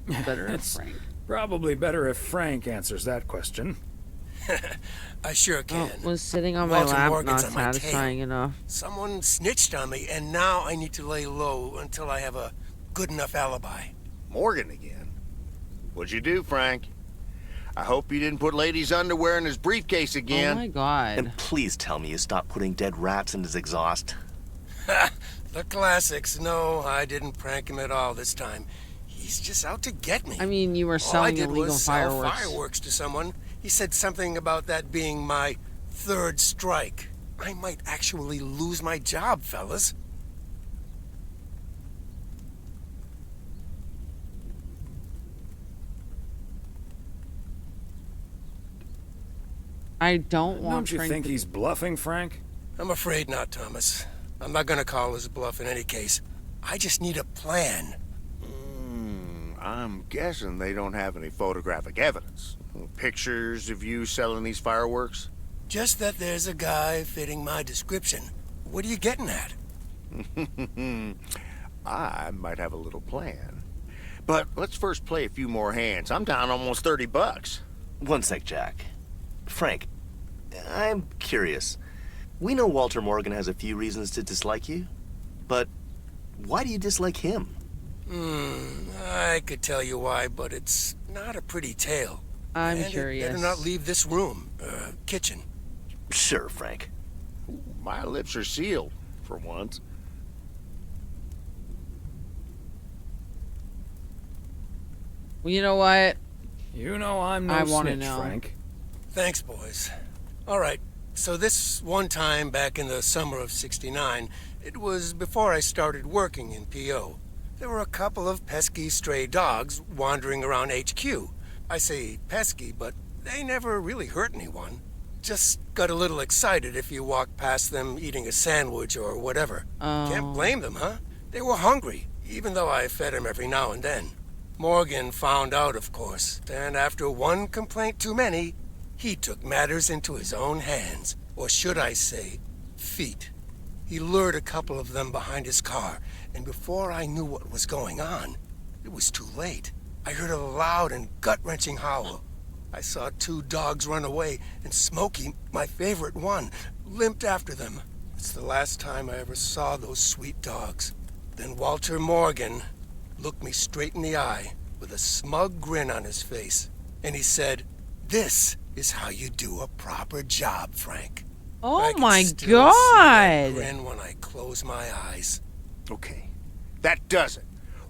Better if It's Frank. probably better if Frank answers that question. I sure can. Was sitting on my Walter lap Morgan's not on my tail. satisfying enough? Someone snitched on me, and now I need to lay low until I have a good enough alibi. Morgan again? What'd you do, Frank? I hope you didn't put ladies' underwear in his briefcase again. Oh my god. And please tell me you stopped putting dead rats in his exhaust. The classics. No, I didn't prank him at all this time. He's just out to get me. I mean, you were All I selling did illegal was sell fireworks. fireworks to someone. He said something about that being my third strike. I might actually lose my job, fellas. I don't want Don't you Frank think to- he's bluffing, Frank? I'm afraid not, Thomas. I'm not gonna call his bluff in any case. I just need a plan. I'm guessing they don't have any photographic evidence. Pictures of you selling these fireworks? Just that there's a guy fitting my description. What are you getting at? I might have a little plan. But let's first play a few more hands. I'm down almost $30. One sec, Jack. Frank, I'm curious. We know Walter Morgan has a few reasons to dislike you, but why do you dislike him? I could tell you why, but it's not a pretty tale. I'm And it curious. better not leave this room, kitchen. Sure, Frank. My lips are sealed, for once. Well, you know what? You know I'm no I wanna snitch, know. Frank. Thanks, boys. All right, so this one time back in the summer of '69, it was before I started working in PO. There were a couple of pesky stray dogs wandering around HQ. I say pesky, but they never really hurt anyone. Just got a little excited if you walked past them eating a sandwich or whatever. Can't blame them, huh? They were hungry, even though I fed them every now and then. Morgan found out, of course, and after one complaint too many, he took matters into his own hands, or should I say, feet. He lured a couple of them behind his car, and before I knew what was going on, it was too late. I heard a loud and gut-wrenching howl. I saw two dogs run away, and Smokey, my favorite one, limped after them. It's the last time I ever saw those sweet dogs. Then Walter Morgan looked me straight in the eye with a smug grin on his face. And he said, "This is how you do a proper job, Frank." Oh I can my still see that God. grin when I close my eyes. Okay, that does it.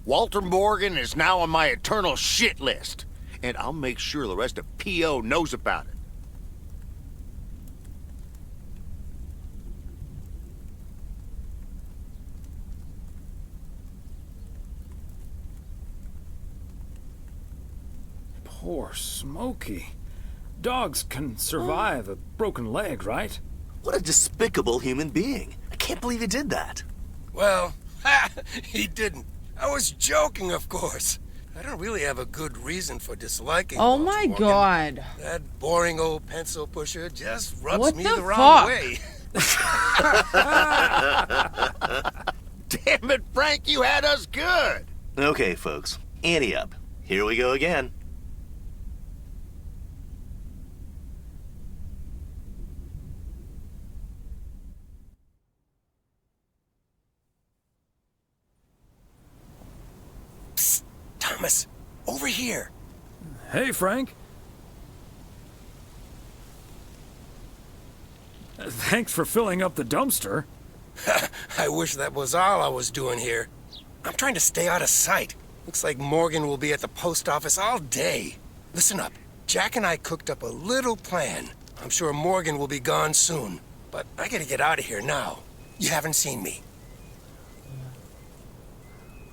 Walter Morgan is now on my eternal shit list. And I'll make sure the rest of P.O. knows about it. Poor Smokey. Dogs can survive a broken leg, right? What a despicable human being. I can't believe he did that. Well, he didn't. I was joking, of course. I don't really have a good reason for disliking Oh Walter my Morgan. God. That boring old pencil pusher just rubs What me the the wrong fuck? way. Damn it, Frank, you had us good. Okay, folks. Ante up. Here we go again. Psst, Thomas, over here. Hey, Frank. Thanks for filling up the dumpster. I wish that was all I was doing here. I'm trying to stay out of sight. Looks like Morgan will be at the post office all day. Listen up. Jack and I cooked up a little plan. I'm sure Morgan will be gone soon. But I gotta get out of here now. You haven't seen me.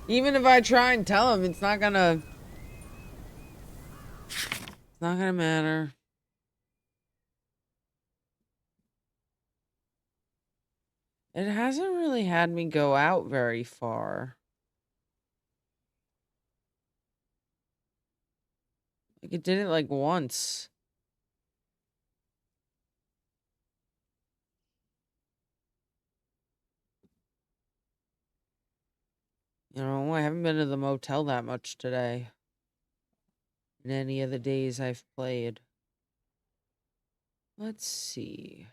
Even if I try and tell him, it's not gonna matter. It hasn't really had me go out very far. Like, it did it like once. You know, I haven't been to the motel that much today. In any of the days I've played. Let's see.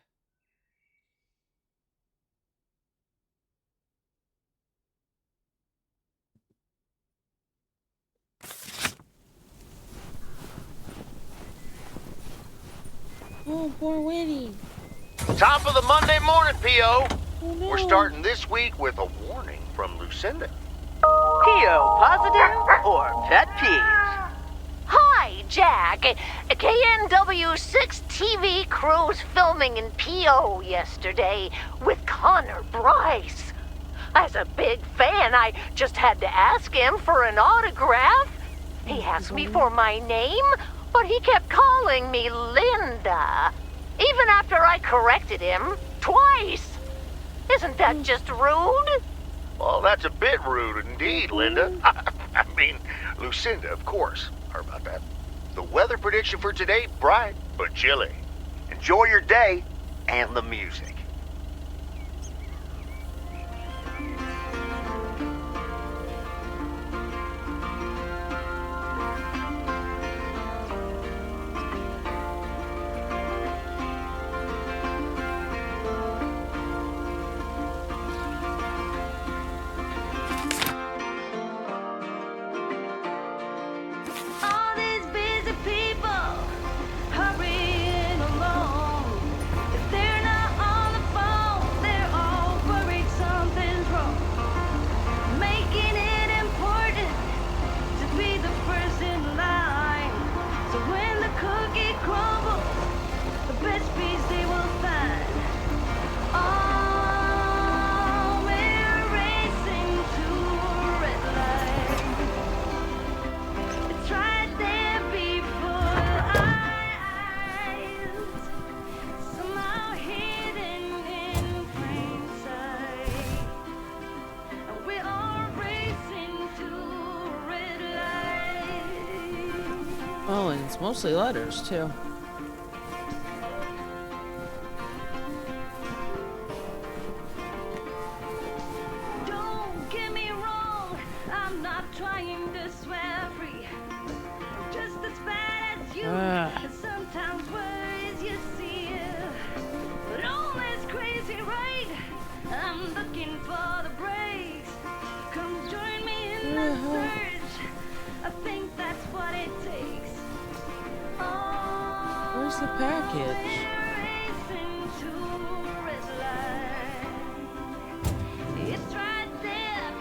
Oh, poor Winnie. Top of the Monday morning, P.O. Oh, no. We're starting this week with a warning from Lucinda. P.O. positive or pet peeves? Hi, Jack. KNW6 TV crew's filming in P.O. yesterday with Connor Bryce. As a big fan, I just had to ask him for an autograph. He asked me for my name, but he kept calling me Linda. Even after I corrected him twice. Isn't that just rude? Well, that's a bit rude indeed, Linda. I mean, Lucinda, of course. How about that? The weather prediction for today, bright but chilly. Enjoy your day and the music. All these busy people hurrying along. If they're not on the phone, they're all worried something's wrong. Making it important to be the first in line. So when the cookie crumbles, the best piece they will find. Oh, we're racing to a red light. It's right there before our eyes, somehow hidden in plain sight. We're all racing to a red light. Oh, and it's mostly letters, too. Don't get me wrong, I'm not trying to swear free. I'm just as bad as you, and sometimes words you see. But all this crazy right, I'm looking for the breaks. Come join me in the hope. I think that's what it takes. Where's the package? It's right there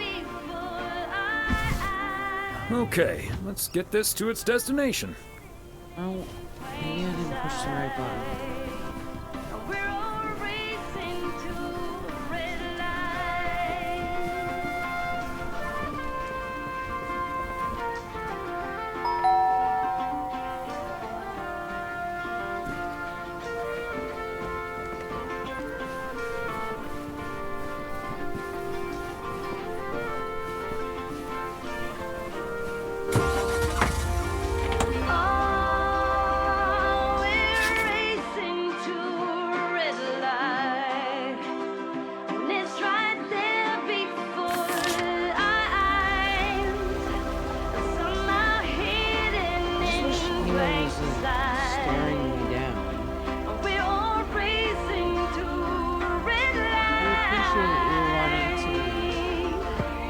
before Okay, let's get this to its destination. Oh, maybe I didn't push the right button. we're all racing to the red light. Staring me down. I appreciate you wanting to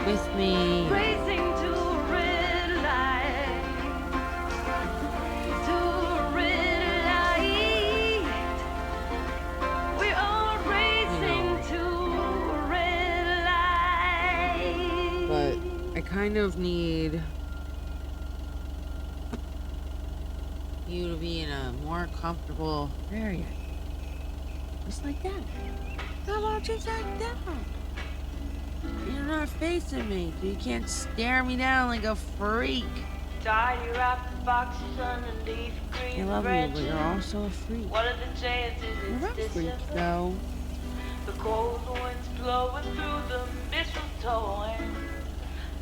be with me. Racing to a red light. To a red light. We're all racing to a red light. But I kind of need you to be in a more comfortable area. Just like that. How about just like that? You're not facing me, so you can't stare me down like a freak. Tidy wrapped boxes underneath green I love you, branches. but you're also a freak. What are the chances You're it's a freak, December? though. The cold winds blowing through the mistletoe and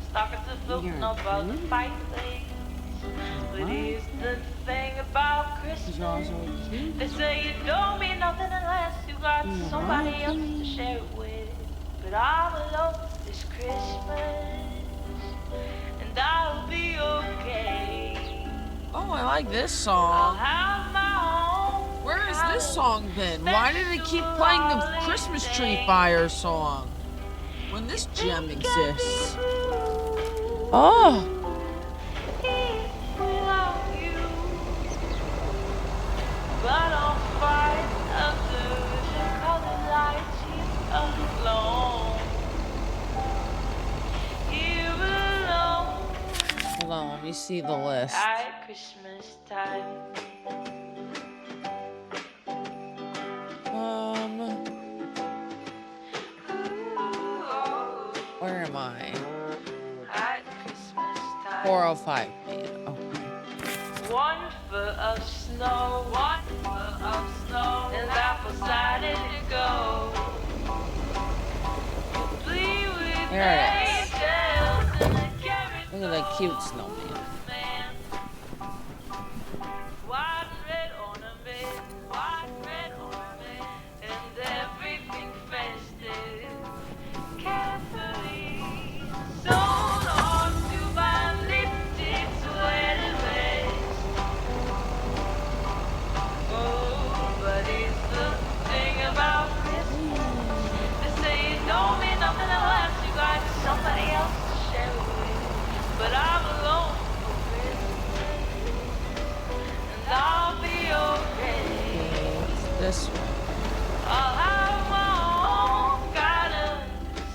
stockings are floating above the fireplace. But here's the thing about Christmas. They say it don't mean nothing unless you got somebody else to share it with. But I'm alone this Christmas, and I'll be okay. Oh, I like this I'll song. have my own. Where has this song been? Why did it keep playing the Christmas tree fire song when this gem exists? Oh! Without you, but I'm fine under the colored lights here alone. Here alone Hold on, let me see the list. at Christmas time. Where am I? At Christmas time. 405. Man, oh. 1 foot of snow, 1 foot of snow, and apple cider to go. Complete with There it is. angels and a carrot Look at that cute snowman. man. White red ornament, white red ornament, and everything festive. Carefully sewn onto my lifted sweater vest. Oh, but it's the thing about Christmas. They say it don't mean nothing unless you got somebody else to share it with. But I'm alone for Christmas, and I'll be okay. This one. I'll have my own kind of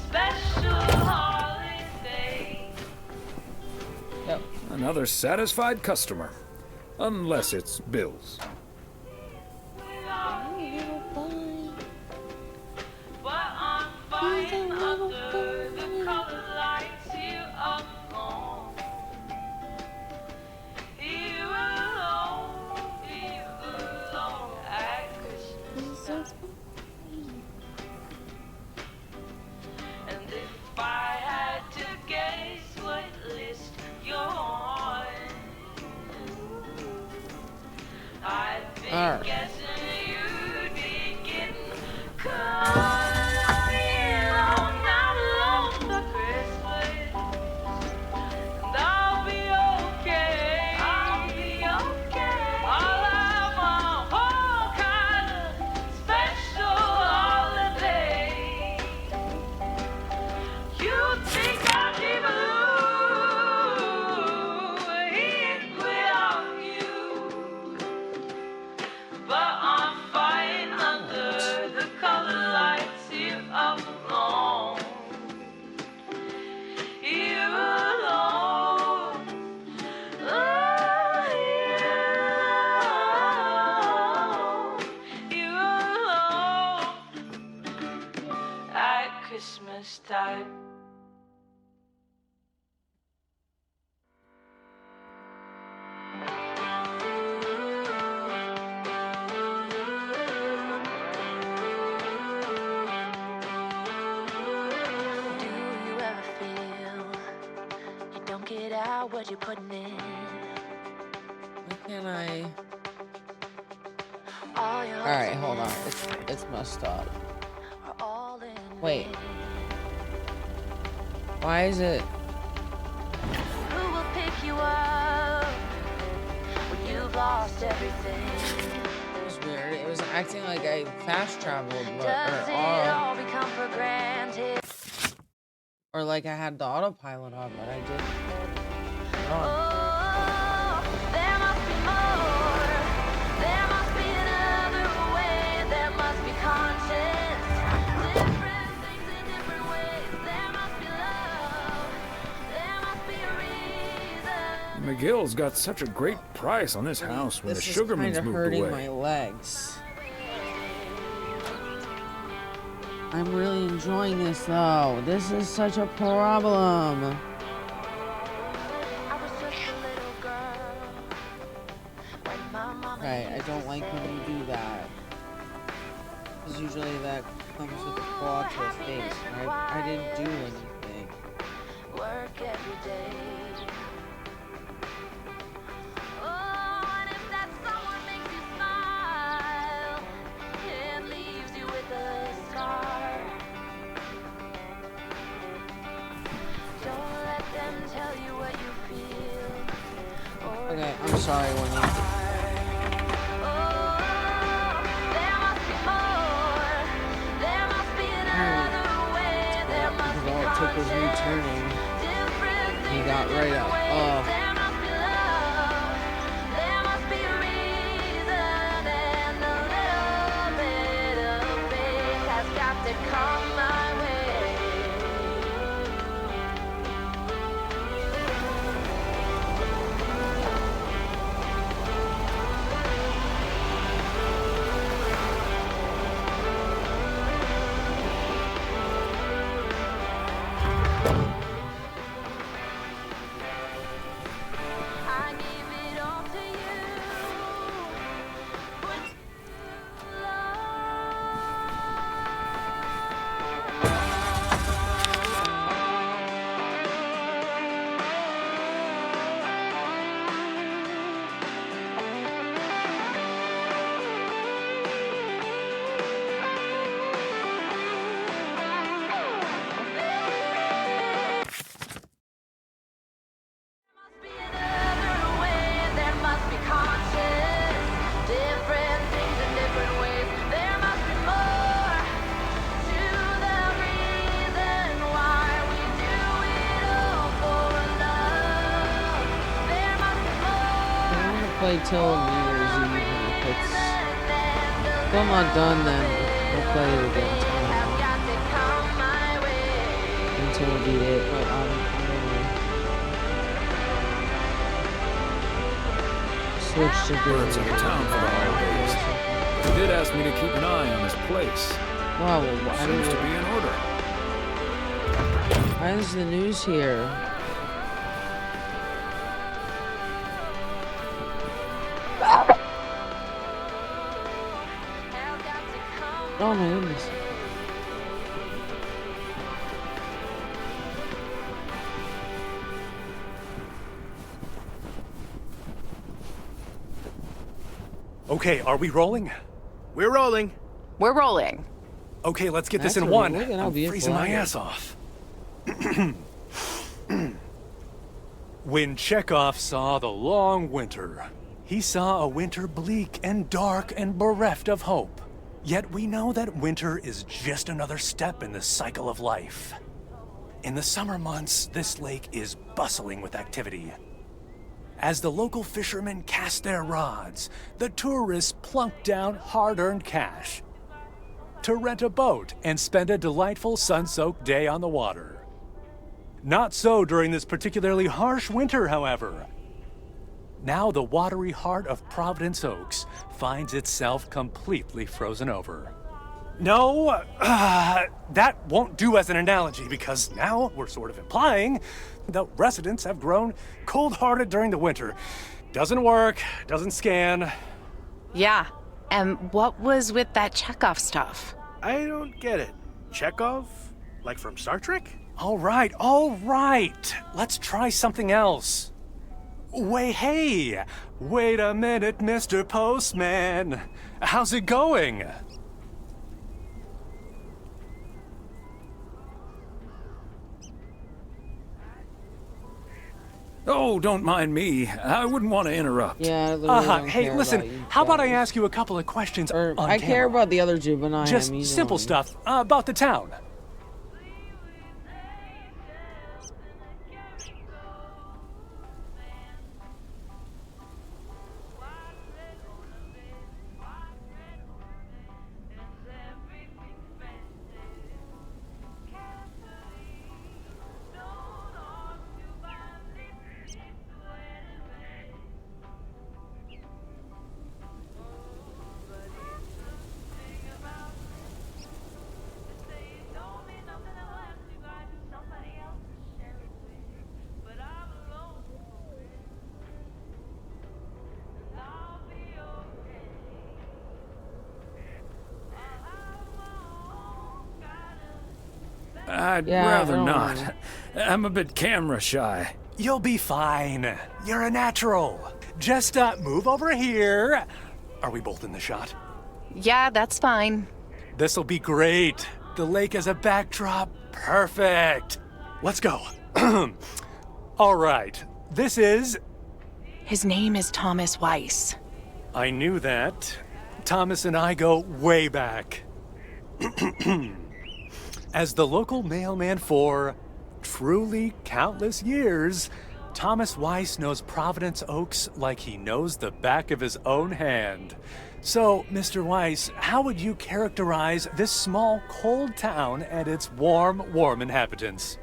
special holiday. Yep. Another satisfied customer. Unless it's Bill's. But I'm fine under the colored lights here alone. Here alone at Christmas. And if I had to guess what list you're on, I'd be Alright. guessing you'd be getting caught on not alone for Christmas. And I'll be okay. I'll be okay. I'll have my whole kind of special holiday. You think I'd be blue Don't get out what you're putting in. Why can't I? All your Alright, hold on. It's messed up. Wait. Why is it? Who will pick you up when you've lost everything? It was weird. It was acting like I fast traveled, Does it all become for granted? or like I had the autopilot on, but I didn't. Oh, there must be more. There must be another way. There must be conscience. Different things in different ways. There must be love. There must be a reason. McGill's got such a great price on this house when This the is Sugarmans kinda moved hurting away. my legs. I'm really enjoying this though. This is such a problem. Right, I don't like when you do that. Because usually that comes with a claw to the face. And I didn't do anything. Work every day. Oh, and if that someone makes you smile and leaves you with a scar, don't let them tell you what you feel. Okay, I'm sorry, Winnie. Took his new turning. He got right up. Oh. There must be a reason, and a little bit of faith has got to come my way. I give it all to you. Put another way. There must be conscience. Different things in different ways. There must be more to the reason why we do it all for love. There must be more. I'm gonna play till New Year's Eve. If it's still not done, then we'll play it again tomorrow. Got to come my way. Until we beat it. But I'm gonna switch to doing Bert's in town for the holidays. He did ask me to keep an eye on his place. Wow, well, I Seems to don't be in order. Why is the news here? Oh my goodness. Okay, are we rolling? We're rolling. We're rolling. Okay, let's get this That's in a- one. look at how I'm beautiful freezing my that is. ass off. When Chekhov saw the long winter, he saw a winter bleak and dark and bereft of hope. Yet we know that winter is just another step in the cycle of life. In the summer months, this lake is bustling with activity. As the local fishermen cast their rods, the tourists plunk down hard-earned cash to rent a boat and spend a delightful sun-soaked day on the water. Not so during this particularly harsh winter, however. Now the watery heart of Providence Oaks finds itself completely frozen over. No, that won't do as an analogy because now we're sort of implying the residents have grown cold-hearted during the winter. Doesn't work, doesn't scan. Yeah. And what was with that Chekhov stuff? I don't get it. Chekhov? Like from Star Trek? All right. Let's try something else. Hey, wait a minute, Mr. Postman. How's it going? Oh, don't mind me. I wouldn't want to interrupt. Yeah, I literally don't Hey, care listen, about you how about I guys. ask you a couple of questions on I care camera? about the other two, but not Just him. He's simple annoying. stuff about the town. I'd Yeah, I rather don't not. know. I'm a bit camera shy. You'll be fine. You're a natural. Just move over here. Are we both in the shot? Yeah, that's fine. This'll be great. The lake as a backdrop. Perfect. Let's go. All right. This is... His name is Thomas Weiss. I knew that. Thomas and I go way back. As the local mailman for truly countless years, Thomas Weiss knows Providence Oaks like he knows the back of his own hand. So, Mr. Weiss, how would you characterize this small, cold town and its warm inhabitants?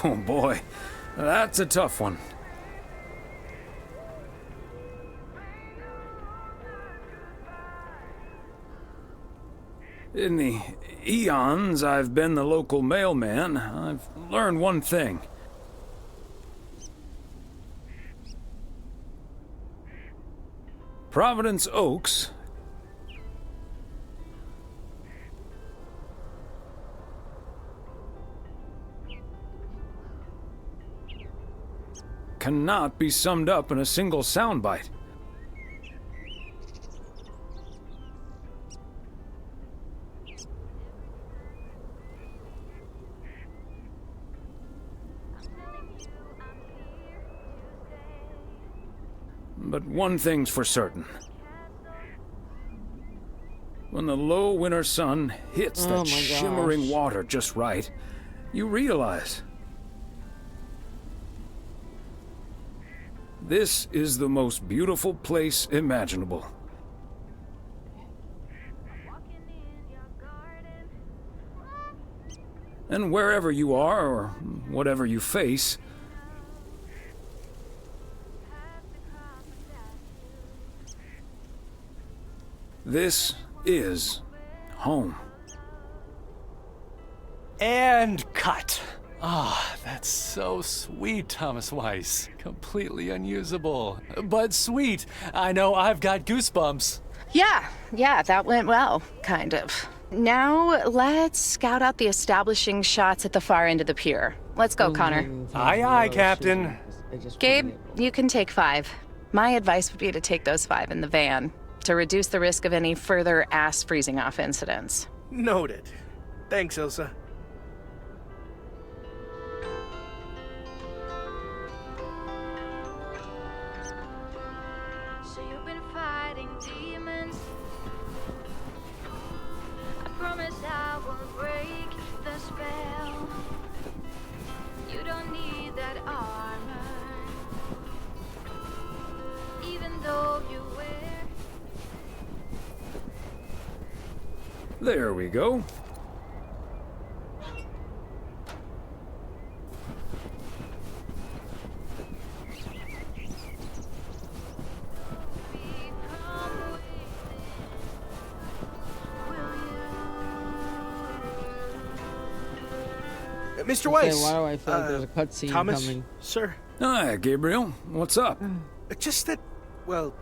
Oh boy, that's a tough one. In the eons I've been the local mailman, I've learned one thing. Providence Oaks cannot be summed up in a single soundbite. But one thing's for certain. When the low winter sun hits that shimmering water just right, you realize this is the most beautiful place imaginable. And wherever you are, or whatever you face, this is home. And cut. Ah, that's so sweet, Thomas Weiss. Completely unusable. But sweet. I know I've got goosebumps. Yeah, that went well, kind of. Now, let's scout out the establishing shots at the far end of the pier. Let's go, Connor. Aye, aye, Captain. Gabe, you can take 5. My advice would be to take those 5 in the van, to reduce the risk of any further ass freezing off incidents. Noted. Thanks, Ilsa. So you've been fighting demons. I promise I won't break the spell. You don't need that armor, even though you wear. There we go. Mr. Weiss. Why do I feel like there's a cutscene Thomas, coming? Sir. Hi, Gabriel. What's up? Just that, well,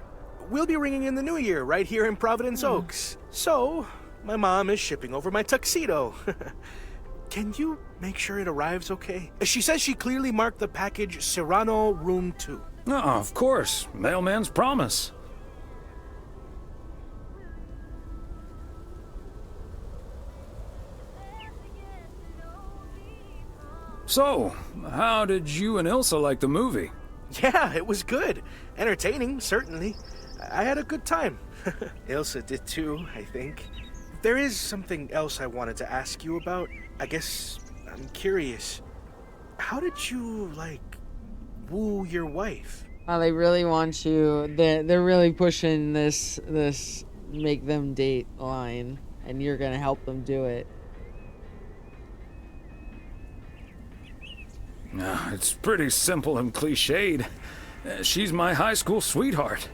we'll be ringing in the new year right here in Providence Oaks. So, my mom is shipping over my tuxedo. Can you make sure it arrives okay? She says she clearly marked the package Serrano Room 2. Oh, of course. Mailman's promise. So, how did you and Ilsa like the movie? Yeah, it was good. Entertaining, certainly. I had a good time. Ilsa did too, I think. There is something else I wanted to ask you about. I guess I'm curious. How did you, woo your wife? Oh, they really want you. They're really pushing this make them date line, and you're gonna help them do it. It's pretty simple and cliched. She's my high school sweetheart.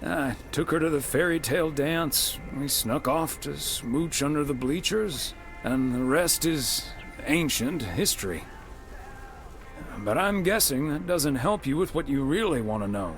I took her to the fairy tale dance. We snuck off to smooch under the bleachers, and the rest is ancient history. But I'm guessing that doesn't help you with what you really want to know.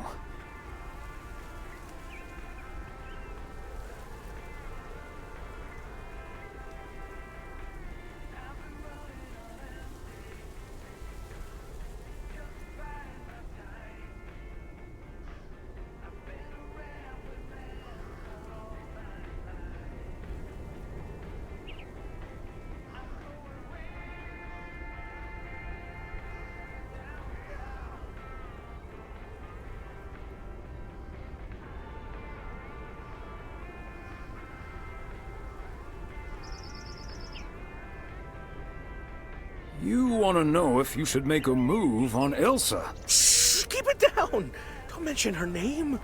You want to know if you should make a move on Ilsa. Shh, keep it down. Don't mention her name.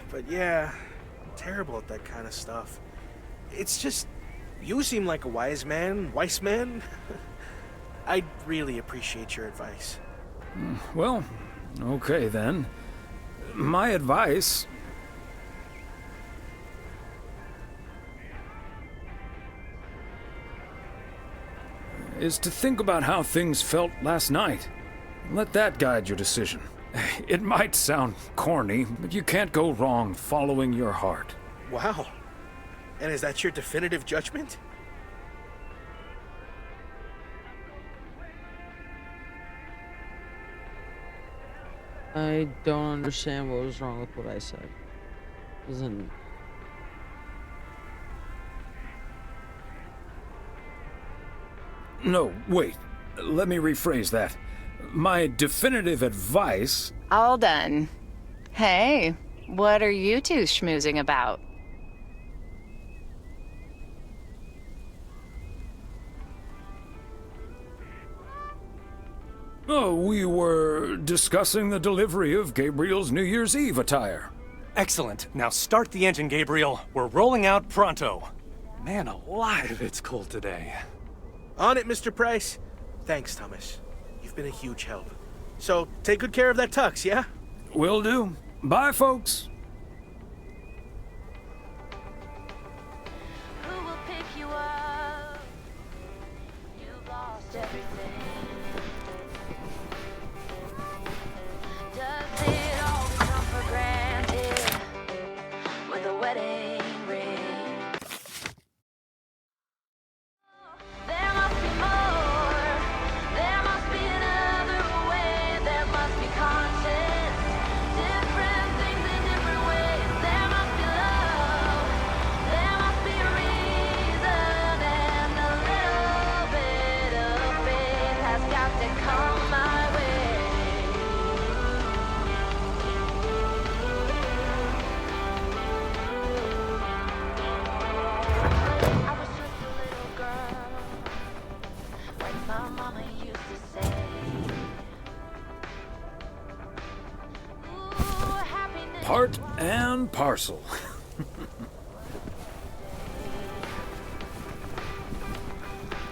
But yeah, I'm terrible at that kind of stuff. It's just, you seem like a wise man. I'd really appreciate your advice. Well, okay then. My advice is to think about how things felt last night. Let that guide your decision. It might sound corny, but you can't go wrong following your heart. Wow. And is that your definitive judgment? I don't understand what was wrong with what I said. Isn't No, wait. Let me rephrase that. My definitive advice. All done. Hey, what are you two schmoozing about? Oh, we were discussing the delivery of Gabriel's New Year's Eve attire. Excellent. Now start the engine, Gabriel. We're rolling out pronto. Man alive, it's cold today. On it, Mr. Price. Thanks, Thomas. You've been a huge help. So, take good care of that tux, yeah? Will do. Bye, folks. Who will pick you up? You've lost everything. Does it all come for granted with a wedding ring? There must be more. There must be another way. There must be conscience. Different things in different ways. There must be love. There must be a reason. And a little bit of faith has got to come my way. I was just a little girl, like my mama used to say. Ooh, happiness. Part and parcel.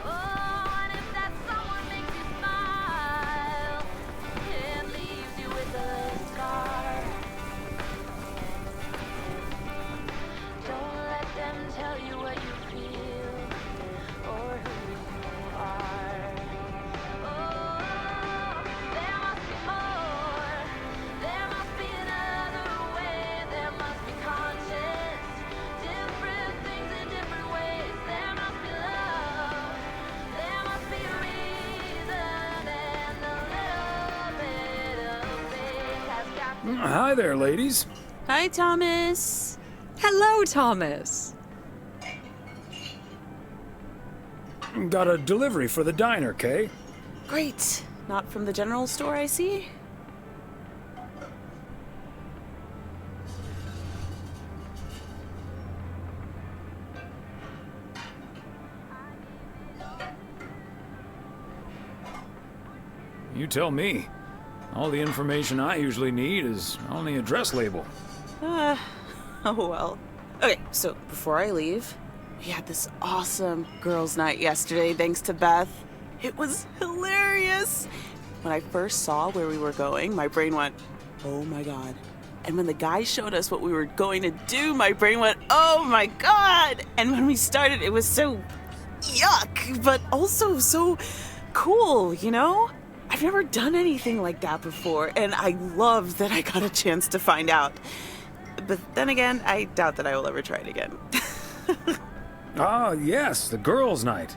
Oh, and if that someone makes you smile and leaves you with a scar, don't let them tell you what you feel or who you are. Oh, there must be more. There must be another way. There must be conscience. Different things in different ways. There must be love. There must be a reason. And a little bit of faith has got to. Hi there, ladies. Hi, Thomas. Hello, Thomas. Got a delivery for the diner, Kay. Great. Not from the general store, I see. You tell me. All the information I usually need is on the address label. Oh well. Okay, so before I leave, we had this awesome girls' night yesterday thanks to Beth. It was hilarious. When I first saw where we were going, my brain went, oh my god. And when the guy showed us what we were going to do, my brain went, oh my god. And when we started, it was so yuck, but also so cool, you know? I've never done anything like that before, and I love that I got a chance to find out. But then again, I doubt that I will ever try it again. Ah, yes, the girls' night.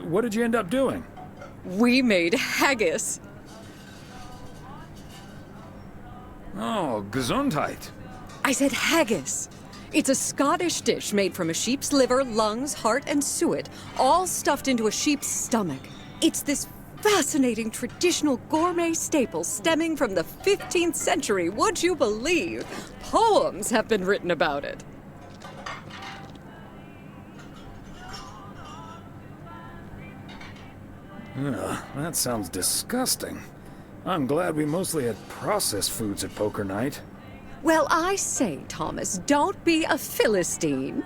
what did you end up doing? We made haggis. Oh, Gesundheit. I said haggis. It's a Scottish dish made from a sheep's liver, lungs, heart, and suet, all stuffed into a sheep's stomach. It's this fascinating traditional gourmet staple stemming from the 15th century, would you believe? Poems have been written about it. Ugh, that sounds disgusting. I'm glad we mostly had processed foods at poker night. Well, I say, Thomas, don't be a Philistine.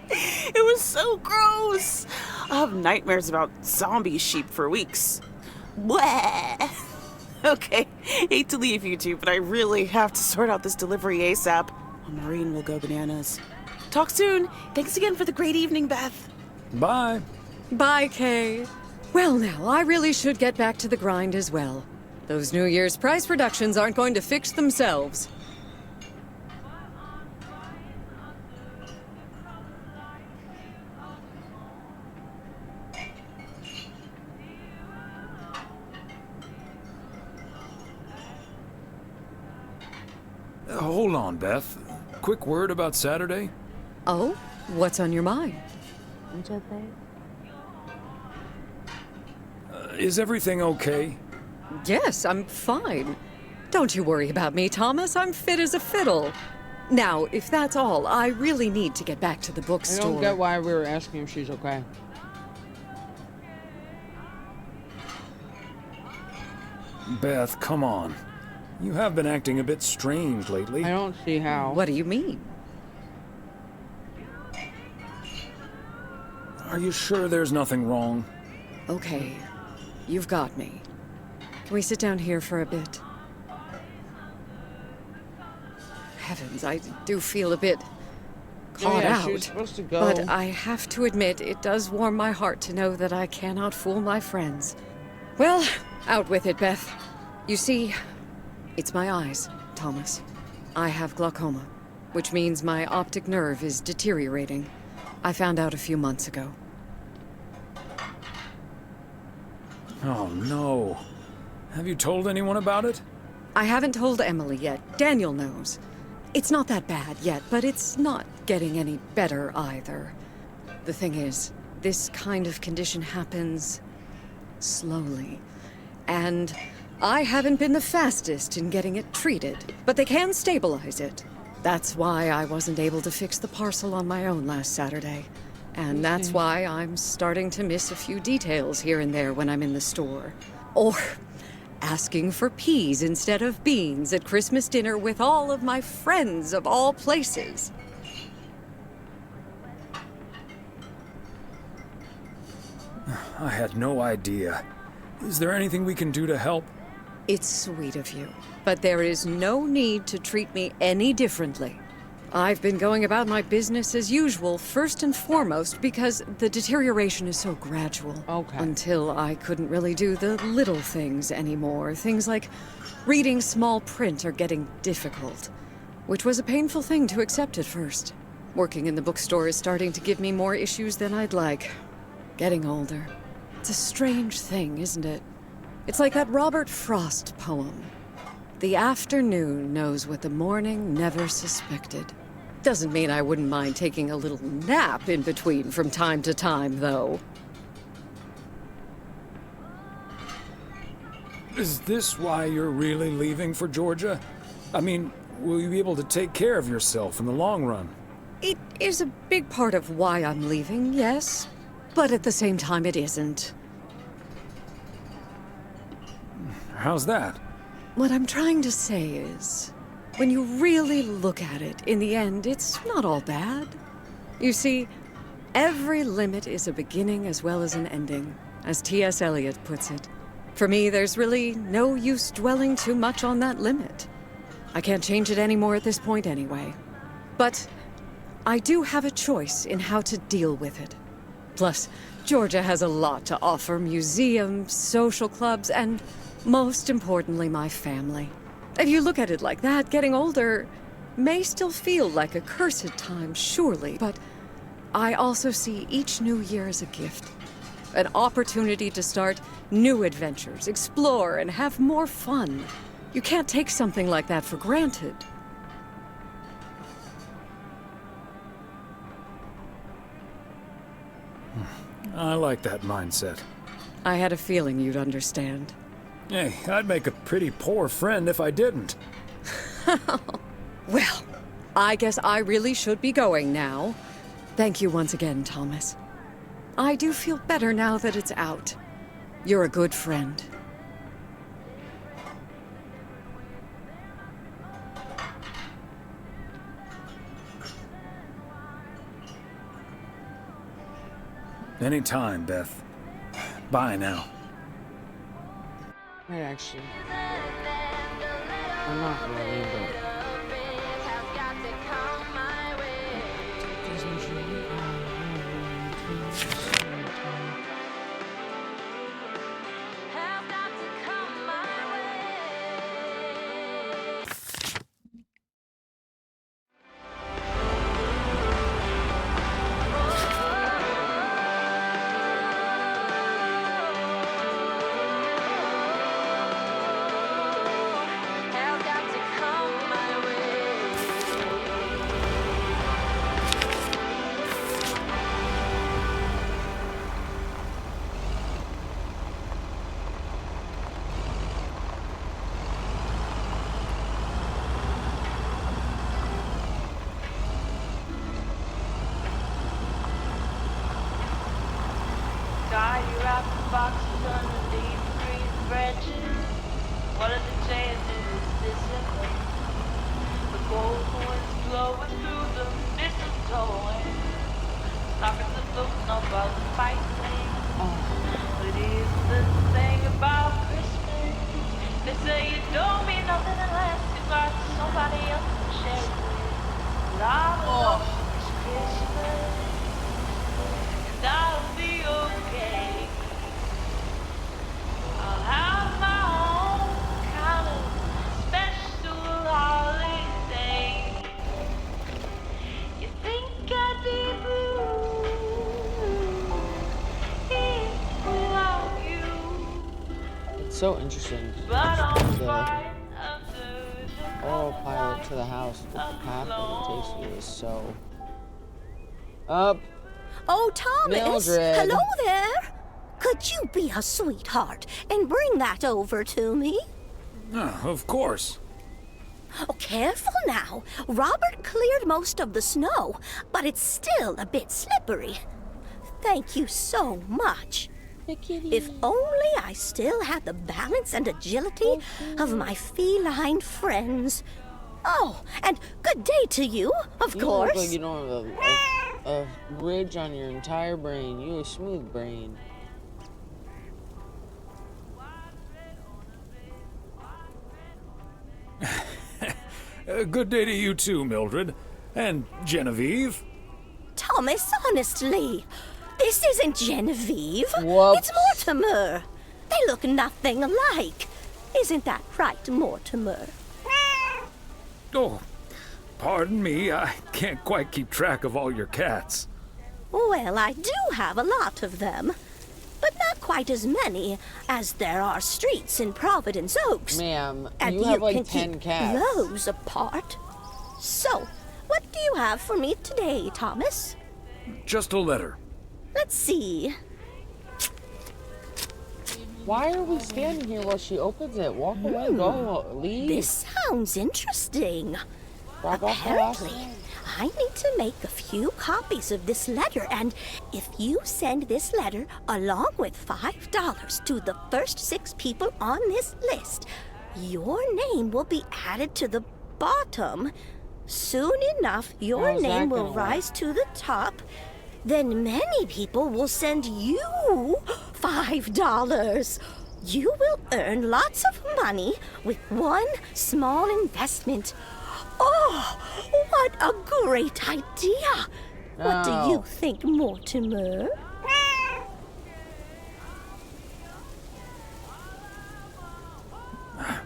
It was so gross. I'll have nightmares about zombie sheep for weeks. Bleh. Okay, hate to leave you two, but I really have to sort out this delivery ASAP. Or Maureen will go bananas. Talk soon. Thanks again for the great evening, Beth. Bye. Bye, Kay. Well, now, I really should get back to the grind as well. Those New Year's price reductions aren't going to fix themselves. Hold on, Beth. Quick word about Saturday? Oh? What's on your mind? Is everything okay? Yes, I'm fine. Don't you worry about me, Thomas. I'm fit as a fiddle. Now, if that's all, I really need to get back to the I bookstore. don't get why we were asking if she's okay. Beth, come on. You have been acting a bit strange lately. I don't see how. What do you mean? Are you sure there's nothing wrong? Okay, you've got me. Can we sit down here for a bit? Heavens, I do feel a bit caught yeah, out. she was supposed to go. But I have to admit, it does warm my heart to know that I cannot fool my friends. Well, out with it, Beth. You see, it's my eyes, Thomas. I have glaucoma, which means my optic nerve is deteriorating. I found out a few months ago. Oh, no. Have you told anyone about it? I haven't told Emily yet. Daniel knows. It's not that bad yet, but it's not getting any better either. The thing is, this kind of condition happens slowly. And I haven't been the fastest in getting it treated, but they can stabilize it. That's why I wasn't able to fix the parcel on my own last Saturday. And that's why I'm starting to miss a few details here and there when I'm in the store. Or asking for peas instead of beans at Christmas dinner with all of my friends of all places. I had no idea. Is there anything we can do to help? It's sweet of you, but there is no need to treat me any differently. I've been going about my business as usual, first and foremost, because the deterioration is so gradual. Okay. Until I couldn't really do the little things anymore. Things like reading small print are getting difficult, which was a painful thing to accept at first. Working in the bookstore is starting to give me more issues than I'd like. Getting older. It's a strange thing, isn't it? It's like that Robert Frost poem. The afternoon knows what the morning never suspected. Doesn't mean I wouldn't mind taking a little nap in between from time to time, though. Is this why you're really leaving for Georgia? I mean, will you be able to take care of yourself in the long run? It is a big part of why I'm leaving, yes. But at the same time, it isn't. How's that? What I'm trying to say is, when you really look at it, in the end, it's not all bad. You see, every limit is a beginning as well as an ending, as T.S. Eliot puts it. For me, there's really no use dwelling too much on that limit. I can't change it anymore at this point anyway. But I do have a choice in how to deal with it. Plus, Georgia has a lot to offer: museums, social clubs, and most importantly, my family. If you look at it like that, getting older may still feel like a cursed time, surely, but I also see each new year as a gift. An opportunity to start new adventures, explore, and have more fun. You can't take something like that for granted. I like that mindset. I had a feeling you'd understand. Hey, I'd make a pretty poor friend if I didn't. Well, I guess I really should be going now. Thank you once again, Thomas. I do feel better now that it's out. You're a good friend. Anytime, Beth. Bye now. Right, actually. I'm not really, but... Sky, you wrap the boxes underneath green branches. What are the chances this happened? The cold winds blowing through the mistletoe and stockings are floating above the fireplace. But here's the thing about Christmas. They say it don't mean nothing unless you got somebody else to share it with. But I love this Christmas. And I'll be okay. I'll have my own kind of special holiday. You think I'd be blue without you? It's so interesting. But on The under the autopilot to the house with the path that it takes you is so... Up. Oh, Thomas! Mildred. Hello there! Could you be a sweetheart and bring that over to me? Of course. Oh, careful now. Robert cleared most of the snow, but it's still a bit slippery. Thank you so much. If only I still had the balance and agility of my feline friends. Oh, and good day to you, of You course. look like you don't have a ridge on your entire brain. You have a smooth brain. Good day to you too, Mildred. And Genevieve. Thomas, honestly, this isn't Genevieve. Whoops. It's Mortimer. They look nothing alike. Isn't that right, Mortimer? Oh, pardon me. I can't quite keep track of all your cats. Well, I do have a lot of them, but not quite as many as there are streets in Providence Oaks. Ma'am, And you have like can 10 keep cats. those apart. So, what do you have for me today, Thomas? Just a letter. Let's see. Why are we standing here while she opens it? Walk away, go, leave. This sounds interesting. Drop off the last Apparently, I need to make a few copies of this letter, and if you send this letter along with $5 to the first 6 people on this list, your name will be added to the bottom. Soon enough, your How's that name will gonna work? rise to the top. Then many people will send you $5. You will earn lots of money with one small investment. Oh, what a great idea! What do you No. think, Mortimer?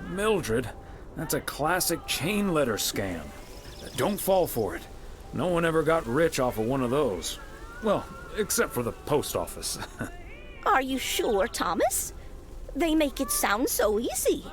Mildred, that's a classic chain letter scam. Don't fall for it. No one ever got rich off of one of those. Well, except for the post office. Are you sure, Thomas? They make it sound so easy.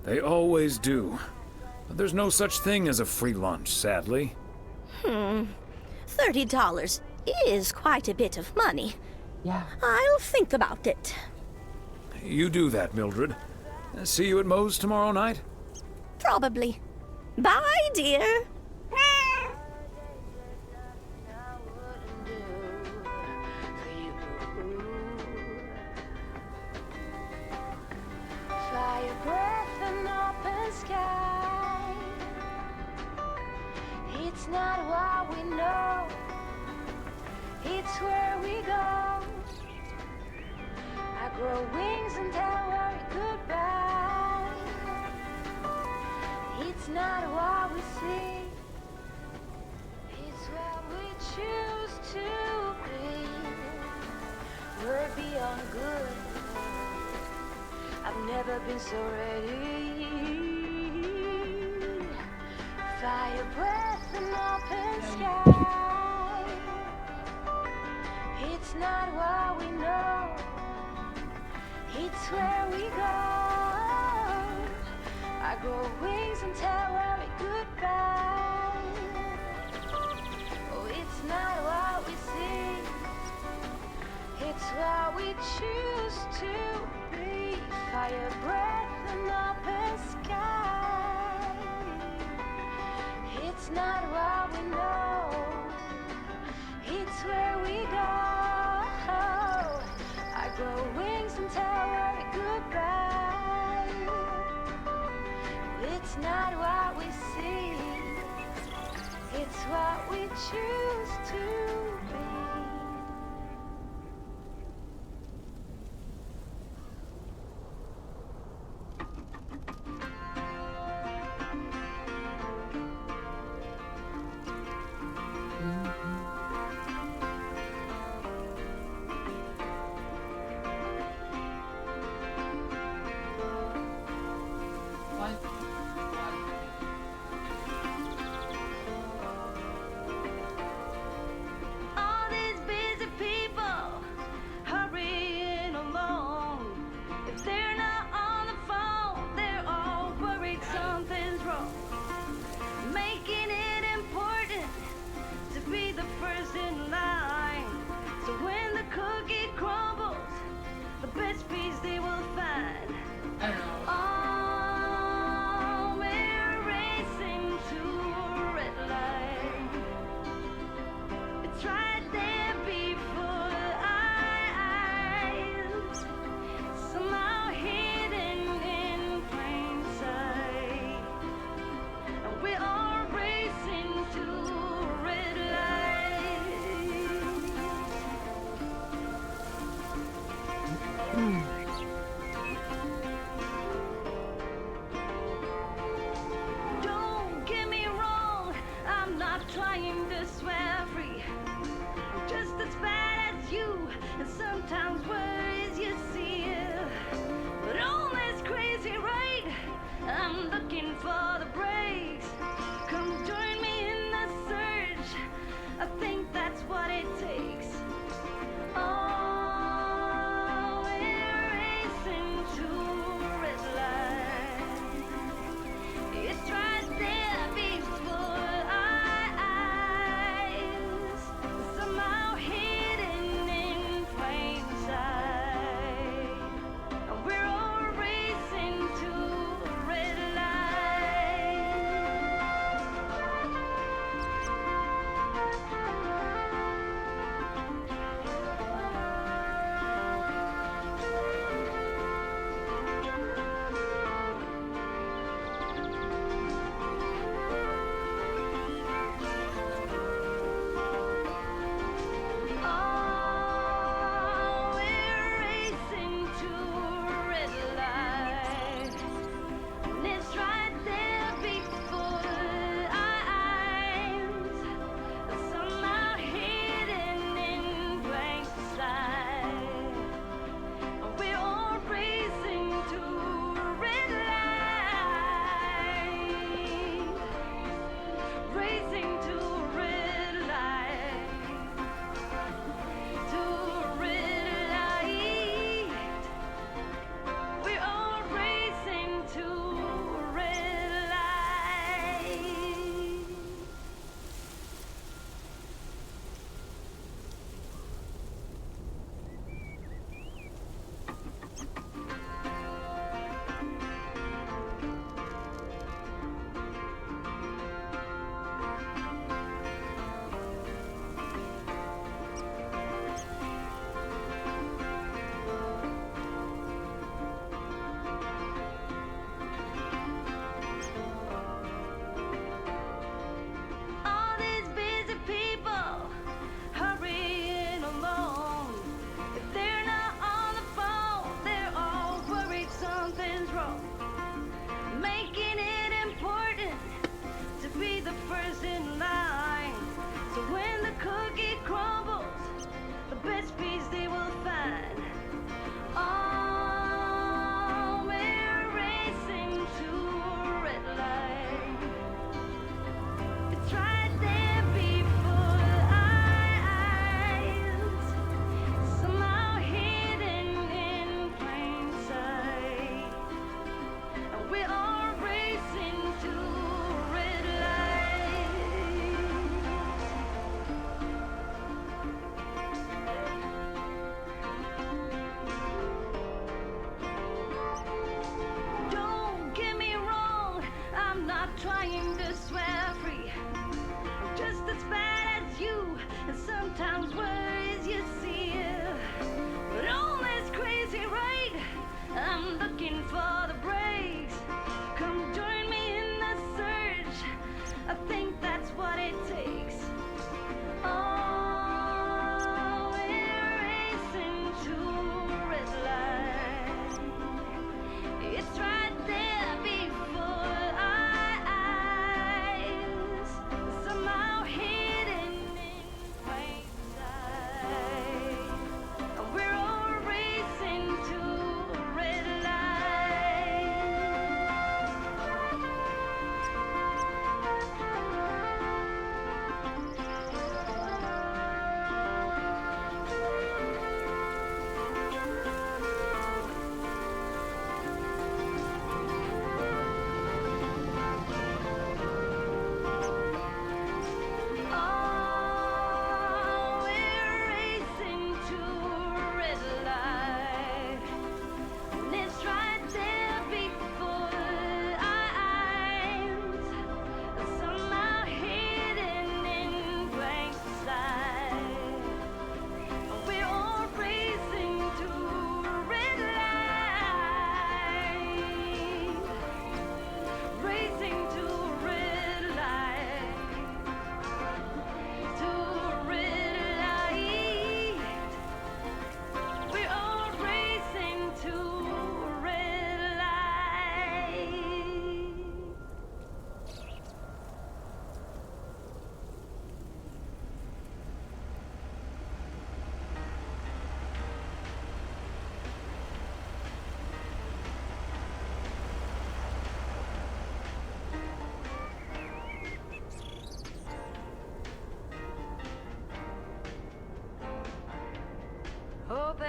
They always do. But there's no such thing as a free lunch, sadly. $30 is quite a bit of money. Yeah. I'll think about it. You do that, Mildred. See you at Moe's tomorrow night? Probably. Bye, dear. Fire breath and open sky. It's not what we know, it's where we go. I grow wings and tell her goodbye. It's not what we see, it's what we choose to be. We're beyond good. I've never been so ready. Fire breath and open sky. It's not what we know, it's where we go. I grow wings and tell her goodbye. Oh, it's not what we see, it's what we choose to be. Fire breath and open sky. It's not what we know, it's where we go. I grow wings and tell her goodbye. It's not what we see, it's what we choose to be. All these busy people hurrying along. If they're not on the phone, they're all worried something's wrong. Making it important to be the first in line. So when the cookie crumbles, the best piece they will find. I don't know. Oh, we're racing to a red light. It's right there before our eyes, somehow hidden in plain sight. And we are racing to a red light. Don't get me wrong, I'm not trying to swear free. I'm just sometimes worries you see. But all this crazy right, I'm looking for the brakes. Come join me in the search. I think that's what it takes. Oh, we're racing to a red light. It's right there before our eyes, somehow hidden in plain sight. We're all racing to a red Oh, we're racing to a red light. And it's right there before our eyes, somehow hidden in plain sight. We're all racing to a red light. Racing to a red light. To a red light. We're all racing to a red light. All these busy people hurrying along. If they're not on the phone, they're all worried something's wrong. Making it important to be the first in line. So when the cookie crumbles, the best piece they will find. Oh, we're racing to a red light. It's right there before our eyes, somehow hidden in plain sight. We're all racing to a red light. Don't get me wrong, I'm not trying to swear free. I'm just as bad as you, and sometimes worries you see. But all this crazy right, I'm looking for the brakes. Come join me in the search. I think that's what it takes. Oh, we're racing to a red light. It's right there before our eyes, somehow hidden in plain sight. We're all racing to a red light.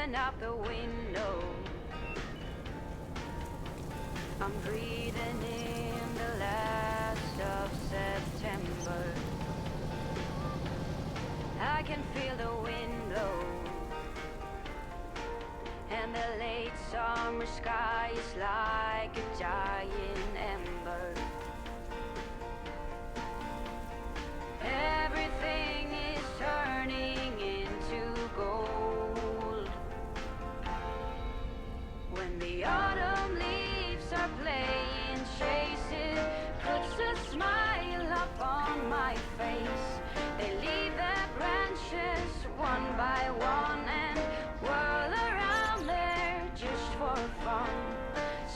Open up the window. I'm breathing in the last of September. I can feel the wind blow, and the late summer sky is like a giant ember. Everything is turning into gold. When the autumn leaves are playing chase, it puts a smile up on my face. They leave their branches one by one and whirl around there just for fun.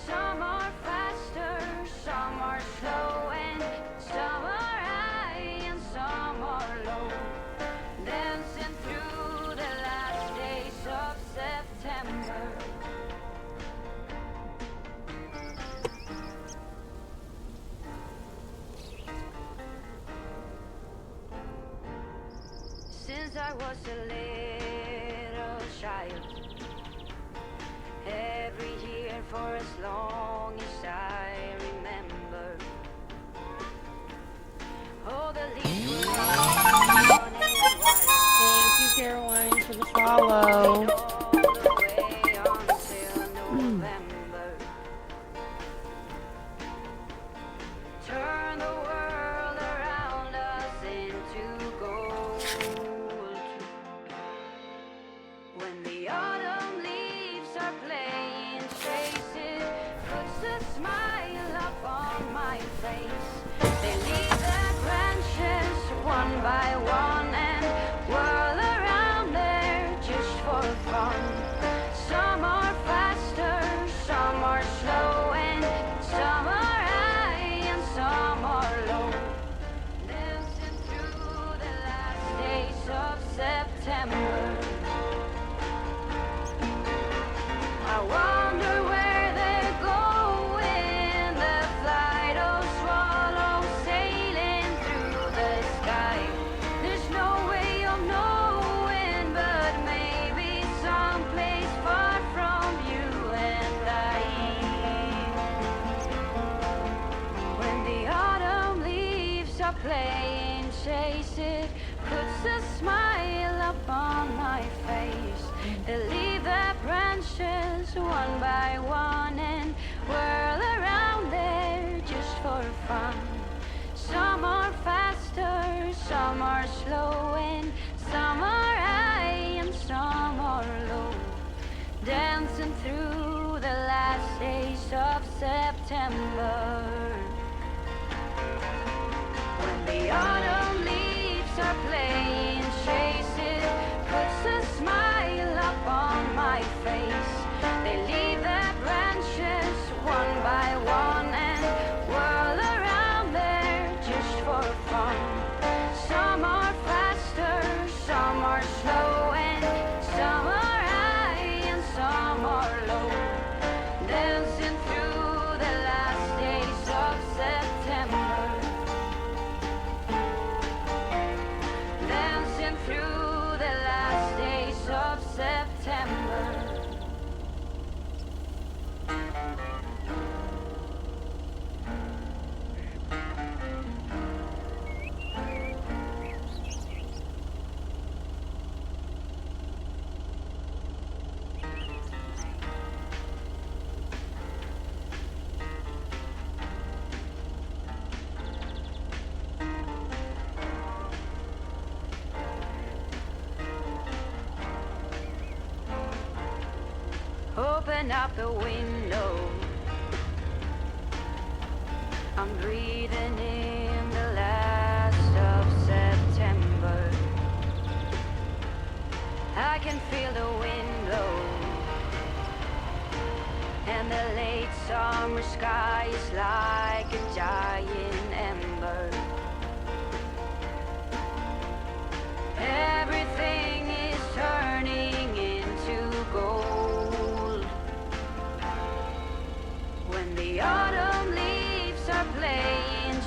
Some are faster, some are slow, and some are high and some are low. Dancing through the last days of September. Since I was a little child, every year for as long as I remember, all the leaves were on and Thank you, Caroline, for the follow. turn the world around us into gold. When the autumn leaves are playing chase, it puts a smile up on my face. They leave their branches one by one and whirl around there just for fun. Some are faster, some are slow, and some are high and some are low. Dancing through the last days of September. I wonder where they're going, the flight of swallows sailing through the sky. There's no way of knowing, but maybe someplace far from you and I. When the autumn leaves are playing chase, it puts a smile up on my face. They leave their branches one by one and whirl around there just for fun. Some are faster, some are slow, and some are high and some are low. Dancing through the last days of September. When the autumn leaves are playing chase, it puts a smile up on my face. They leave their branches one by one and whirl around there just for fun. Some are faster, some are slow, and some are high and some are low. Dancing through the last days of September. Dancing through the last days of September. Open up the window. I'm breathing in the last of September. I can feel the wind blow, and the late summer sky is like a giant ember. Everything is turning into gold. When the autumn leaves are playing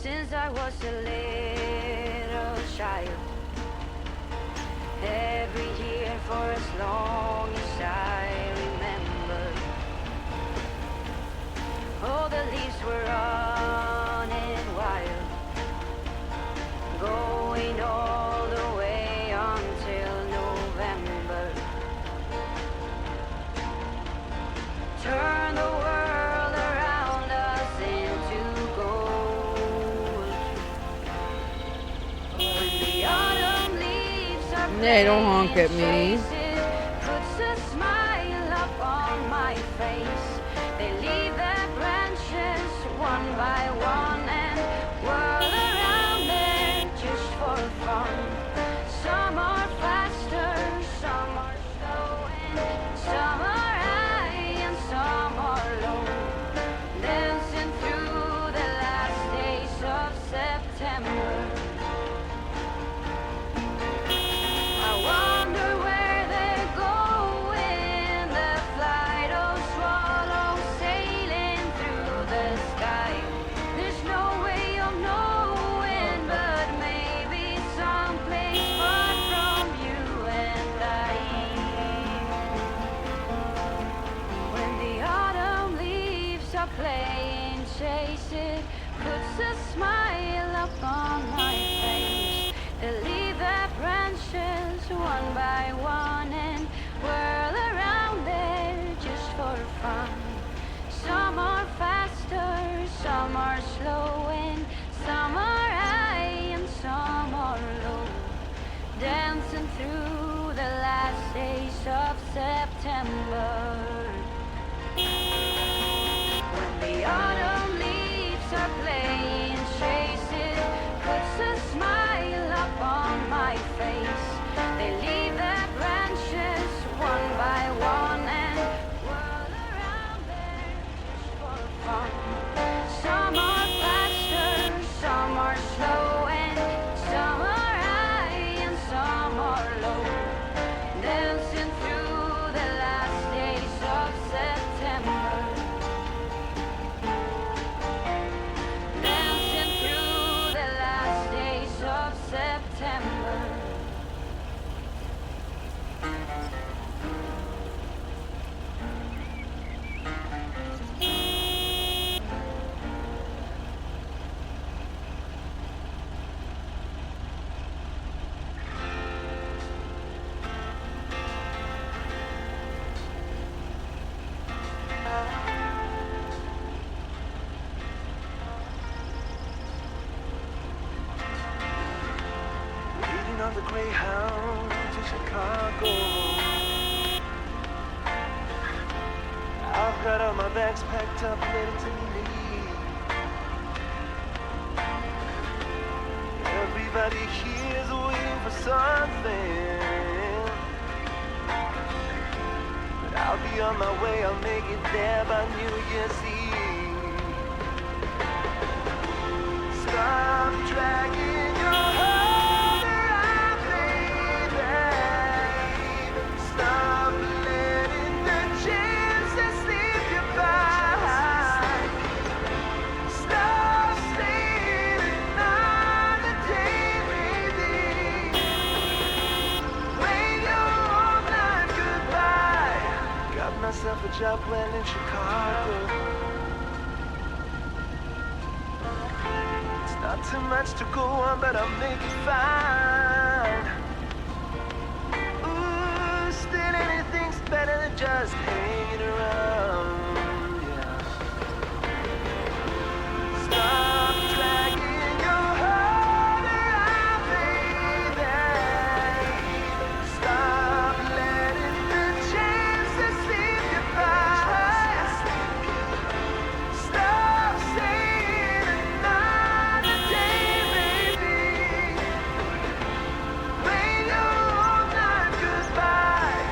since I was a little child. Every year for as long as I remember, all the leaves were running wild, going all the way until November. Turn the world around us into gold. When the autumn leaves are They don't honk at me. puts a smile up on my face. They leave their branches one by one and whirl around there just for fun. Some are faster, some are slow, and some are high and some are low. Dancing through the last days of September. I wonder where they're going, the flight of swallows sailing through the sky. There's no way of knowing, but maybe someplace far from you and I. When the autumn leaves are playing chase, it puts a smile up on my face. They leave their branches one by one and whirl around there just for fun. Some are faster, some are slow, and some are high and some are low. Dancing through the last days of September. When the autumn leaves are playing chase, it puts a smile up on my face. They leave their branches one by one and whirl around there just for fun. Some are faster, some are slow, and some are high and some are low. Dancing through the last days of September. Dancing through the last days of September. Waiting on the Greyhound to Chicago. I've got all my bags packed up, ready to leave. Everybody here's waiting for something, but I'll be on my way. I'll make it there by New Year's Eve. Stop dragging your heart around, baby. Stop letting the chances slip you by. Stop staying another day, baby. Wave your old life goodbye. Got myself a job well in Chicago. Not too much to go on, but I'll make it fine. Ooh, still anything's better than just hanging around, yeah. Stop dragging your heart around, baby. Stop letting the chances slip you by. Stop saying another day, baby. Wave your old life goodbye.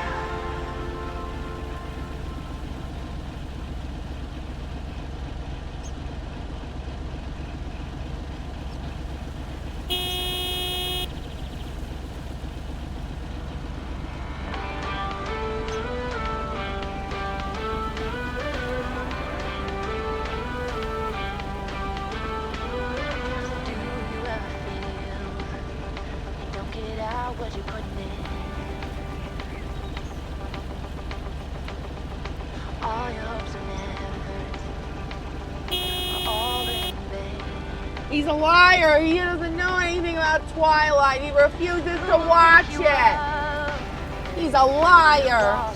He's a liar. He doesn't know anything about Twilight. He refuses to watch it. He's a liar.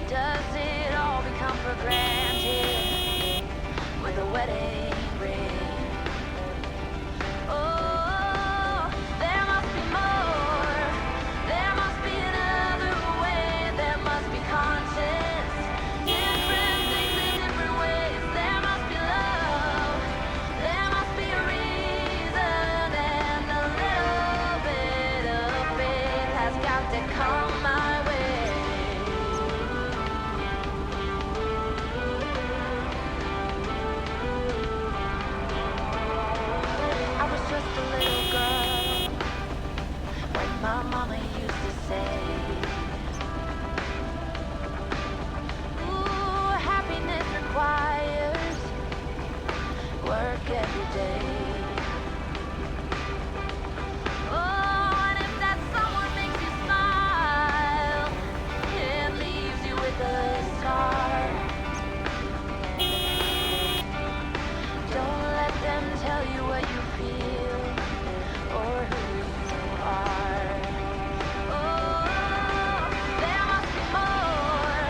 Does it all become for granted with a wedding ring? Oh, there must be more. There must be another way. There must be conscience. Different things in different ways. There must be love. There must be a reason, and a little bit of faith has got to come my way. I was just a little girl when my mama used to say, ooh, happiness requires work every day. Oh, and if that someone makes you smile, it leaves you with a scar. Don't let them tell you what you feel or who you are. Oh, there must be more.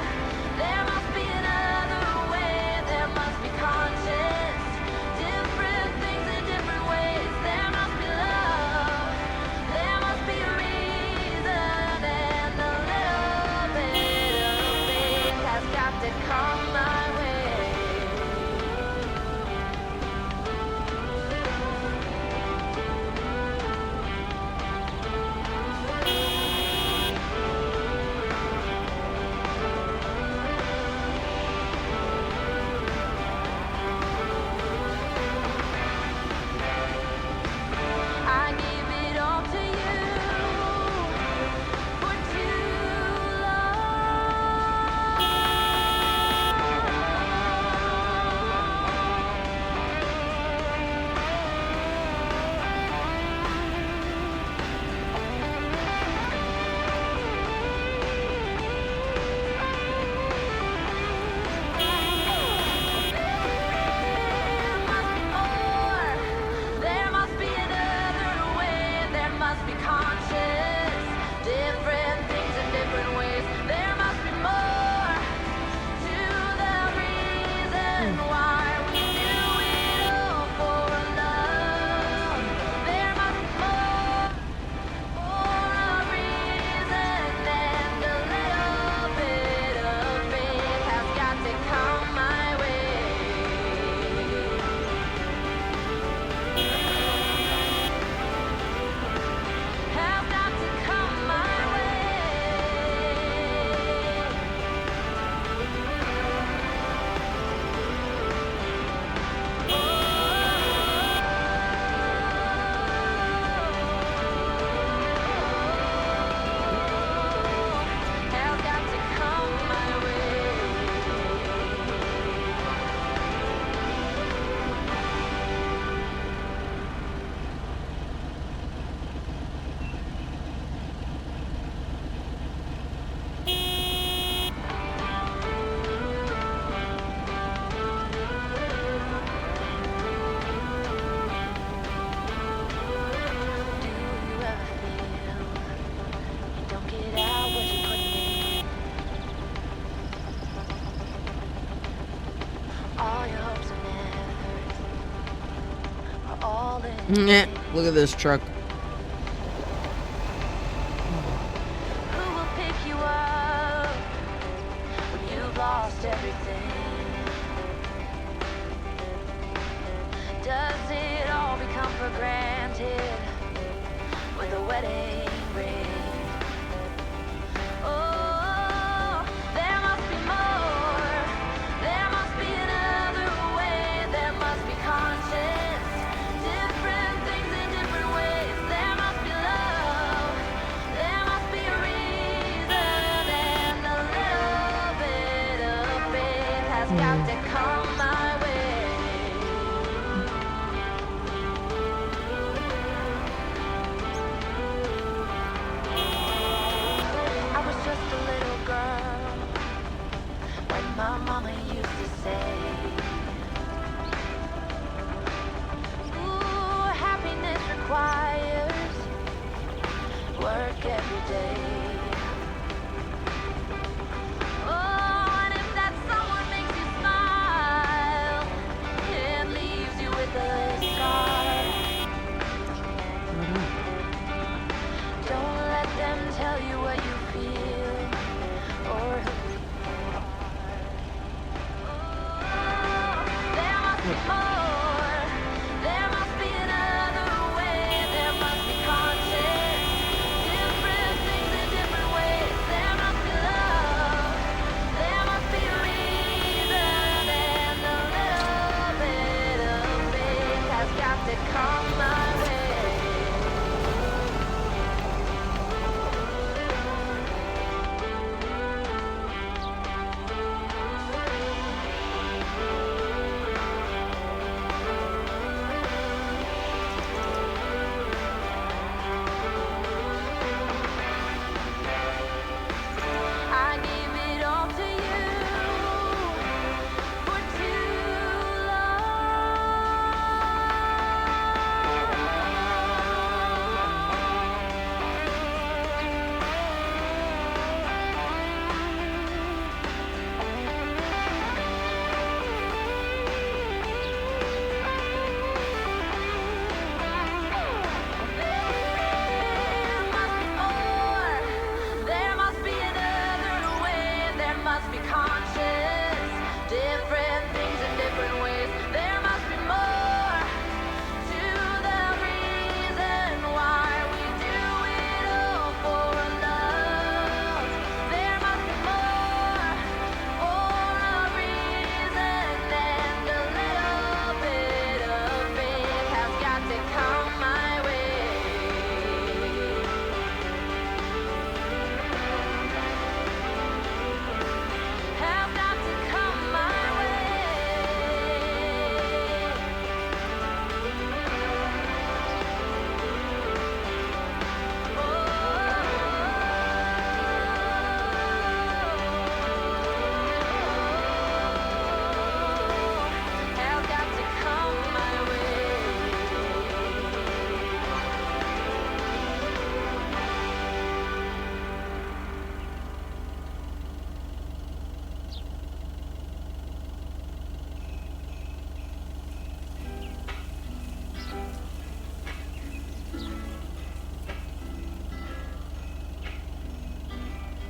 There must be another way. There must be conscience. Different things in different ways. There must be love. There must be a reason, and a little bit of faith has got to come my way. I gave it all to you for too There must be another way. There must be conscience. Different things in different ways. There must be more to the reason why we do it all for love. There must be more for a reason, and a little bit of faith has got to come my way. Have got to come my Have got to come my Do you ever feel you don't get out what you put in? All your hopes and efforts are all in vain. Look at this truck. Who will pick you up when you've lost everything? Does it all become for granted with a wedding ring? Oh, there must be more. There must be another way. There must be conscience. Different things in different ways. There must be love. There must be a reason, and a little bit of faith has got to come my way. I was just a little girl when my mama used to say,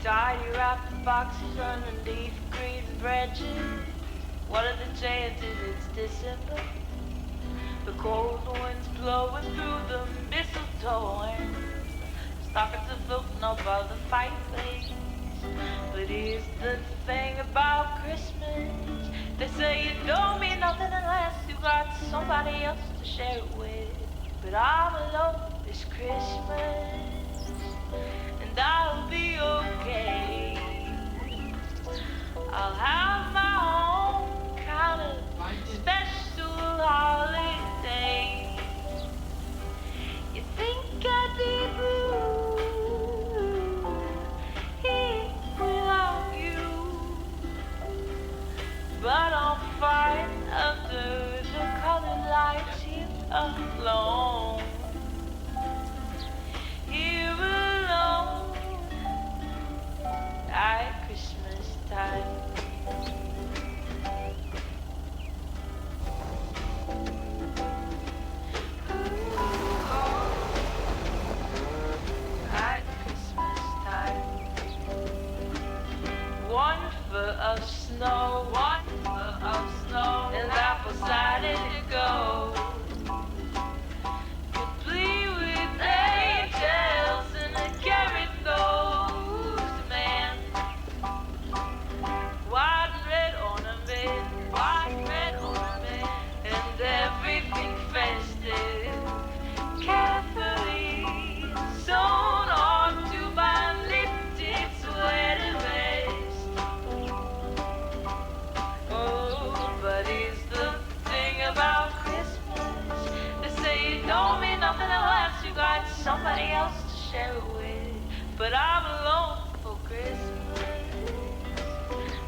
tidy wrapped boxes underneath green branches. What are the chances it's December? The cold wind's blowing through the mistletoe and stockings are floating above the fireplace. But here's the thing about Christmas. They say it don't mean nothing unless you got somebody else to share it with. But I'm alone this Christmas, and I'll be okay. I'll have my own kind of special holiday. You think I'd be blue here without you, but I'm fine under the colored lights here alone. Here alone at Christmas time. At Christmas time. One foot of snow, and apple cider to go. Complete with angels and a carrot nose man. White and red ornament, and everything festive. Carefully sewn onto my knitted sweater vest. Oh, but here's the thing about Christmas. They say it don't mean nothing unless you got somebody else to share it with. But I'm alone for Christmas,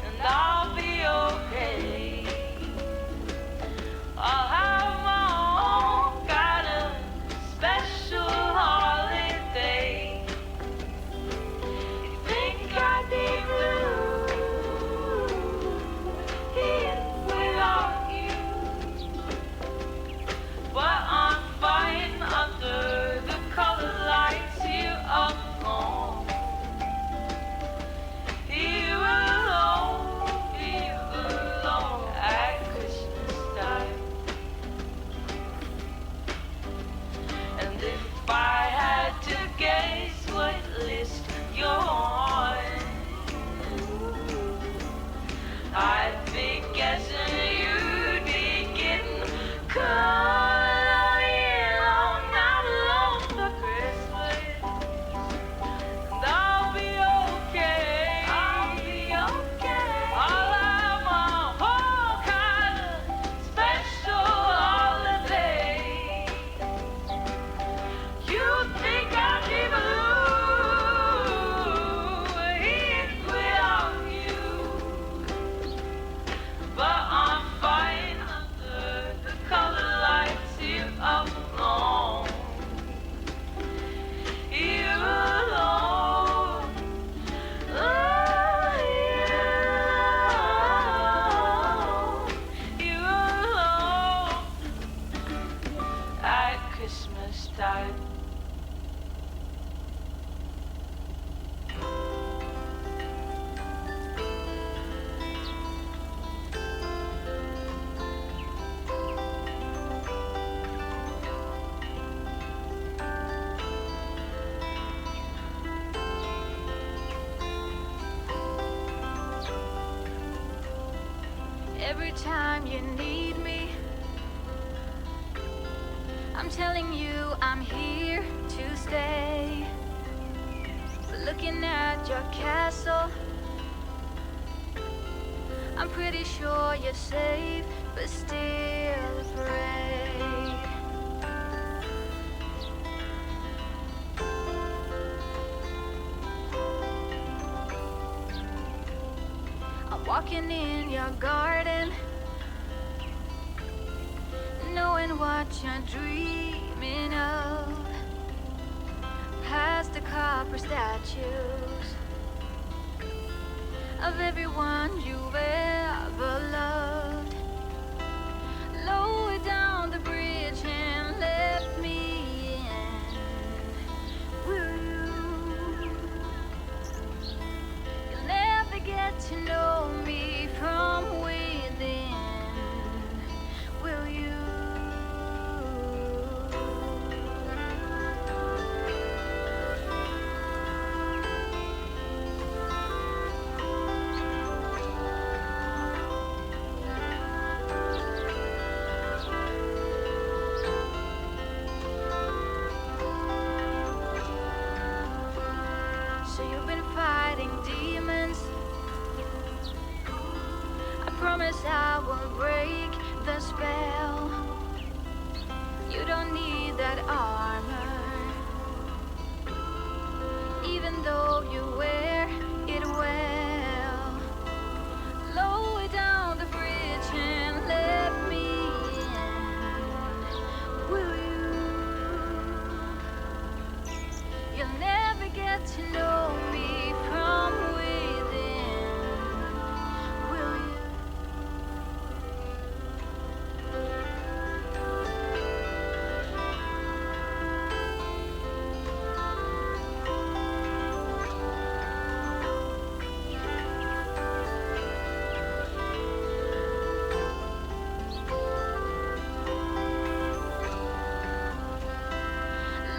and I'll be okay. I'll have my own kind of special holiday. You think I'd be blue here without you, but I'm fine under the colored lights here alone. Here alone at Christmas time. And if I had to guess what list you're on, I'd be guessing you'd be getting caught in on not alone for Christmas. And I'll be okay. I'll have my whole kind of special holiday. You think I'd be blue here without you, but I'm fine under the colored lights here alone. Here alone. Oh, here alone at Christmas time. Every time you need me, I'm telling you I'm here to stay. But looking at your castle, I'm pretty sure you're safe, but still afraid. I'm walking in your garden, knowing what you're dreaming of. Past the copper statues of everyone you've ever loved. Lower down the bridge and let me in. Woo. promise I won't break the spell. You don't need that armor, even though you wear it well. Lower down the bridge and let me in. Will you? You'll never get to know me from within. Will you?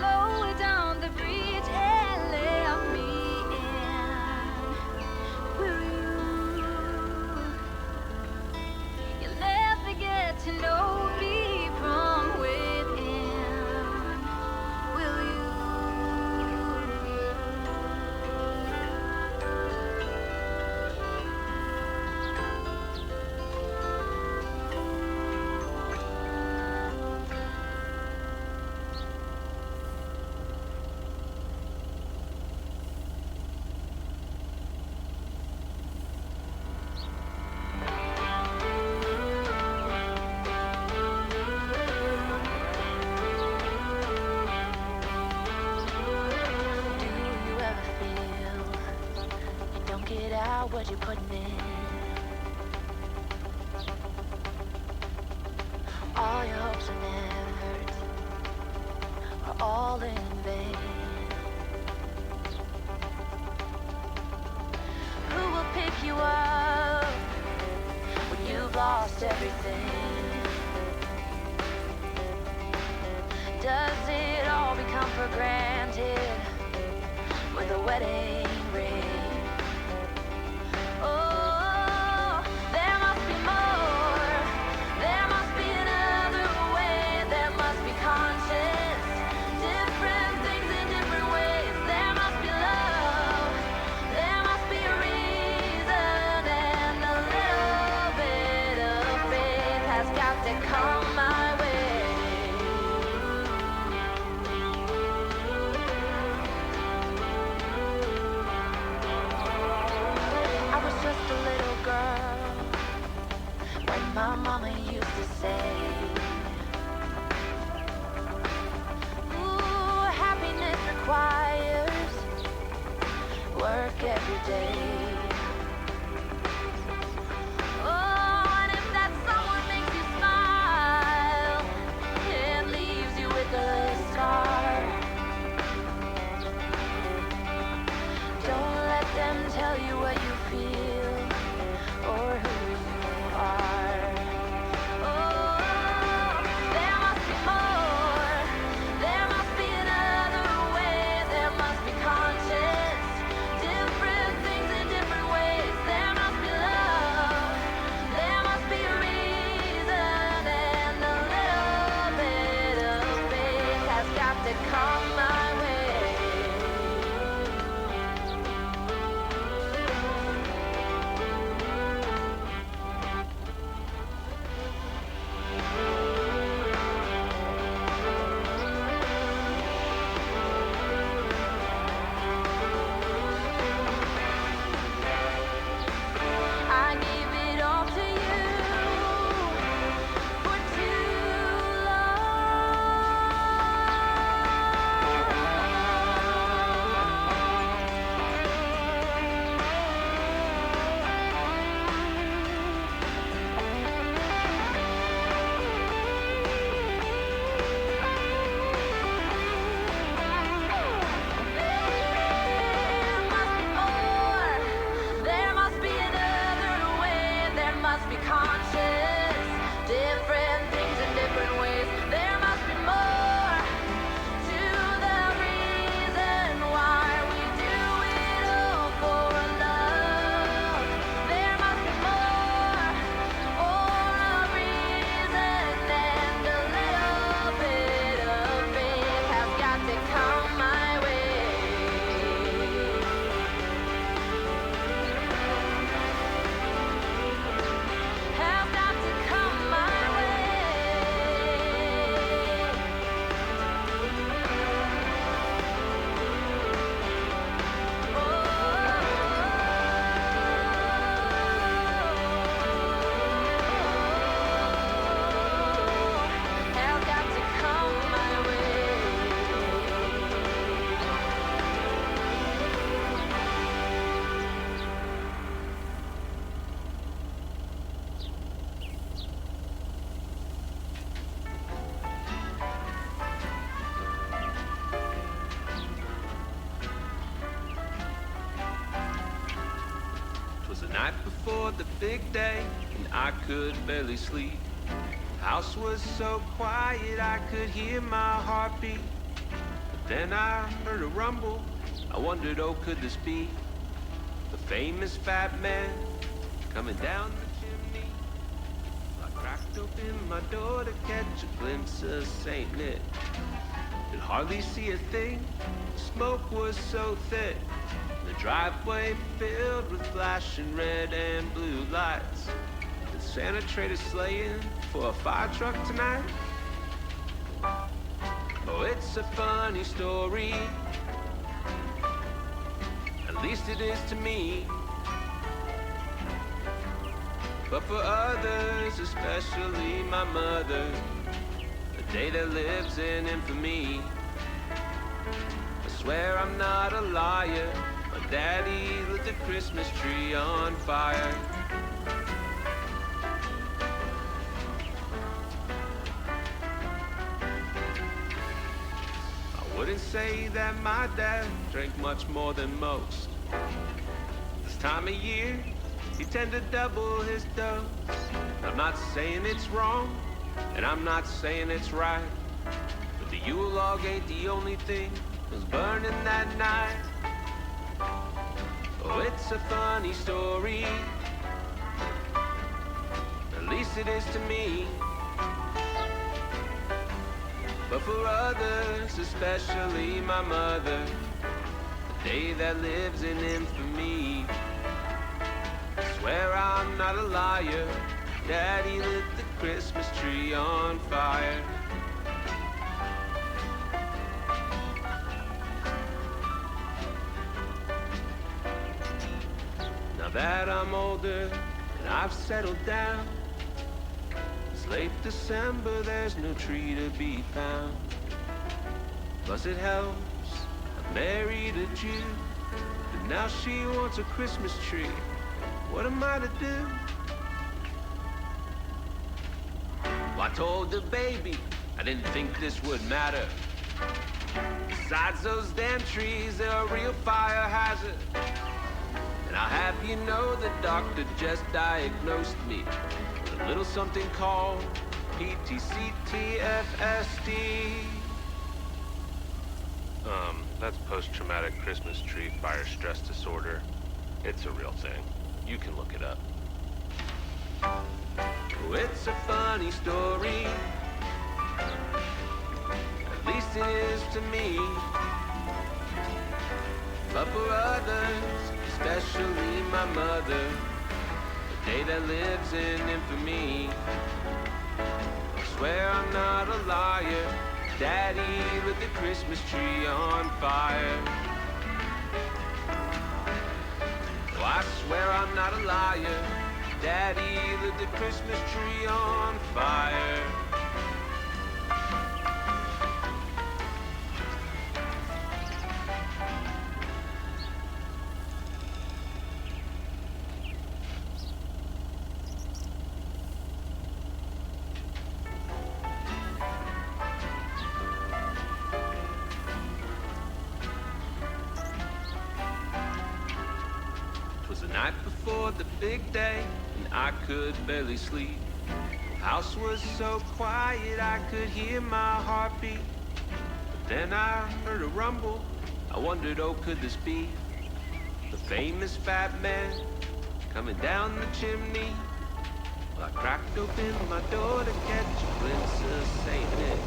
Lower down the bridge and let me in. Will you? You'll never get to know me from within. Will you? Do you ever feel you don't get out what you're putting in? All your hopes and efforts are all in vain. Who will pick you up when you've lost everything? Does it all become for granted with a wedding ring? Oh, there must be more. There must be another way. There must be conscience. Different things in different ways. There must be love. There must be a reason. And a little bit of faith has got to come my way. the night before the big day, and I could barely sleep. House was so quiet I could hear my heartbeat. But then I heard a rumble. I wondered, oh, could this be the famous fat man coming down the chimney? I cracked open my door to catch a glimpse of Saint Nick. Could hardly see a thing. The smoke was so thick. The driveway filled with flashing red and blue lights. Did Santa trade a sleighing for a fire truck tonight? Oh, it's a funny story. At least it is to me. But for others, especially my mother, a day that lives in infamy. I swear I'm not a liar. My daddy lit the Christmas tree on fire. I wouldn't say that my dad drank much more than most. This time of year, he tended to double his dose. I'm not saying it's wrong, and I'm not saying it's right, but the Yule log ain't the only thing that was burning that night. Oh, it's a funny story. At least it is to me. But for others, especially my mother, the day that lives in infamy. I swear I'm not a liar. Daddy lit the Christmas tree on fire. Now that I'm older and I've settled down, it's late December, there's no tree to be found. Plus it helps, I married a Jew, but now she wants a Christmas tree. What am I to do? Well, I told the baby I didn't think this would matter. Besides those damn trees, they're a real fire hazard. And I'll have you know the doctor just diagnosed me with a little something called PTCTFSD. That's post-traumatic Christmas tree fire stress disorder. It's a real thing. You can look it up. Oh, it's a funny story. At least it is to me. But for others, especially my mother, the day that lives in infamy. I swear I'm not a liar. Daddy lit the Christmas tree on fire. Oh, I swear I'm not a liar. Daddy lit the Christmas tree on fire. Night before the big day, and I could barely sleep. House was so quiet I could hear my heartbeat. But then I heard a rumble. I wondered, oh, could this be the famous fat man coming down the chimney? Well, I cracked open my door to catch a glimpse of Saint Nick.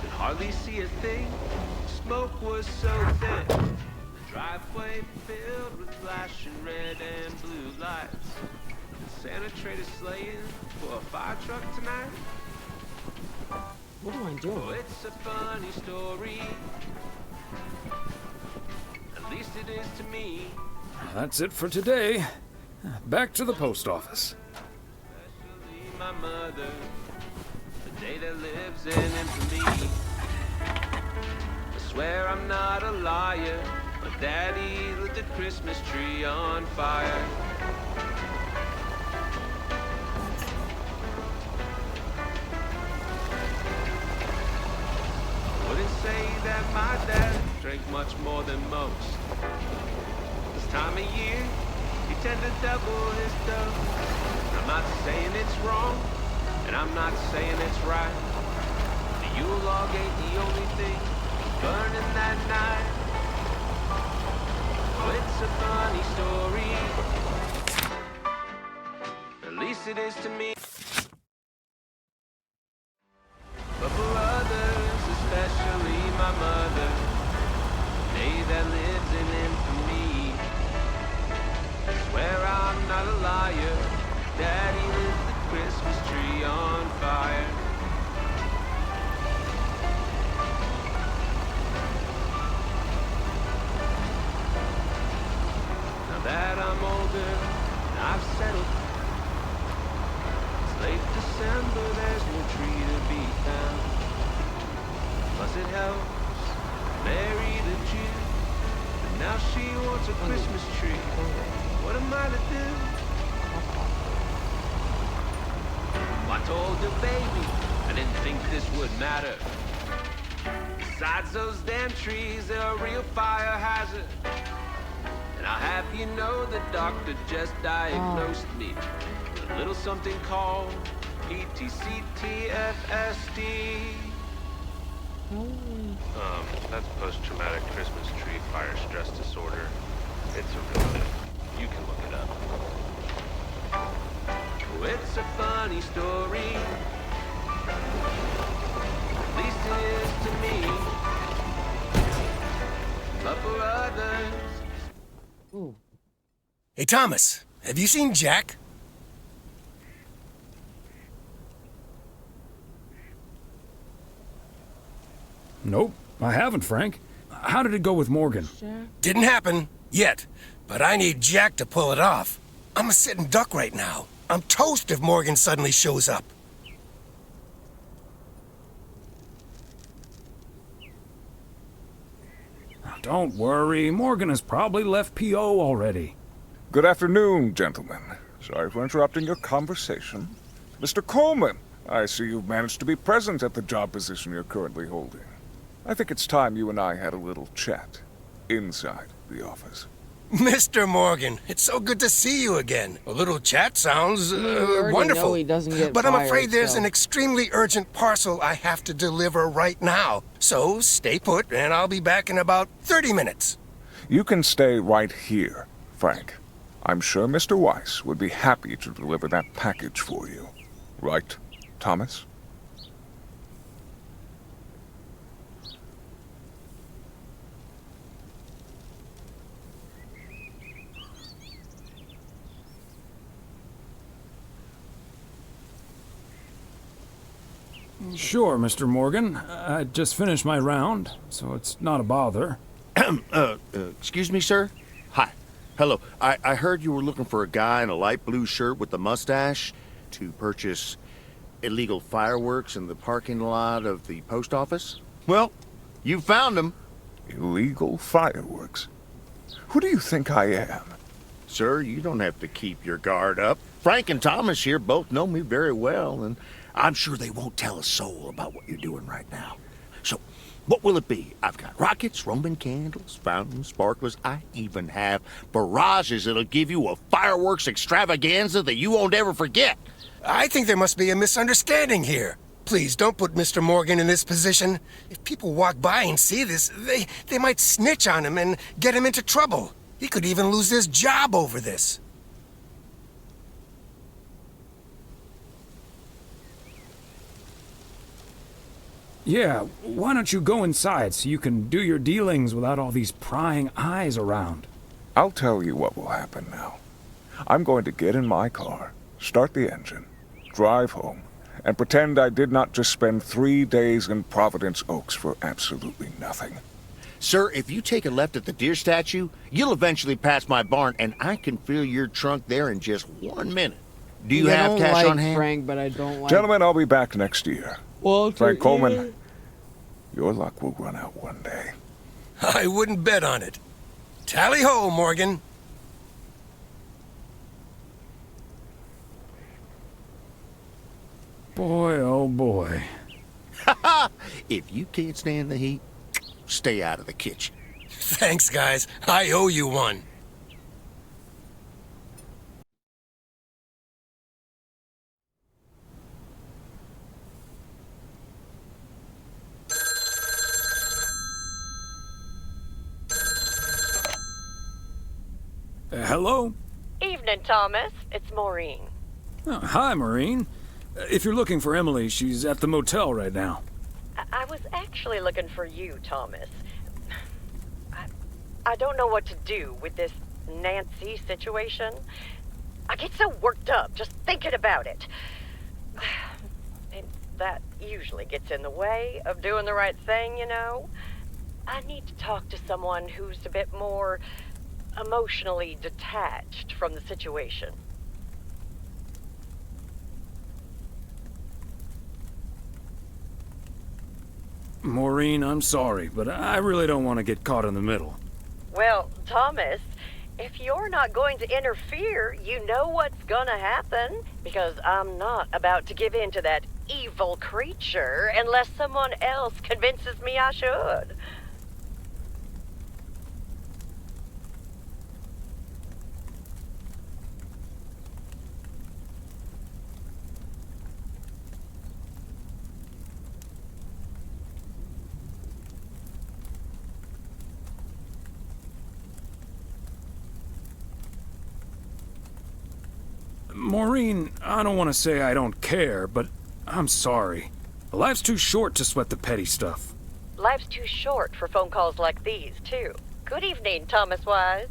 Could hardly see a thing. Smoke was so thick. Driveway filled with flashing red and blue lights. Did Santa trade a sleighing for a fire truck tonight? What am I doing? Oh, it's a funny story. At least it is to me. That's it for today. Back to the post office. Especially my mother, the day that lives in infamy. I swear I'm not a liar. My daddy lit the Christmas tree on fire. I wouldn't say that my dad drank much more than most. This time of year, he tend to double his dose. I'm not saying it's wrong, and I'm not saying it's right. The Yule log ain't the only thing burning that night. Oh, it's a funny story. At least it is to me. But for others, especially my mother, day that lives in infamy. Swear I'm not a liar. Daddy lit the Christmas tree on fire. Now that I'm older, and I've settled. It's late December, there's no tree to be found. Plus it helps Mary the Jew. But now she wants a Christmas tree. What am I to do? Well, I told the baby I didn't think this would matter. Besides those damn trees, they're a real fire hazard. And I'll have you know the doctor just diagnosed me with a little something called PTCTFSD. That's post-traumatic Christmas tree fire stress disorder. It's a real thing. You can look it up. Oh, it's a funny story. At least it is to me. But for others. Hey, Thomas, have you seen Jack? Nope, I haven't, Frank. How did it go with Morgan? Didn't happen yet, but I need Jack to pull it off. I'm a sitting duck right now. I'm toast if Morgan suddenly shows up. Don't worry, Morgan has probably left P.O. already. Good afternoon, gentlemen. Sorry for interrupting your conversation. Mr. Coleman, I see you've managed to be present at the job position you're currently holding. I think it's time you and I had a little chat inside the office. Mr. Morgan, it's so good to see you again. A little chat sounds wonderful. Know he doesn't get but I'm fired, afraid there's so. an extremely urgent parcel I have to deliver right now. So stay put, and I'll be back in about 30 minutes. You can stay right here, Frank. I'm sure Mr. Weiss would be happy to deliver that package for you. Right, Thomas? Sure, Mr. Morgan. I just finished my round, so it's not a bother. Excuse me, sir? Hi. Hello. I heard you were looking for a guy in a light blue shirt with a mustache to purchase illegal fireworks in the parking lot of the post office? Well, you found him. Illegal fireworks? Who do you think I am? Sir, you don't have to keep your guard up. Frank and Thomas here both know me very well, and I'm sure they won't tell a soul about what you're doing right now. So, what will it be? I've got rockets, Roman candles, fountains, sparklers. I even have barrages that'll give you a fireworks extravaganza that you won't ever forget. I think there must be a misunderstanding here. Please don't put Mr. Morgan in this position. If people walk by and see this, they might snitch on him and get him into trouble. He could even lose his job over this. Yeah, why don't you go inside so you can do your dealings without all these prying eyes around? I'll tell you what will happen now. I'm going to get in my car, start the engine, drive home, and pretend I did not just spend 3 days in Providence Oaks for absolutely nothing. Sir, if you take a left at the deer statue, you'll eventually pass my barn, and I can fill your trunk there in just 1 minute. Do you have cash on hand? Frank, but I don't like. Gentlemen, I'll be back next year. Walter, Frank Coleman, your luck will run out one day. I wouldn't bet on it. Tally-ho, Morgan. Boy, oh boy. If you can't stand the heat, stay out of the kitchen. Thanks, guys. I owe you one. Hello? Evening, Thomas. It's Maureen. Oh, hi, Maureen. If you're looking for Emily, she's at the motel right now. I was actually looking for you, Thomas. I don't know what to do with this Nancy situation. I get so worked up just thinking about it. And that usually gets in the way of doing the right thing, you know? I need to talk to someone who's a bit more emotionally detached from the situation. Maureen, I'm sorry, but I really don't want to get caught in the middle. Well, Thomas, if you're not going to interfere, you know what's gonna happen. Because I'm not about to give in to that evil creature unless someone else convinces me I should. Maureen, I don't want to say I don't care, but I'm sorry. Life's too short to sweat the petty stuff. Life's too short for phone calls like these, too. Good evening, Thomas Wise.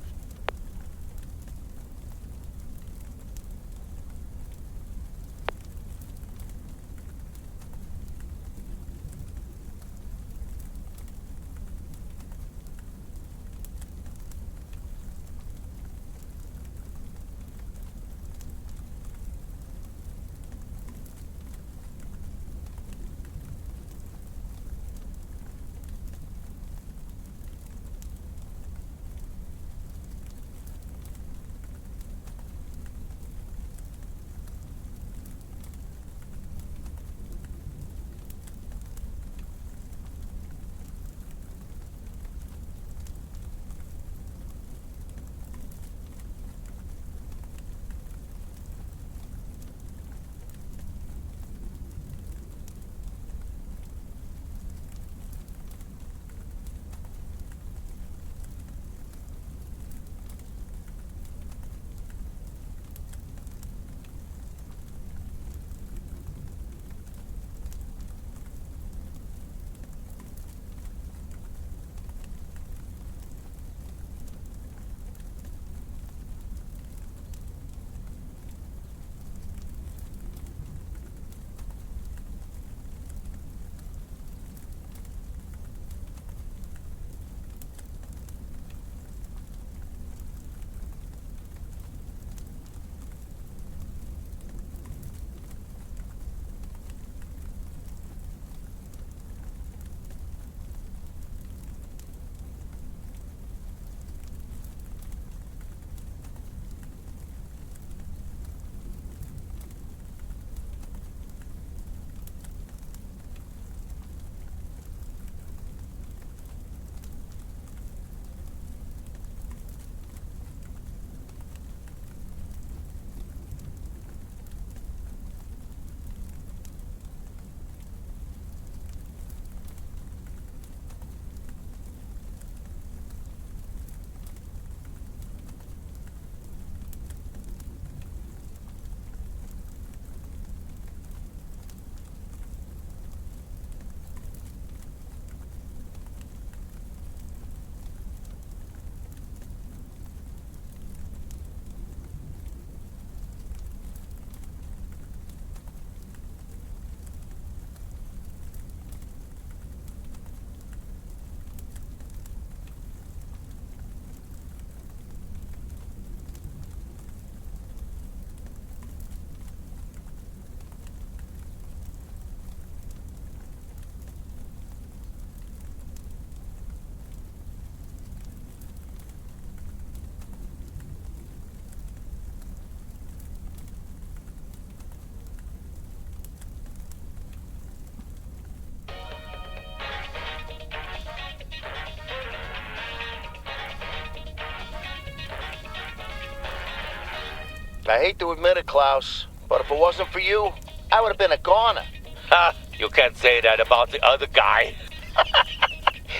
I hate to admit it, Klaus, but if it wasn't for you, I would have been a goner. Ha! You can't say that about the other guy.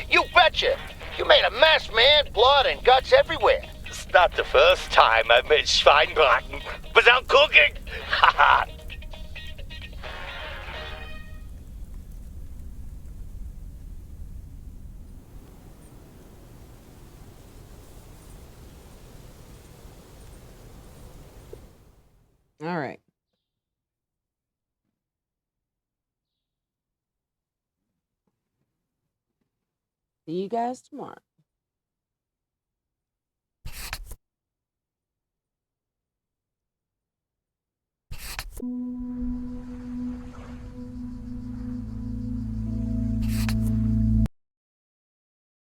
You betcha! You made a mess, man. Blood and guts everywhere. It's not the first time I've made Schweinbraten without cooking. Haha. All right. See you guys tomorrow.